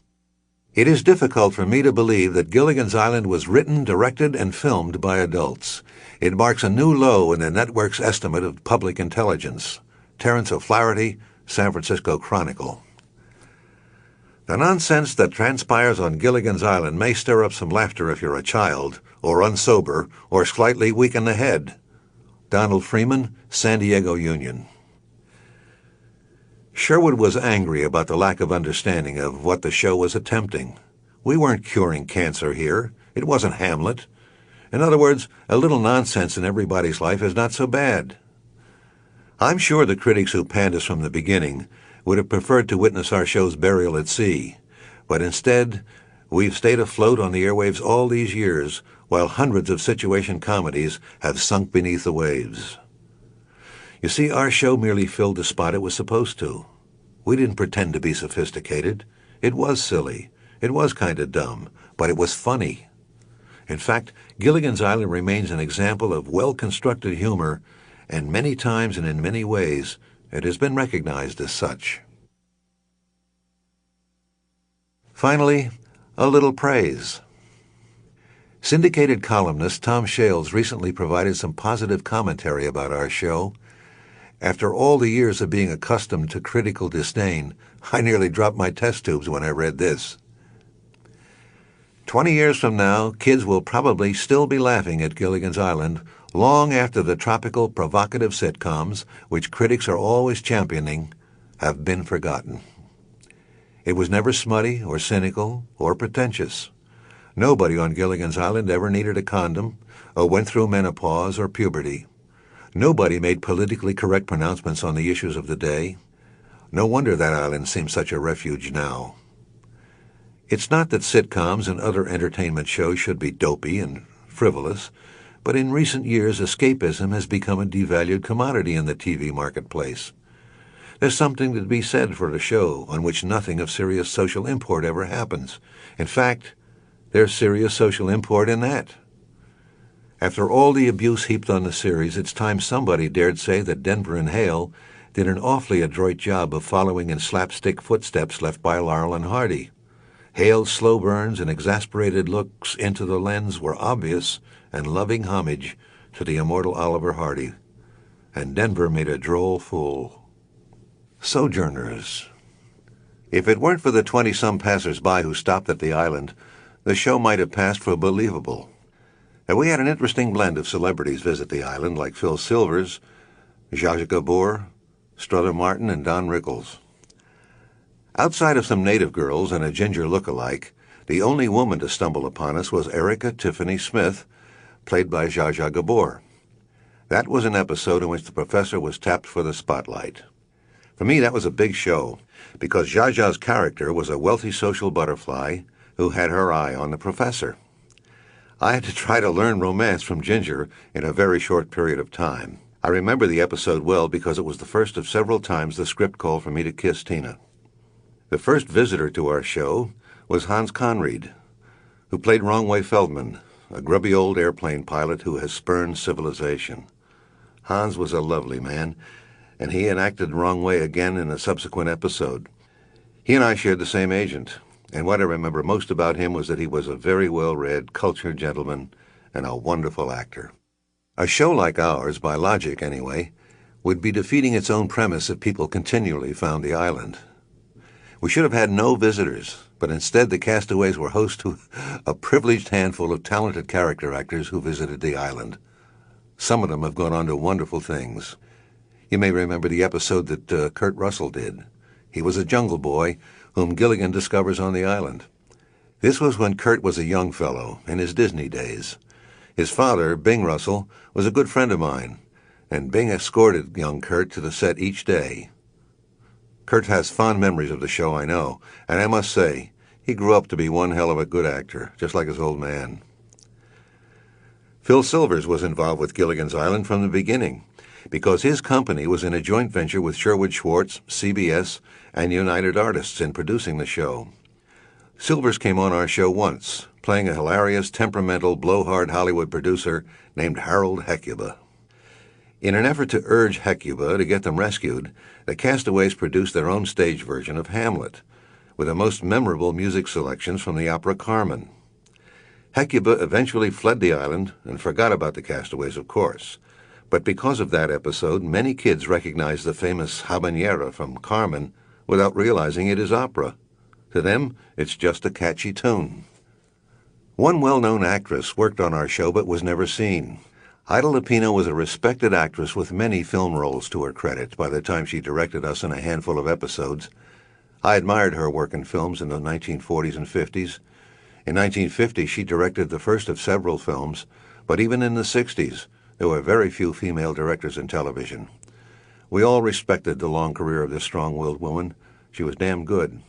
Speaker 2: It is difficult for me to believe that Gilligan's Island was written, directed, and filmed by adults. It marks a new low in the network's estimate of public intelligence. Terrence O'Flaherty, San Francisco Chronicle. The nonsense that transpires on Gilligan's Island may stir up some laughter if you're a child, or unsober, or slightly weak in the head. Donald Freeman, San Diego Union. Sherwood was angry about the lack of understanding of what the show was attempting. We weren't curing cancer here. It wasn't Hamlet. In other words, a little nonsense in everybody's life is not so bad. I'm sure the critics who panned us from the beginning would have preferred to witness our show's burial at sea, but instead, we've stayed afloat on the airwaves all these years, while hundreds of situation comedies have sunk beneath the waves. You see, our show merely filled the spot it was supposed to. We didn't pretend to be sophisticated. It was silly. It was kind of dumb, but it was funny. In fact, Gilligan's Island remains an example of well-constructed humor, and many times and in many ways, it has been recognized as such. Finally, a little praise. Syndicated columnist Tom Shales recently provided some positive commentary about our show. After all the years of being accustomed to critical disdain, I nearly dropped my test tubes when I read this. 20 years from now, kids will probably still be laughing at Gilligan's Island long after the tropical, provocative sitcoms, which critics are always championing, have been forgotten. It was never smutty or cynical or pretentious. Nobody on Gilligan's Island ever needed a condom or went through menopause or puberty. Nobody made politically correct pronouncements on the issues of the day. No wonder that island seems such a refuge now. It's not that sitcoms and other entertainment shows should be dopey and frivolous, but in recent years escapism has become a devalued commodity in the TV marketplace. There's something to be said for a show on which nothing of serious social import ever happens. In fact, there's serious social import in that. After all the abuse heaped on the series, it's time somebody dared say that Denver and Hale did an awfully adroit job of following in slapstick footsteps left by Laurel and Hardy. Hale's slow burns and exasperated looks into the lens were obvious and loving homage to the immortal Oliver Hardy, and Denver made a droll fool. Sojourners. If it weren't for the 20-some passers-by who stopped at the island, the show might have passed for believable. And we had an interesting blend of celebrities visit the island, like Phil Silvers, Zsa Zsa Gabor, Strother Martin, and Don Rickles. Outside of some native girls and a ginger look-alike, the only woman to stumble upon us was Erica Tiffany Smith, played by Zsa Zsa Gabor. That was an episode in which the professor was tapped for the spotlight. For me, that was a big show, because Zsa Zsa's character was a wealthy social butterfly who had her eye on the professor. I had to try to learn romance from Ginger in a very short period of time. I remember the episode well because it was the first of several times the script called for me to kiss Tina. The first visitor to our show was Hans Conried, who played Wrong-Way Feldman, a grubby old airplane pilot who has spurned civilization. Hans was a lovely man, and he enacted Wrong Way again in a subsequent episode. He and I shared the same agent, and what I remember most about him was that he was a very well-read, cultured gentleman and a wonderful actor. A show like ours, by logic anyway, would be defeating its own premise if people continually found the island. We should have had no visitors, but instead the castaways were host to a privileged handful of talented character actors who visited the island. Some of them have gone on to wonderful things. You may remember the episode that Kurt Russell did. He was a jungle boy whom Gilligan discovers on the island. This was when Kurt was a young fellow, in his Disney days. His father, Bing Russell, was a good friend of mine, and Bing escorted young Kurt to the set each day. Kurt has fond memories of the show, I know, and I must say, he grew up to be one hell of a good actor, just like his old man. Phil Silvers was involved with Gilligan's Island from the beginning, because his company was in a joint venture with Sherwood Schwartz, CBS, and United Artists in producing the show. Silvers came on our show once, playing a hilarious, temperamental, blowhard Hollywood producer named Harold Hecuba. In an effort to urge Hecuba to get them rescued, the castaways produced their own stage version of Hamlet, with the most memorable music selections from the opera Carmen. Hecuba eventually fled the island and forgot about the castaways, of course. But because of that episode, many kids recognize the famous habanera from Carmen without realizing it is opera. To them, it's just a catchy tune. One well-known actress worked on our show but was never seen. Ida Lupino was a respected actress with many film roles to her credit by the time she directed us in a handful of episodes. I admired her work in films in the 1940s and 50s. In 1950, she directed the first of several films, but even in the 60s, there were very few female directors in television. We all respected the long career of this strong-willed woman. She was damn good.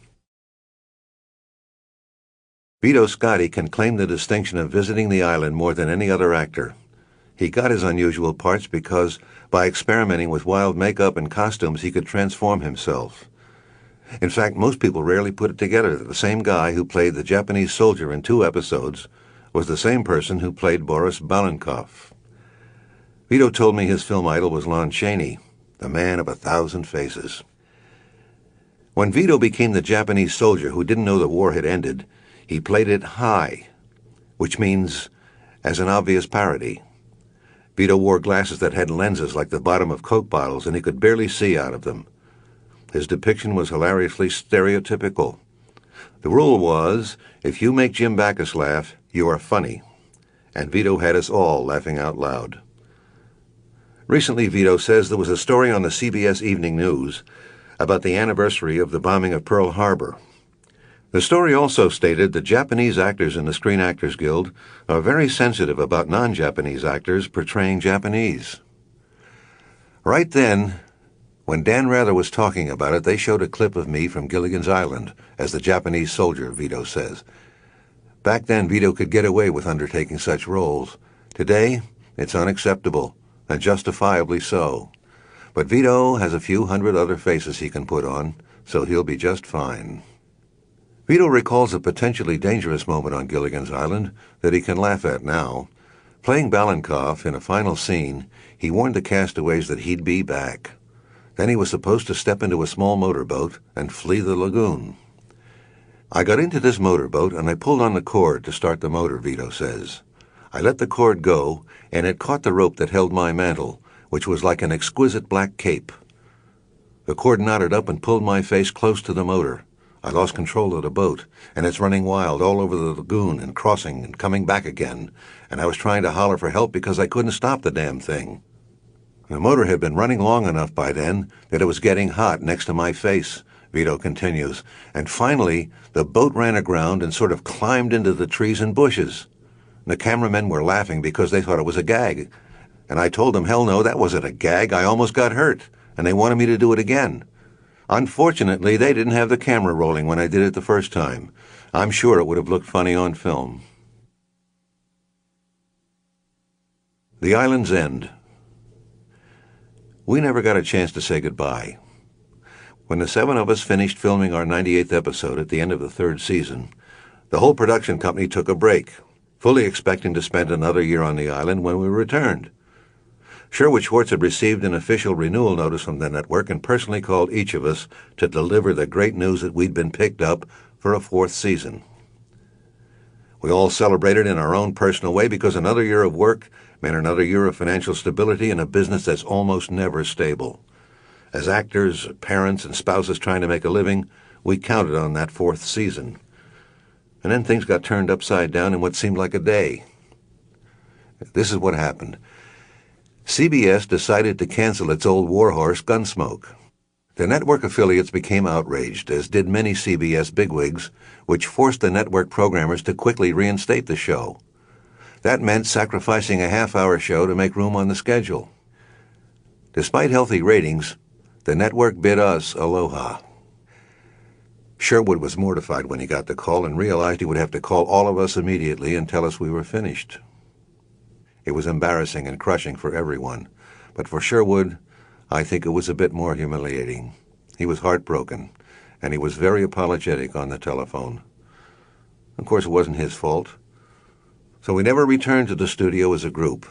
Speaker 2: Vito Scotti can claim the distinction of visiting the island more than any other actor. He got his unusual parts because, by experimenting with wild makeup and costumes, he could transform himself. In fact, most people rarely put it together that the same guy who played the Japanese soldier in 2 episodes was the same person who played Boris Balankov. Vito told me his film idol was Lon Chaney, the man of 1,000 faces. When Vito became the Japanese soldier who didn't know the war had ended, he played it high, which means as an obvious parody. Vito wore glasses that had lenses like the bottom of Coke bottles, and he could barely see out of them. His depiction was hilariously stereotypical. The rule was, if you make Jim Backus laugh, you are funny. And Vito had us all laughing out loud. Recently, Vito says there was a story on the CBS Evening News about the anniversary of the bombing of Pearl Harbor. The story also stated that Japanese actors in the Screen Actors Guild are very sensitive about non-Japanese actors portraying Japanese. Right then, when Dan Rather was talking about it, they showed a clip of me from Gilligan's Island as the Japanese soldier, Vito says. Back then, Vito could get away with undertaking such roles. Today, it's unacceptable, and justifiably so. But Vito has a few hundred other faces he can put on, so he'll be just fine. Vito recalls a potentially dangerous moment on Gilligan's Island that he can laugh at now. Playing Balankov in a final scene, he warned the castaways that he'd be back. Then he was supposed to step into a small motorboat and flee the lagoon. I got into this motorboat and I pulled on the cord to start the motor, Vito says. I let the cord go, and it caught the rope that held my mantle, which was like an exquisite black cape. The cord knotted up and pulled my face close to the motor. I lost control of the boat, and it's running wild all over the lagoon and crossing and coming back again, and I was trying to holler for help because I couldn't stop the damn thing. The motor had been running long enough by then that it was getting hot next to my face, Vito continues, and finally the boat ran aground and sort of climbed into the trees and bushes. The cameramen were laughing because they thought it was a gag, and I told them, hell no, that wasn't a gag, I almost got hurt, and they wanted me to do it again. Unfortunately, they didn't have the camera rolling when I did it the first time. I'm sure it would have looked funny on film. The Island's End. We never got a chance to say goodbye. When the 7 of us finished filming our 98th episode at the end of the 3rd season, the whole production company took a break, fully expecting to spend another year on the island when we returned. Sherwood Schwartz had received an official renewal notice from the network and personally called each of us to deliver the great news that we'd been picked up for a 4th season. We all celebrated in our own personal way because another year of work meant another year of financial stability in a business that's almost never stable. As actors, parents, and spouses trying to make a living, We counted on that fourth season. And then things got turned upside down in what seemed like a day. This is what happened. CBS decided to cancel its old warhorse, Gunsmoke. The network affiliates became outraged, as did many CBS bigwigs, which forced the network programmers to quickly reinstate the show. That meant sacrificing a half-hour show to make room on the schedule. Despite healthy ratings, the network bid us aloha. Sherwood was mortified when he got the call and realized he would have to call all of us immediately and tell us we were finished. It was embarrassing and crushing for everyone, but for Sherwood, I think it was a bit more humiliating. He was heartbroken, and he was very apologetic on the telephone. Of course, it wasn't his fault. So we never returned to the studio as a group.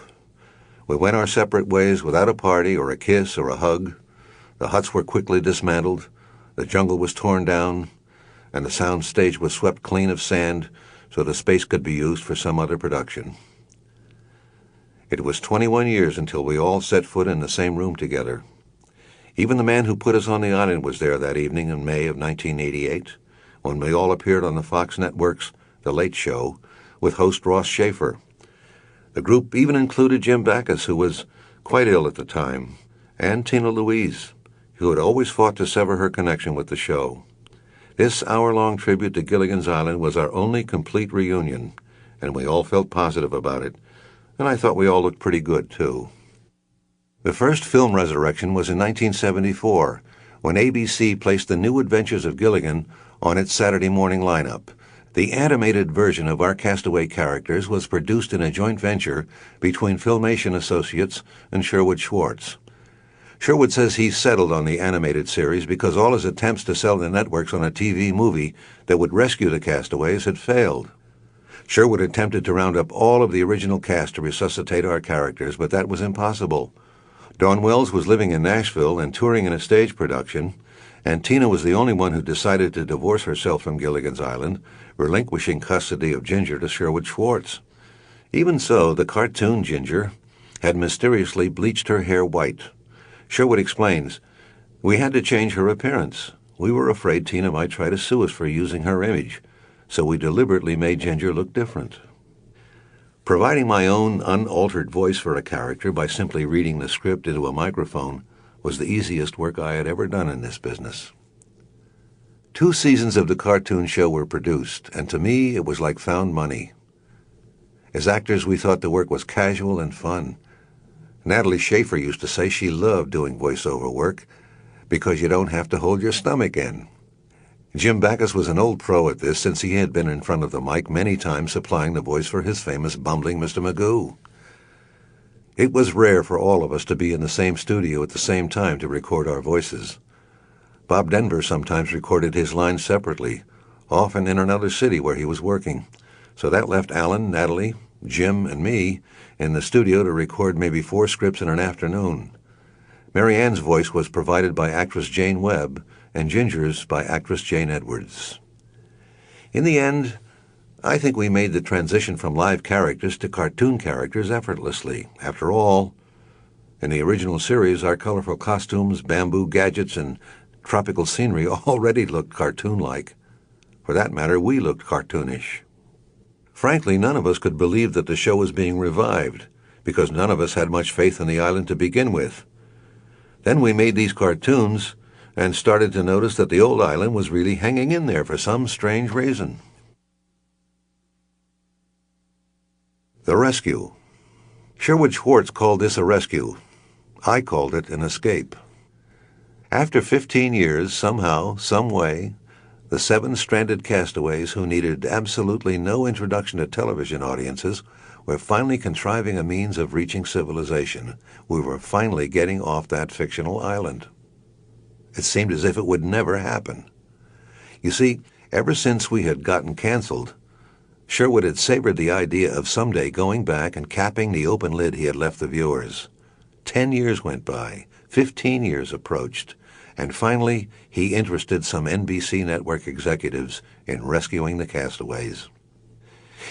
Speaker 2: We went our separate ways without a party or a kiss or a hug. The huts were quickly dismantled, the jungle was torn down, and the sound stage was swept clean of sand so the space could be used for some other production. It was 21 years until we all set foot in the same room together. Even the man who put us on the island was there that evening in May of 1988, when we all appeared on the Fox network's The Late Show with host Ross Schaefer. The group even included Jim Backus, who was quite ill at the time, and Tina Louise, who had always fought to sever her connection with the show. This hour-long tribute to Gilligan's Island was our only complete reunion, and we all felt positive about it, and I thought we all looked pretty good, too. The first film resurrection was in 1974, when ABC placed The New Adventures of Gilligan on its Saturday morning lineup. The animated version of our castaway characters was produced in a joint venture between Filmation Associates and Sherwood Schwartz. Sherwood says he settled on the animated series because all his attempts to sell the networks on a TV movie that would rescue the castaways had failed. Sherwood attempted to round up all of the original cast to resuscitate our characters, but that was impossible. Dawn Wells was living in Nashville and touring in a stage production, and Tina was the only one who decided to divorce herself from Gilligan's Island, relinquishing custody of Ginger to Sherwood Schwartz. Even so, the cartoon Ginger had mysteriously bleached her hair white. Sherwood explains, "We had to change her appearance. We were afraid Tina might try to sue us for using her image, so we deliberately made Ginger look different." Providing my own unaltered voice for a character by simply reading the script into a microphone was the easiest work I had ever done in this business. 2 seasons of the cartoon show were produced, and to me it was like found money. As actors, we thought the work was casual and fun. Natalie Schaefer used to say she loved doing voiceover work because you don't have to hold your stomach in. Jim Backus was an old pro at this since he had been in front of the mic many times supplying the voice for his famous bumbling Mr. Magoo. It was rare for all of us to be in the same studio at the same time to record our voices. Bob Denver sometimes recorded his lines separately, often in another city where he was working, so that left Alan, Natalie, Jim, and me in the studio to record maybe 4 scripts in an afternoon. Mary Ann's voice was provided by actress Jane Webb, and Ginger's by actress Jane Edwards. In the end, I think we made the transition from live characters to cartoon characters effortlessly. After all, in the original series, our colorful costumes, bamboo gadgets, and tropical scenery already looked cartoon-like. For that matter, we looked cartoonish. Frankly, none of us could believe that the show was being revived, because none of us had much faith in the island to begin with. Then we made these cartoons and started to notice that the old island was really hanging in there for some strange reason. The rescue. Sherwood Schwartz called this a rescue. I called it an escape. After 15 years, somehow, some way, the 7 stranded castaways who needed absolutely no introduction to television audiences were finally contriving a means of reaching civilization. We were finally getting off that fictional island. It seemed as if it would never happen. You see, ever since we had gotten canceled, Sherwood had savored the idea of someday going back and capping the open lid he had left the viewers. 10 years went by, 15 years approached, and finally he interested some NBC network executives in rescuing the castaways.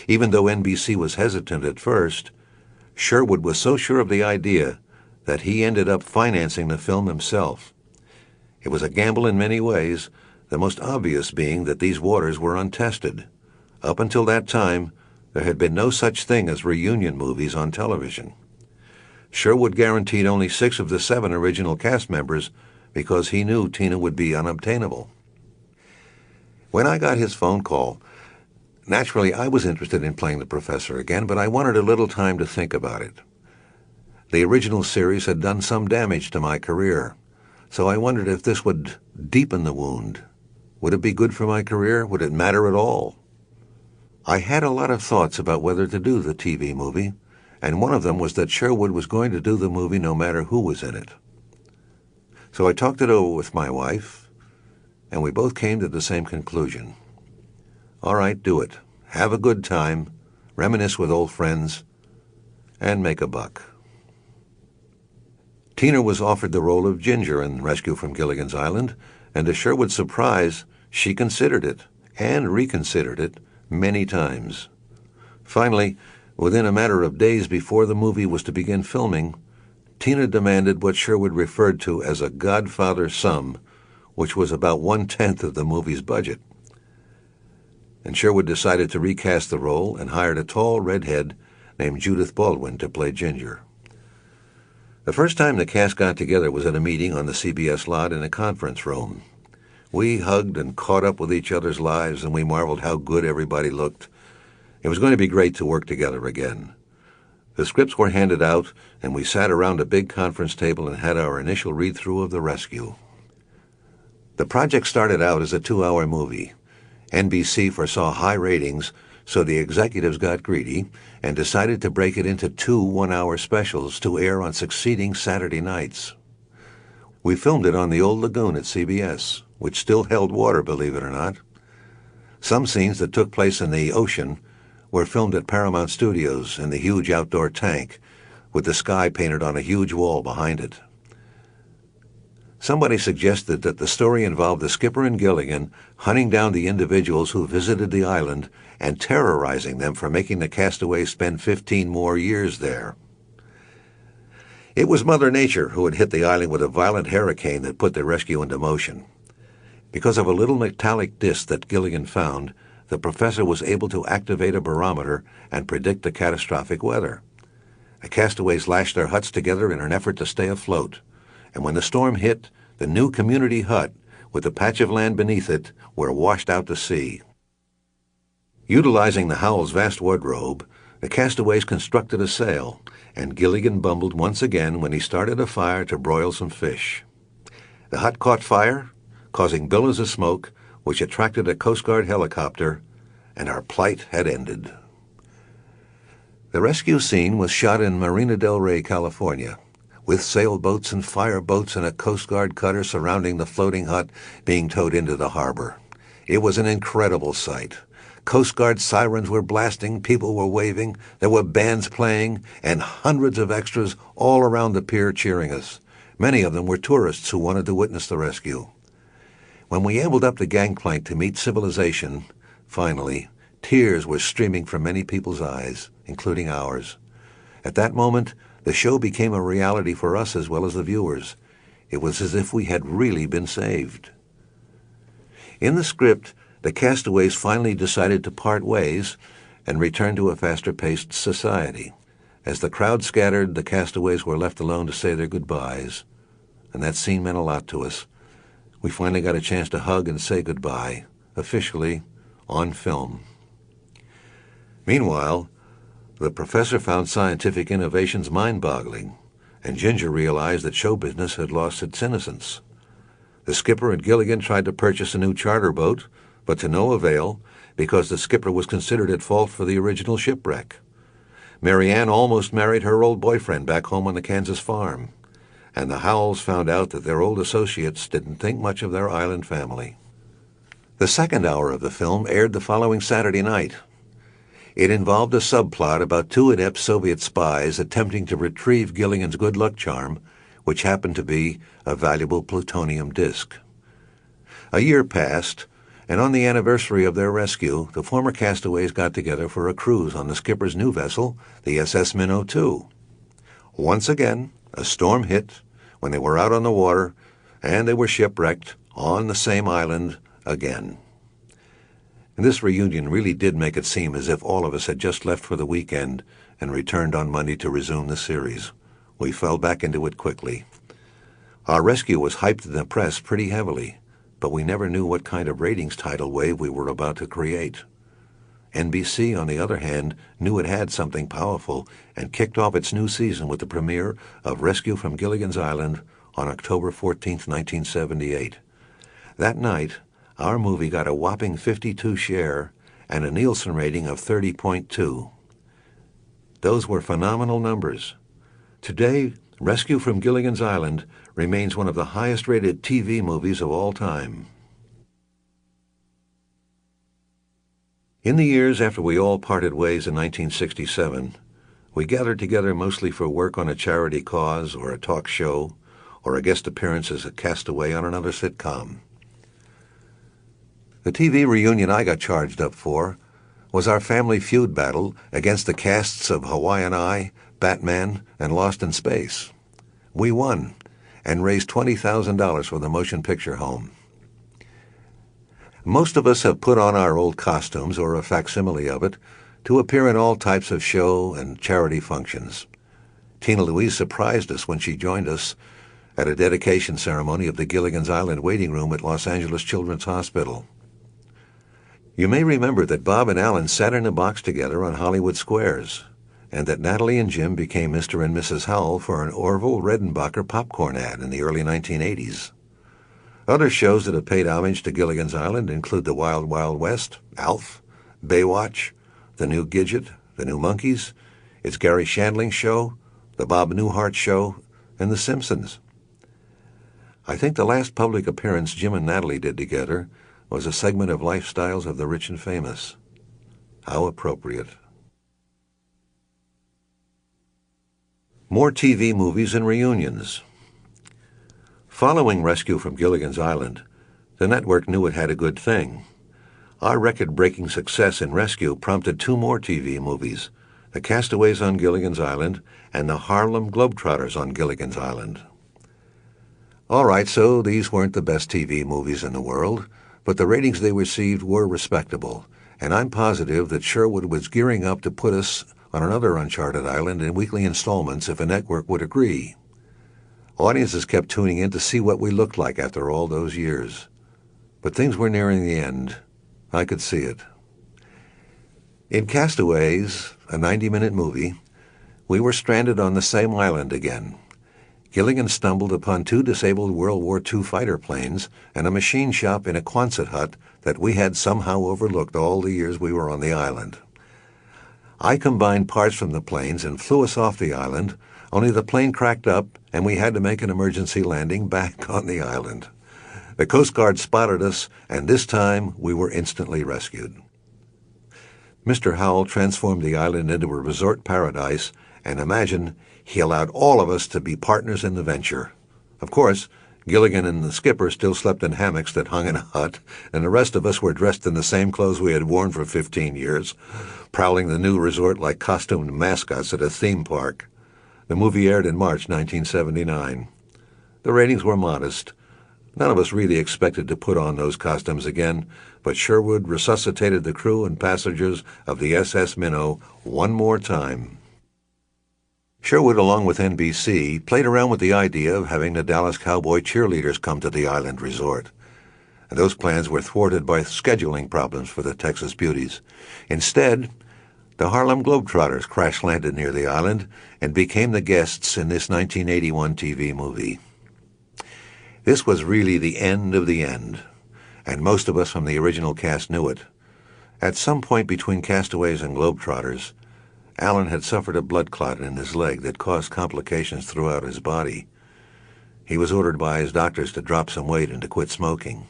Speaker 2: Even though NBC was hesitant at first, Sherwood was so sure of the idea that he ended up financing the film himself. It was a gamble in many ways, the most obvious being that these waters were untested. Up until that time, there had been no such thing as reunion movies on television. Sherwood guaranteed only 6 of the 7 original cast members because he knew Tina would be unobtainable. When I got his phone call, naturally I was interested in playing the professor again, but I wanted a little time to think about it. The original series had done some damage to my career, so I wondered if this would deepen the wound. Would it be good for my career? Would it matter at all? I had a lot of thoughts about whether to do the TV movie, and one of them was that Sherwood was going to do the movie no matter who was in it. So I talked it over with my wife, and we both came to the same conclusion. All right, do it. Have a good time, reminisce with old friends, and make a buck. Tina was offered the role of Ginger in Rescue from Gilligan's Island, and to Sherwood's surprise, she considered it, and reconsidered it, many times. Finally, within a matter of days before the movie was to begin filming, Tina demanded what Sherwood referred to as a Godfather sum, which was about 1/10 of the movie's budget. And Sherwood decided to recast the role and hired a tall redhead named Judith Baldwin to play Ginger. The first time the cast got together was at a meeting on the CBS lot in a conference room. We hugged and caught up with each other's lives, and we marveled how good everybody looked. It was going to be great to work together again. The scripts were handed out, and we sat around a big conference table and had our initial read-through of The Rescue. The project started out as a 2-hour movie. NBC foresaw high ratings, so the executives got greedy and decided to break it into 2 one-hour specials to air on succeeding Saturday nights. We filmed it on the old lagoon at CBS, which still held water, believe it or not. Some scenes that took place in the ocean were filmed at Paramount Studios in the huge outdoor tank, with the sky painted on a huge wall behind it. Somebody suggested that the story involved the skipper and Gilligan hunting down the individuals who visited the island and terrorizing them for making the castaways spend 15 more years there. It was Mother Nature who had hit the island with a violent hurricane that put the rescue into motion. Because of a little metallic disc that Gilligan found, the professor was able to activate a barometer and predict the catastrophic weather. The castaways lashed their huts together in an effort to stay afloat, and when the storm hit, the new community hut, with the patch of land beneath it, were washed out to sea. Utilizing the Howell's vast wardrobe, the castaways constructed a sail, and Gilligan bumbled once again when he started a fire to broil some fish. The hut caught fire, causing billows of smoke, which attracted a Coast Guard helicopter, and our plight had ended. The rescue scene was shot in Marina del Rey, California, with sailboats and fireboats and a Coast Guard cutter surrounding the floating hut being towed into the harbor. It was an incredible sight. Coast Guard sirens were blasting, people were waving, there were bands playing, and hundreds of extras all around the pier cheering us. Many of them were tourists who wanted to witness the rescue. When we ambled up the gangplank to meet civilization, finally, tears were streaming from many people's eyes, including ours. At that moment, the show became a reality for us as well as the viewers. It was as if we had really been saved. In the script, the castaways finally decided to part ways and return to a faster-paced society. As the crowd scattered, the castaways were left alone to say their goodbyes, and that scene meant a lot to us. We finally got a chance to hug and say goodbye, officially, on film. Meanwhile, the professor found scientific innovations mind-boggling, and Ginger realized that show business had lost its innocence. The skipper and Gilligan tried to purchase a new charter boat, but to no avail, because the skipper was considered at fault for the original shipwreck. Mary Ann almost married her old boyfriend back home on the Kansas farm, and the Howells found out that their old associates didn't think much of their island family. The second hour of the film aired the following Saturday night. It involved a subplot about 2 inept Soviet spies attempting to retrieve Gilligan's good luck charm, which happened to be a valuable plutonium disk. A year passed, and on the anniversary of their rescue, the former castaways got together for a cruise on the skipper's new vessel, the SS Minnow II. Once again, a storm hit when they were out on the water, and they were shipwrecked on the same island again. And this reunion really did make it seem as if all of us had just left for the weekend and returned on Monday to resume the series. We fell back into it quickly. Our rescue was hyped in the press pretty heavily, but we never knew what kind of ratings tidal wave we were about to create. NBC, on the other hand, knew it had something powerful and kicked off its new season with the premiere of Rescue from Gilligan's Island on October 14, 1978. That night, our movie got a whopping 52 share and a Nielsen rating of 30.2. Those were phenomenal numbers. Today, Rescue from Gilligan's Island remains one of the highest-rated TV movies of all time. In the years after we all parted ways in 1967, we gathered together mostly for work on a charity cause or a talk show or a guest appearance as a castaway on another sitcom. The TV reunion I got charged up for was our family feud battle against the casts of Hawaiian Eye, Batman, and Lost in Space. We won and raised $20,000 for the motion picture home. Most of us have put on our old costumes, or a facsimile of it, to appear in all types of show and charity functions. Tina Louise surprised us when she joined us at a dedication ceremony of the Gilligan's Island waiting room at Los Angeles Children's Hospital. You may remember that Bob and Alan sat in a box together on Hollywood Squares, and that Natalie and Jim became Mr. and Mrs. Howell for an Orville Redenbacher popcorn ad in the early 1980s. Other shows that have paid homage to Gilligan's Island include The Wild Wild West, Alf, Baywatch, The New Gidget, The New Monkeys, It's Gary Shandling's Show, The Bob Newhart Show, and The Simpsons. I think the last public appearance Jim and Natalie did together was a segment of Lifestyles of the Rich and Famous. How appropriate. More TV movies and reunions. Following Rescue from Gilligan's Island, the network knew it had a good thing. Our record-breaking success in Rescue prompted two more TV movies, The Castaways on Gilligan's Island and The Harlem Globetrotters on Gilligan's Island. All right, so these weren't the best TV movies in the world, but the ratings they received were respectable, and I'm positive that Sherwood was gearing up to put us on another uncharted island in weekly installments if a network would agree. Audiences kept tuning in to see what we looked like after all those years. But things were nearing the end. I could see it. In Castaways, a 90-minute movie, we were stranded on the same island again. Gilligan stumbled upon two disabled World War II fighter planes and a machine shop in a Quonset hut that we had somehow overlooked all the years we were on the island. I combined parts from the planes and flew us off the island, only the plane cracked up and we had to make an emergency landing back on the island. The Coast Guard spotted us, and this time we were instantly rescued. Mr. Howell transformed the island into a resort paradise, and imagine he allowed all of us to be partners in the venture. Of course, Gilligan and the skipper still slept in hammocks that hung in a hut, and the rest of us were dressed in the same clothes we had worn for 15 years, prowling the new resort like costumed mascots at a theme park. The movie aired in March 1979. The ratings were modest. None of us really expected to put on those costumes again, but Sherwood resuscitated the crew and passengers of the SS Minnow one more time. Sherwood, along with NBC, played around with the idea of having the Dallas Cowboy cheerleaders come to the island resort. And those plans were thwarted by scheduling problems for the Texas Beauties. Instead, the Harlem Globetrotters crash-landed near the island and became the guests in this 1981 TV movie. This was really the end of the end, and most of us from the original cast knew it. At some point between Castaways and Globetrotters, Alan had suffered a blood clot in his leg that caused complications throughout his body. He was ordered by his doctors to drop some weight and to quit smoking.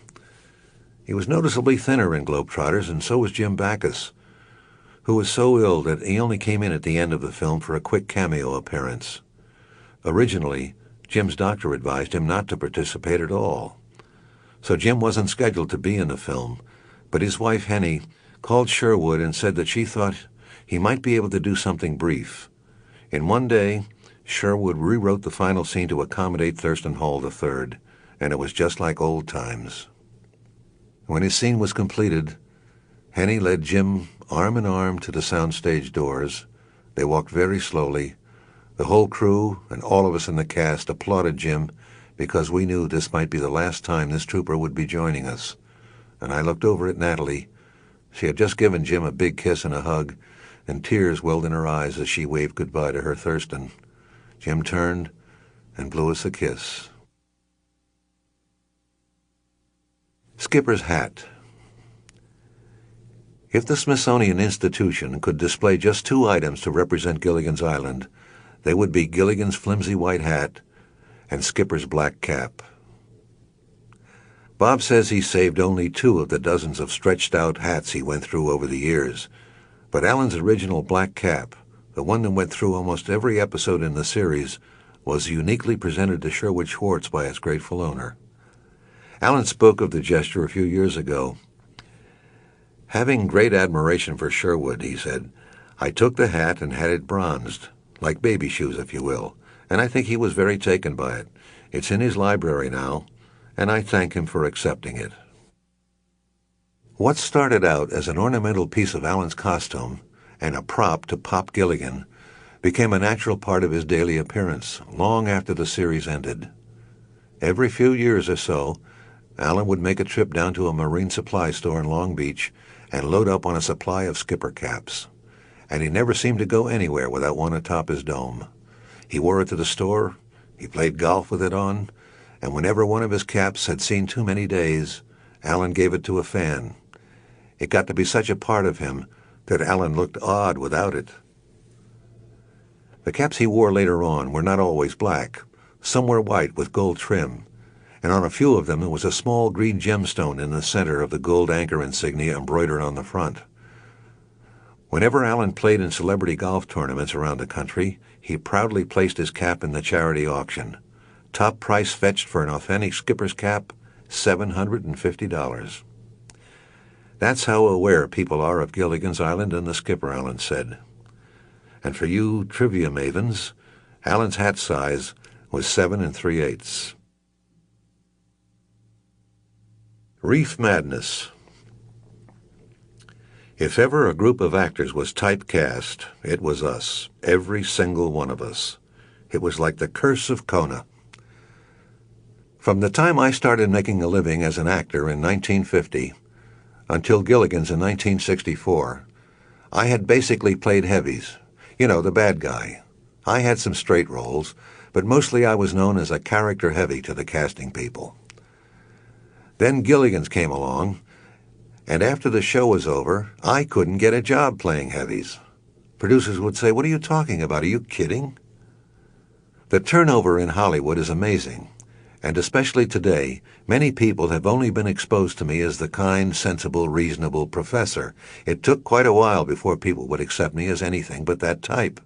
Speaker 2: He was noticeably thinner in Globetrotters, and so was Jim Backus, who was so ill that he only came in at the end of the film for a quick cameo appearance. Originally, Jim's doctor advised him not to participate at all. So Jim wasn't scheduled to be in the film, but his wife, Henny, called Sherwood and said that she thought he might be able to do something brief. In one day, Sherwood rewrote the final scene to accommodate Thurston Hall III, and it was just like old times. When his scene was completed, Henny led Jim arm in arm to the soundstage doors. They walked very slowly. The whole crew and all of us in the cast applauded Jim because we knew this might be the last time this trooper would be joining us. And I looked over at Natalie. She had just given Jim a big kiss and a hug, and tears welled in her eyes as she waved goodbye to her Thurston. Jim turned and blew us a kiss. Skipper's hat. If the Smithsonian Institution could display just two items to represent Gilligan's Island, they would be Gilligan's flimsy white hat and Skipper's black cap. Bob says he saved only 2 of the dozens of stretched-out hats he went through over the years, but Alan's original black cap, the one that went through almost every episode in the series, was uniquely presented to Sherwood Schwartz by its grateful owner. Alan spoke of the gesture a few years ago. Having great admiration for Sherwood, he said, I took the hat and had it bronzed, like baby shoes, if you will, and I think he was very taken by it. It's in his library now, and I thank him for accepting it. What started out as an ornamental piece of Alan's costume and a prop to Pop Gilligan became a natural part of his daily appearance long after the series ended. Every few years or so, Alan would make a trip down to a marine supply store in Long Beach and load up on a supply of skipper caps. And he never seemed to go anywhere without one atop his dome. He wore it to the store, he played golf with it on, and whenever one of his caps had seen too many days, Alan gave it to a fan. It got to be such a part of him that Alan looked odd without it. The caps he wore later on were not always black. Some were white with gold trim, and on a few of them there was a small green gemstone in the center of the gold anchor insignia embroidered on the front. Whenever Alan played in celebrity golf tournaments around the country, he proudly placed his cap in the charity auction. Top price fetched for an authentic skipper's cap, $750. That's how aware people are of Gilligan's Island and the skipper, Alan said. And for you trivia mavens, Alan's hat size was 7 3/8. Reef Madness. If ever a group of actors was typecast, it was us, every single one of us. It was like the curse of Kona. From the time I started making a living as an actor in 1950 until Gilligan's in 1964, I had basically played heavies. You know, the bad guy. I had some straight roles, but mostly I was known as a character heavy to the casting people. Then Gilligan's came along, and after the show was over, I couldn't get a job playing heavies. Producers would say, "What are you talking about? Are you kidding?" The turnover in Hollywood is amazing, and especially today, many people have only been exposed to me as the kind, sensible, reasonable professor. It took quite a while before people would accept me as anything but that type.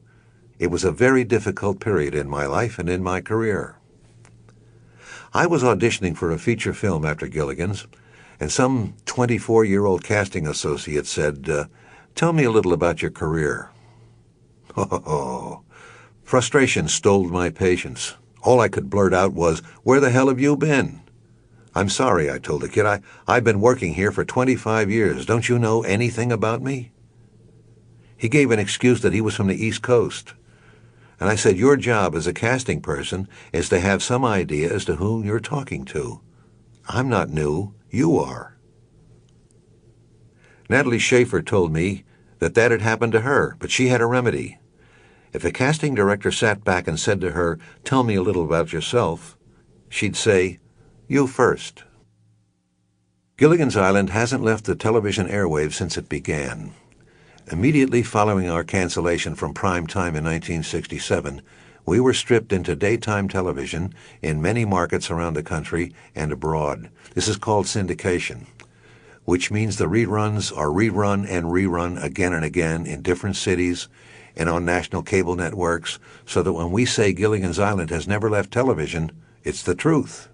Speaker 2: It was a very difficult period in my life and in my career. I was auditioning for a feature film after Gilligan's, and some 24-year-old casting associate said, "Tell me a little about your career." Oh, frustration stole my patience. All I could blurt out was, "Where the hell have you been?" "I'm sorry," I told the kid. I've been working here for 25 years. Don't you know anything about me?" He gave an excuse that he was from the East Coast. And I said, "Your job as a casting person is to have some idea as to whom you're talking to. I'm not new. You are." Natalie Schaefer told me that had happened to her, but she had a remedy. If a casting director sat back and said to her, "Tell me a little about yourself," she'd say, "You first." Gilligan's Island hasn't left the television airwaves since it began. Immediately following our cancellation from prime time in 1967, we were stripped into daytime television in many markets around the country and abroad. This is called syndication, which means the reruns are rerun and rerun again and again in different cities and on national cable networks, so that when we say Gilligan's Island has never left television, it's the truth.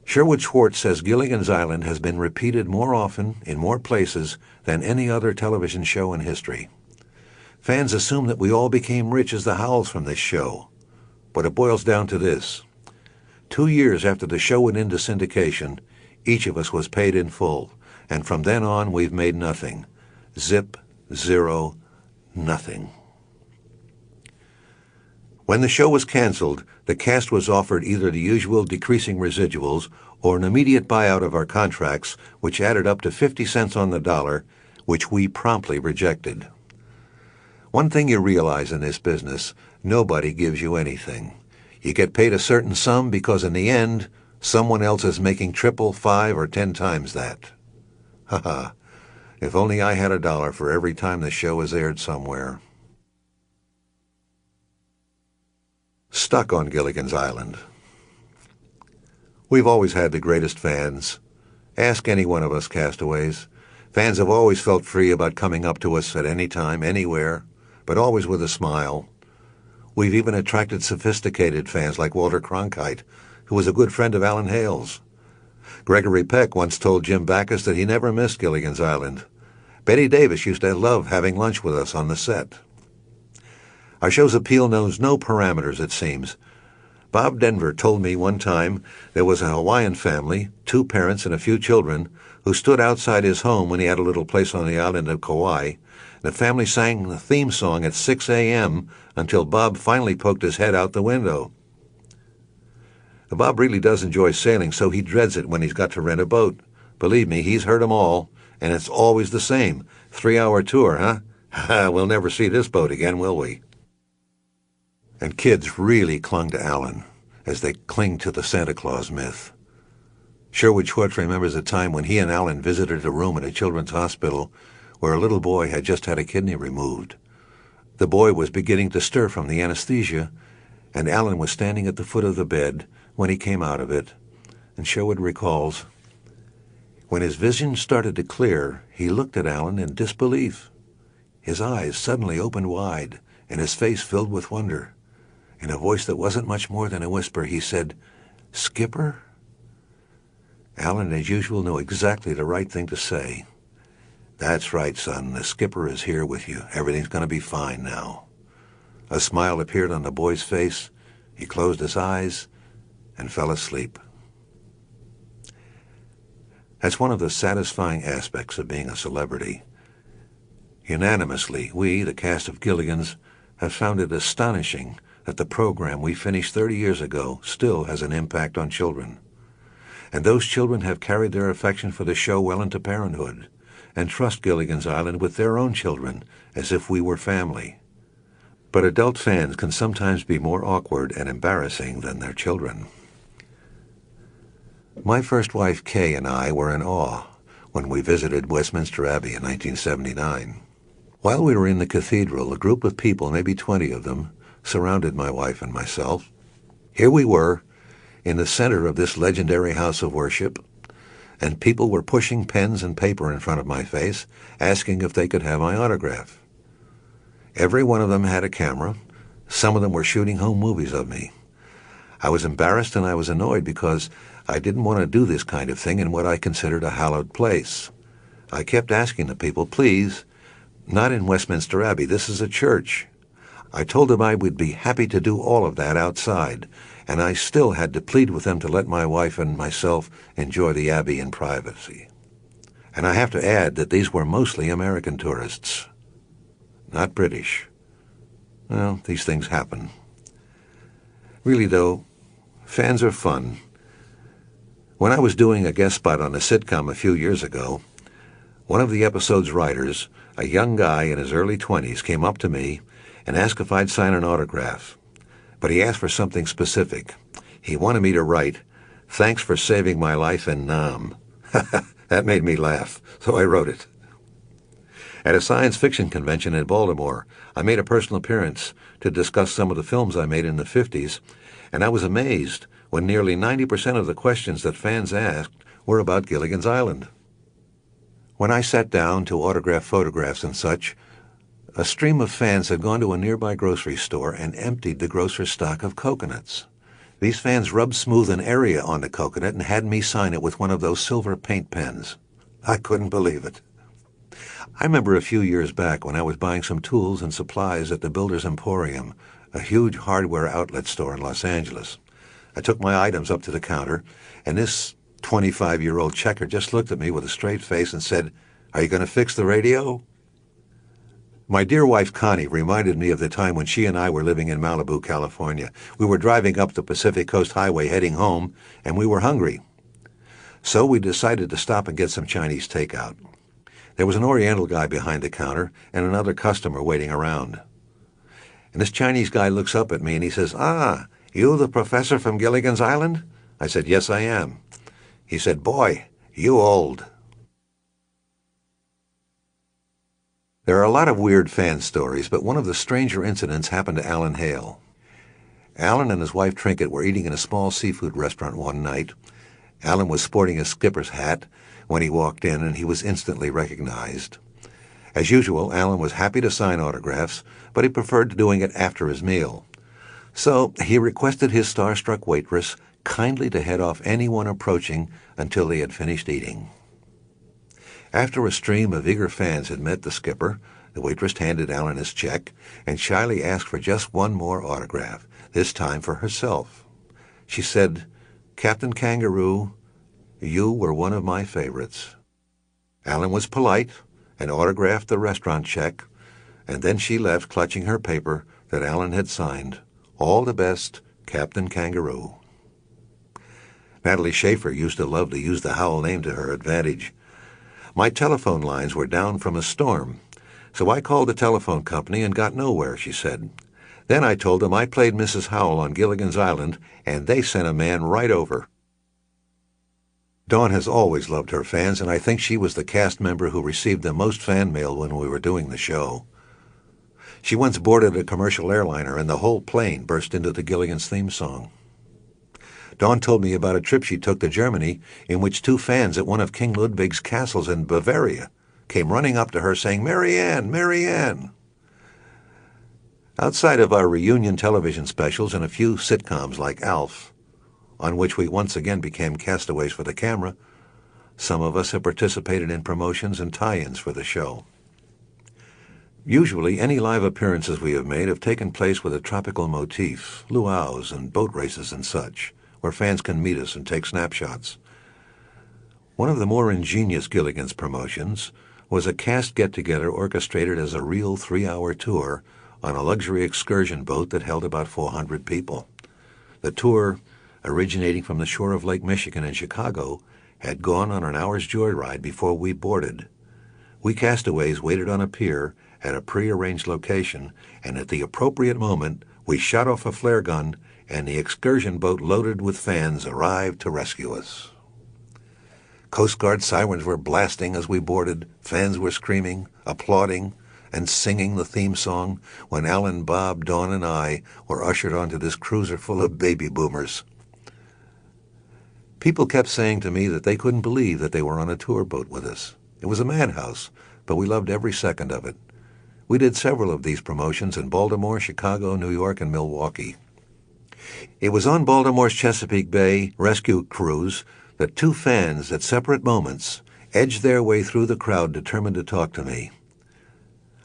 Speaker 2: Sherwood Schwartz says Gilligan's Island has been repeated more often in more places than any other television show in history. Fans assume that we all became rich as the Howells from this show, but it boils down to this. 2 years after the show went into syndication, Each of us was paid in full, and from then on we've made nothing. Zip, zero, nothing. When the show was canceled, the cast was offered either the usual decreasing residuals or an immediate buyout of our contracts, which added up to 50 cents on the dollar, which we promptly rejected. One thing you realize in this business, nobody gives you anything. You get paid a certain sum because in the end, someone else is making triple, 5, or 10 times that. Haha, if only I had $1 for every time the show is aired somewhere. Stuck on Gilligan's Island. We've always had the greatest fans. Ask any one of us castaways. Fans have always felt free about coming up to us at any time, anywhere, but always with a smile. We've even attracted sophisticated fans like Walter Cronkite, who was a good friend of Alan Hale's. Gregory Peck once told Jim Backus that he never missed Gilligan's Island. Betty Davis used to love having lunch with us on the set. Our show's appeal knows no parameters, it seems. Bob Denver told me one time there was a Hawaiian family, 2 parents and a few children, who stood outside his home when he had a little place on the island of Kauai. The family sang the theme song at 6 a.m. until Bob finally poked his head out the window. Bob really does enjoy sailing, so he dreads it when he's got to rent a boat. Believe me, he's heard 'em all, and it's always the same. 3-hour tour, huh? We'll never see this boat again, will we? And kids really clung to Alan, as they cling to the Santa Claus myth. Sherwood Schwartz remembers a time when he and Alan visited a room at a children's hospital where a little boy had just had a kidney removed. The boy was beginning to stir from the anesthesia, and Alan was standing at the foot of the bed when he came out of it. And Sherwood recalls, when his vision started to clear, he looked at Alan in disbelief. His eyes suddenly opened wide, and his face filled with wonder. In a voice that wasn't much more than a whisper, he said, "Skipper?" Alan, as usual, knew exactly the right thing to say. "That's right, son. The skipper is here with you. Everything's going to be fine now." A smile appeared on the boy's face. He closed his eyes and fell asleep. That's one of the satisfying aspects of being a celebrity. Unanimously, we, the cast of Gilligan's, have found it astonishing that the program we finished 30 years ago still has an impact on children. And those children have carried their affection for the show well into parenthood and trust Gilligan's Island with their own children as if we were family. But adult fans can sometimes be more awkward and embarrassing than their children. My first wife, Kay, and I were in awe when we visited Westminster Abbey in 1979. While we were in the cathedral, a group of people, maybe 20 of them, surrounded my wife and myself. Here we were, in the center of this legendary house of worship, and people were pushing pens and paper in front of my face, asking if they could have my autograph. Every one of them had a camera. Some of them were shooting home movies of me. I was embarrassed and I was annoyed because I didn't want to do this kind of thing in what I considered a hallowed place. I kept asking the people, please, not in Westminster Abbey, this is a church. I told them I would be happy to do all of that outside, and I still had to plead with them to let my wife and myself enjoy the Abbey in privacy. And I have to add that these were mostly American tourists, not British. Well, these things happen. Really, though, fans are fun. When I was doing a guest spot on a sitcom a few years ago, one of the episode's writers, a young guy in his early 20s, came up to me and asked if I'd sign an autograph. But he asked for something specific. He wanted me to write, "Thanks for saving my life in Nam." That made me laugh, so I wrote it. At a science fiction convention in Baltimore, I made a personal appearance to discuss some of the films I made in the 50s, and I was amazed when nearly 90% of the questions that fans asked were about Gilligan's Island. When I sat down to autograph photographs and such, a stream of fans had gone to a nearby grocery store and emptied the grocer's stock of coconuts. These fans rubbed smooth an area on the coconut and had me sign it with one of those silver paint pens. I couldn't believe it. I remember a few years back when I was buying some tools and supplies at the Builder's Emporium, a huge hardware outlet store in Los Angeles. I took my items up to the counter, and this 25-year-old checker just looked at me with a straight face and said, "Are you going to fix the radio?" My dear wife Connie reminded me of the time when she and I were living in Malibu, California. We were driving up the Pacific Coast Highway heading home, and we were hungry. So we decided to stop and get some Chinese takeout. There was an Oriental guy behind the counter and another customer waiting around. And this Chinese guy looks up at me and he says, "Ah, you the professor from Gilligan's Island?" I said, "Yes, I am." He said, "Boy, you old." There are a lot of weird fan stories, but one of the stranger incidents happened to Alan Hale. Alan and his wife Trinket were eating in a small seafood restaurant one night. Alan was sporting a skipper's hat when he walked in, and he was instantly recognized. As usual, Alan was happy to sign autographs, but he preferred doing it after his meal. So he requested his starstruck waitress kindly to head off anyone approaching until they had finished eating. After a stream of eager fans had met the skipper, the waitress handed Alan his check and shyly asked for just one more autograph, this time for herself. She said, "Captain Kangaroo, you were one of my favorites." Alan was polite and autographed the restaurant check, and then she left clutching her paper that Alan had signed. "All the best, Captain Kangaroo." Natalie Schaefer used to love to use the Howell name to her advantage. My telephone lines were down from a storm, so I called the telephone company and got nowhere, she said. Then I told them I played Mrs. Howell on Gilligan's Island, and they sent a man right over. Dawn has always loved her fans, and I think she was the cast member who received the most fan mail when we were doing the show. She once boarded a commercial airliner, and the whole plane burst into the Gilligan's theme song. Dawn told me about a trip she took to Germany in which two fans at one of King Ludwig's castles in Bavaria came running up to her saying, "Mary Ann, Mary Ann." Outside of our reunion television specials and a few sitcoms like Alf, on which we once again became castaways for the camera, some of us have participated in promotions and tie-ins for the show. Usually, any live appearances we have made have taken place with a tropical motif, luau's and boat races and such, where fans can meet us and take snapshots. One of the more ingenious Gilligan's promotions was a cast get-together orchestrated as a real 3-hour tour on a luxury excursion boat that held about 400 people. The tour, originating from the shore of Lake Michigan in Chicago, had gone on an hour's joyride before we boarded. We castaways waited on a pier at a pre-arranged location, and at the appropriate moment, we shot off a flare gun, and the excursion boat loaded with fans arrived to rescue us. Coast Guard sirens were blasting as we boarded, fans were screaming, applauding, and singing the theme song when Alan, Bob, Dawn, and I were ushered onto this cruiser full of baby boomers. People kept saying to me that they couldn't believe that they were on a tour boat with us. It was a madhouse, but we loved every second of it. We did several of these promotions in Baltimore, Chicago, New York, and Milwaukee. It was on Baltimore's Chesapeake Bay rescue cruise that two fans at separate moments edged their way through the crowd determined to talk to me.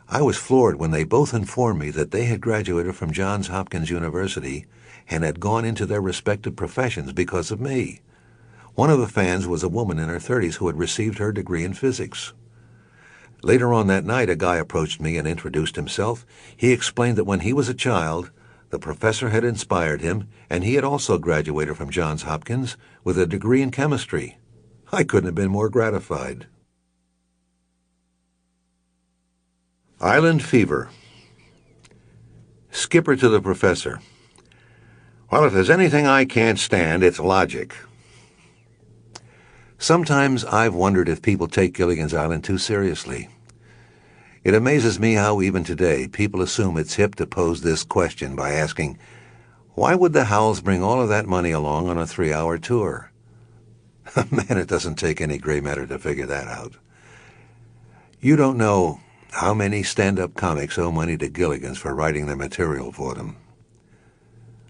Speaker 2: I was floored when they both informed me that they had graduated from Johns Hopkins University and had gone into their respective professions because of me. One of the fans was a woman in her 30s who had received her degree in physics. Later on that night, a guy approached me and introduced himself. He explained that when he was a child, the professor had inspired him, and he had also graduated from Johns Hopkins with a degree in chemistry. I couldn't have been more gratified. Island Fever. Skipper to the professor. Well, if there's anything I can't stand, it's logic. Sometimes I've wondered if people take Gilligan's Island too seriously. It amazes me how even today people assume it's hip to pose this question by asking, why would the Howells bring all of that money along on a 3-hour tour? Man, it doesn't take any gray matter to figure that out. You don't know how many stand-up comics owe money to Gilligan's for writing their material for them.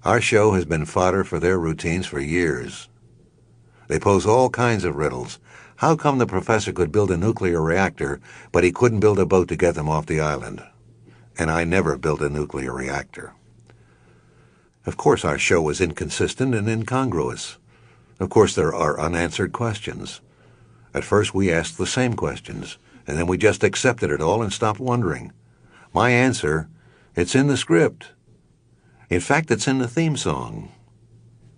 Speaker 2: Our show has been fodder for their routines for years. They pose all kinds of riddles. How come the professor could build a nuclear reactor, but he couldn't build a boat to get them off the island? And I never built a nuclear reactor. Of course, our show was inconsistent and incongruous. Of course, there are unanswered questions. At first, we asked the same questions, and then we just accepted it all and stopped wondering. My answer, it's in the script. In fact, it's in the theme song.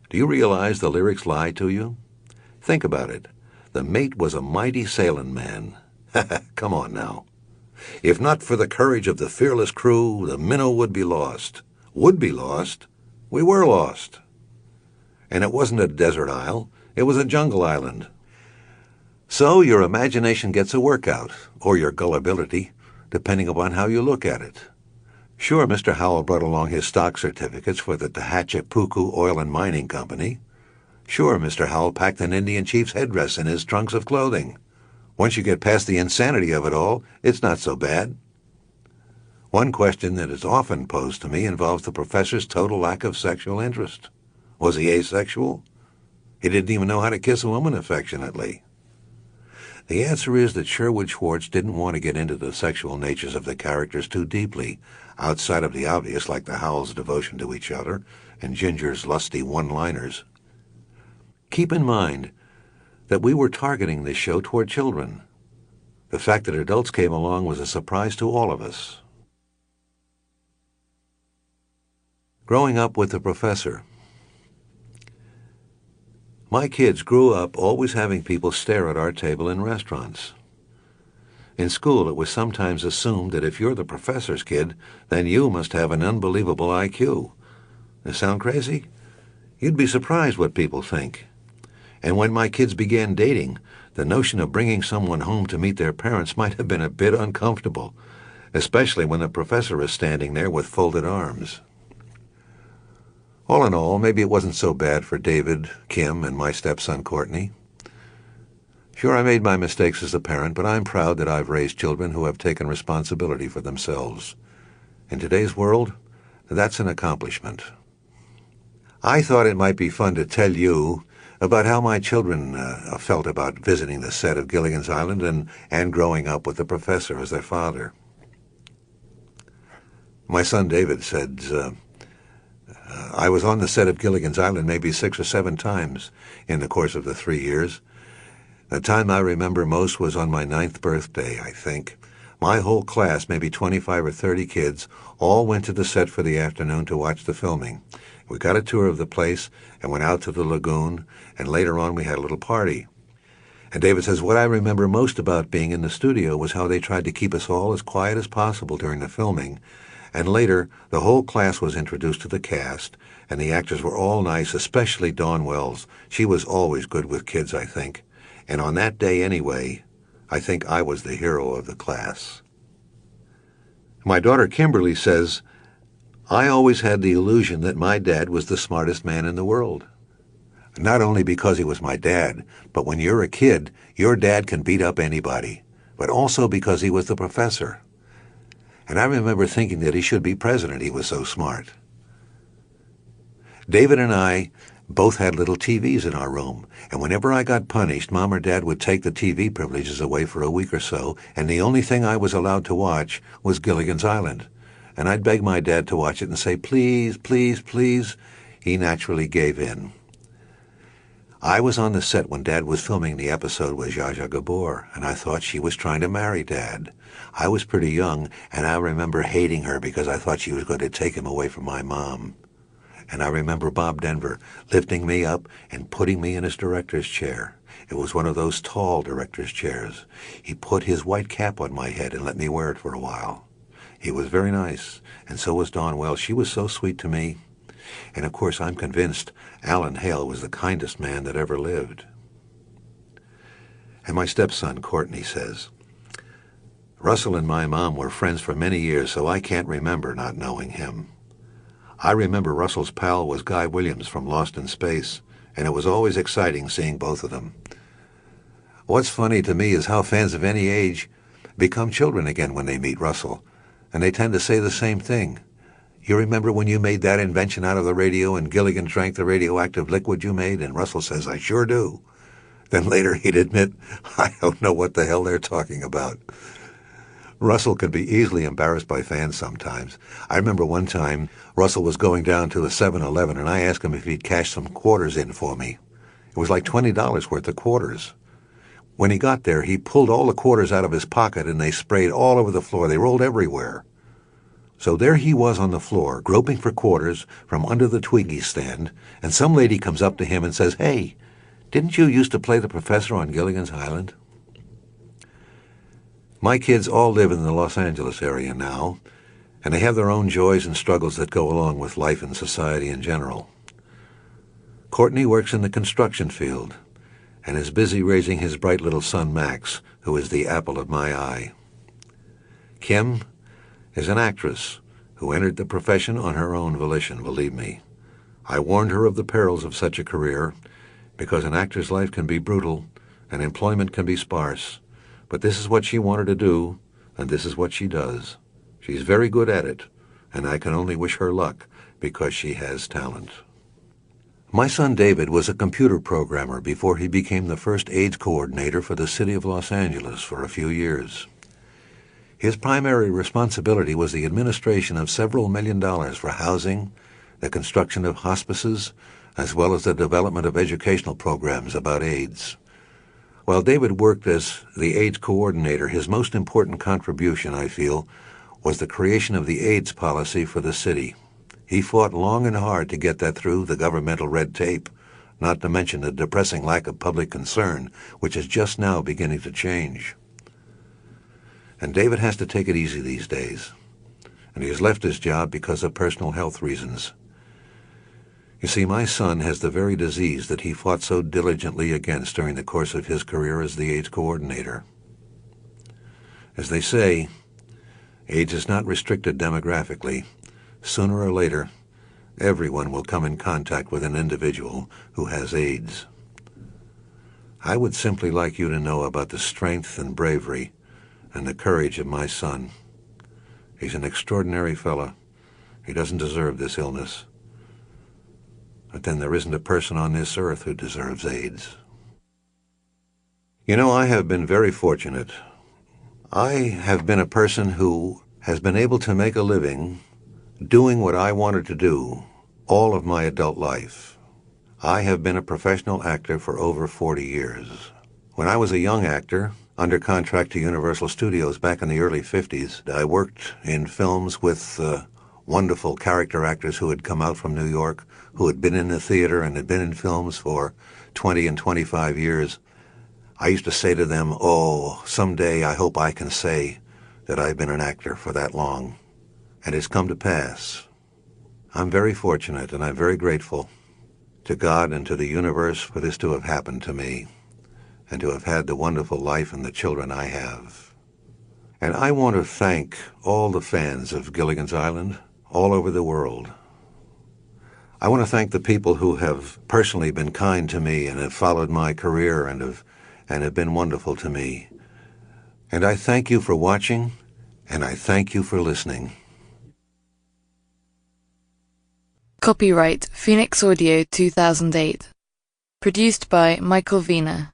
Speaker 2: Do you realize the lyrics lie to you? Think about it. The mate was a mighty sailing man. Come on now. If not for the courage of the fearless crew, the minnow would be lost. Would be lost. We were lost. And it wasn't a desert isle. It was a jungle island. So your imagination gets a workout, or your gullibility, depending upon how you look at it. Sure, Mr. Howell brought along his stock certificates for the Tehachapuku Oil and Mining Company. Sure, Mr. Howell packed an Indian chief's headdress in his trunks of clothing. Once you get past the insanity of it all, it's not so bad. One question that is often posed to me involves the professor's total lack of sexual interest. Was he asexual? He didn't even know how to kiss a woman affectionately. The answer is that Sherwood Schwartz didn't want to get into the sexual natures of the characters too deeply, outside of the obvious, like the Howells' devotion to each other and Ginger's lusty one-liners. Keep in mind that we were targeting this show toward children. The fact that adults came along was a surprise to all of us. Growing up with the professor. My kids grew up always having people stare at our table in restaurants. In school, it was sometimes assumed that if you're the professor's kid, then you must have an unbelievable IQ. Does that sound crazy? You'd be surprised what people think. And when my kids began dating, the notion of bringing someone home to meet their parents might have been a bit uncomfortable, especially when the professor is standing there with folded arms. All in all, maybe it wasn't so bad for David, Kim, and my stepson Courtney. Sure, I made my mistakes as a parent, but I'm proud that I've raised children who have taken responsibility for themselves. In today's world, that's an accomplishment. I thought it might be fun to tell you about how my children felt about visiting the set of Gilligan's Island and growing up with the professor as their father. My son David said, I was on the set of Gilligan's Island maybe 6 or 7 times in the course of the 3 years. The time I remember most was on my 9th birthday, I think. My whole class, maybe 25 or 30 kids, all went to the set for the afternoon to watch the filming. We got a tour of the place and went out to the lagoon, and later on we had a little party. And David says, what I remember most about being in the studio was how they tried to keep us all as quiet as possible during the filming. And later, the whole class was introduced to the cast, and the actors were all nice, especially Dawn Wells. She was always good with kids, I think. And on that day anyway, I think I was the hero of the class. My daughter Kimberly says, I always had the illusion that my dad was the smartest man in the world. Not only because he was my dad, but when you're a kid, your dad can beat up anybody, but also because he was the professor. And I remember thinking that he should be president, he was so smart. David and I both had little TVs in our room, and whenever I got punished, Mom or Dad would take the TV privileges away for a week or so, and the only thing I was allowed to watch was Gilligan's Island. And I'd beg my dad to watch it and say, please, please, please. He naturally gave in. I was on the set when Dad was filming the episode with Zsa Zsa Gabor, and I thought she was trying to marry Dad. I was pretty young, and I remember hating her because I thought she was going to take him away from my mom. And I remember Bob Denver lifting me up and putting me in his director's chair. It was one of those tall director's chairs. He put his white cap on my head and let me wear it for a while. He was very nice, and so was Dawn Wells. She was so sweet to me. And of course, I'm convinced Alan Hale was the kindest man that ever lived. And my stepson, Courtney, says, Russell and my mom were friends for many years, so I can't remember not knowing him. I remember Russell's pal was Guy Williams from Lost in Space, and it was always exciting seeing both of them. What's funny to me is how fans of any age become children again when they meet Russell, and they tend to say the same thing. You remember when you made that invention out of the radio and Gilligan drank the radioactive liquid you made? And Russell says, I sure do. Then later he'd admit, I don't know what the hell they're talking about. Russell could be easily embarrassed by fans sometimes. I remember one time Russell was going down to a 7-Eleven and I asked him if he'd cash some quarters in for me. It was like $20 worth of quarters. When he got there, he pulled all the quarters out of his pocket and they sprayed all over the floor. They rolled everywhere. So there he was on the floor, groping for quarters from under the Twiggy stand, and some lady comes up to him and says, "Hey, didn't you used to play the professor on Gilligan's Island?" My kids all live in the Los Angeles area now, and they have their own joys and struggles that go along with life and society in general. Courtney works in the construction field and is busy raising his bright little son Max, who is the apple of my eye. Kim is an actress who entered the profession on her own volition, believe me. I warned her of the perils of such a career, because an actor's life can be brutal and employment can be sparse. But this is what she wanted to do, and this is what she does. She's very good at it, and I can only wish her luck because she has talent. My son David was a computer programmer before he became the first AIDS coordinator for the city of Los Angeles for a few years. His primary responsibility was the administration of several $1 million for housing, the construction of hospices, as well as the development of educational programs about AIDS. While David worked as the AIDS coordinator, his most important contribution, I feel, was the creation of the AIDS policy for the city. He fought long and hard to get that through the governmental red tape, not to mention the depressing lack of public concern, which is just now beginning to change. And David has to take it easy these days, and he has left his job because of personal health reasons. You see, my son has the very disease that he fought so diligently against during the course of his career as the AIDS coordinator. As they say, AIDS is not restricted demographically. Sooner or later, everyone will come in contact with an individual who has AIDS. I would simply like you to know about the strength and bravery and the courage of my son. He's an extraordinary fellow. He doesn't deserve this illness. But then there isn't a person on this earth who deserves AIDS. You know, I have been very fortunate. I have been a person who has been able to make a living doing what I wanted to do all of my adult life. I have been a professional actor for over 40 years. When I was a young actor, under contract to Universal Studios back in the early 50s, I worked in films with wonderful character actors who had come out from New York, who had been in the theater and had been in films for 20 and 25 years. I used to say to them, "Oh, someday I hope I can say that I've been an actor for that long." And it's come to pass. I'm very fortunate and I'm very grateful to God and to the universe for this to have happened to me and to have had the wonderful life and the children I have. And I want to thank all the fans of Gilligan's Island all over the world. I want to thank the people who have personally been kind to me and have followed my career and have been wonderful to me. And I thank you for watching, and I thank you for listening.
Speaker 1: Copyright Phoenix Audio 2008. Produced by Michael Wiener.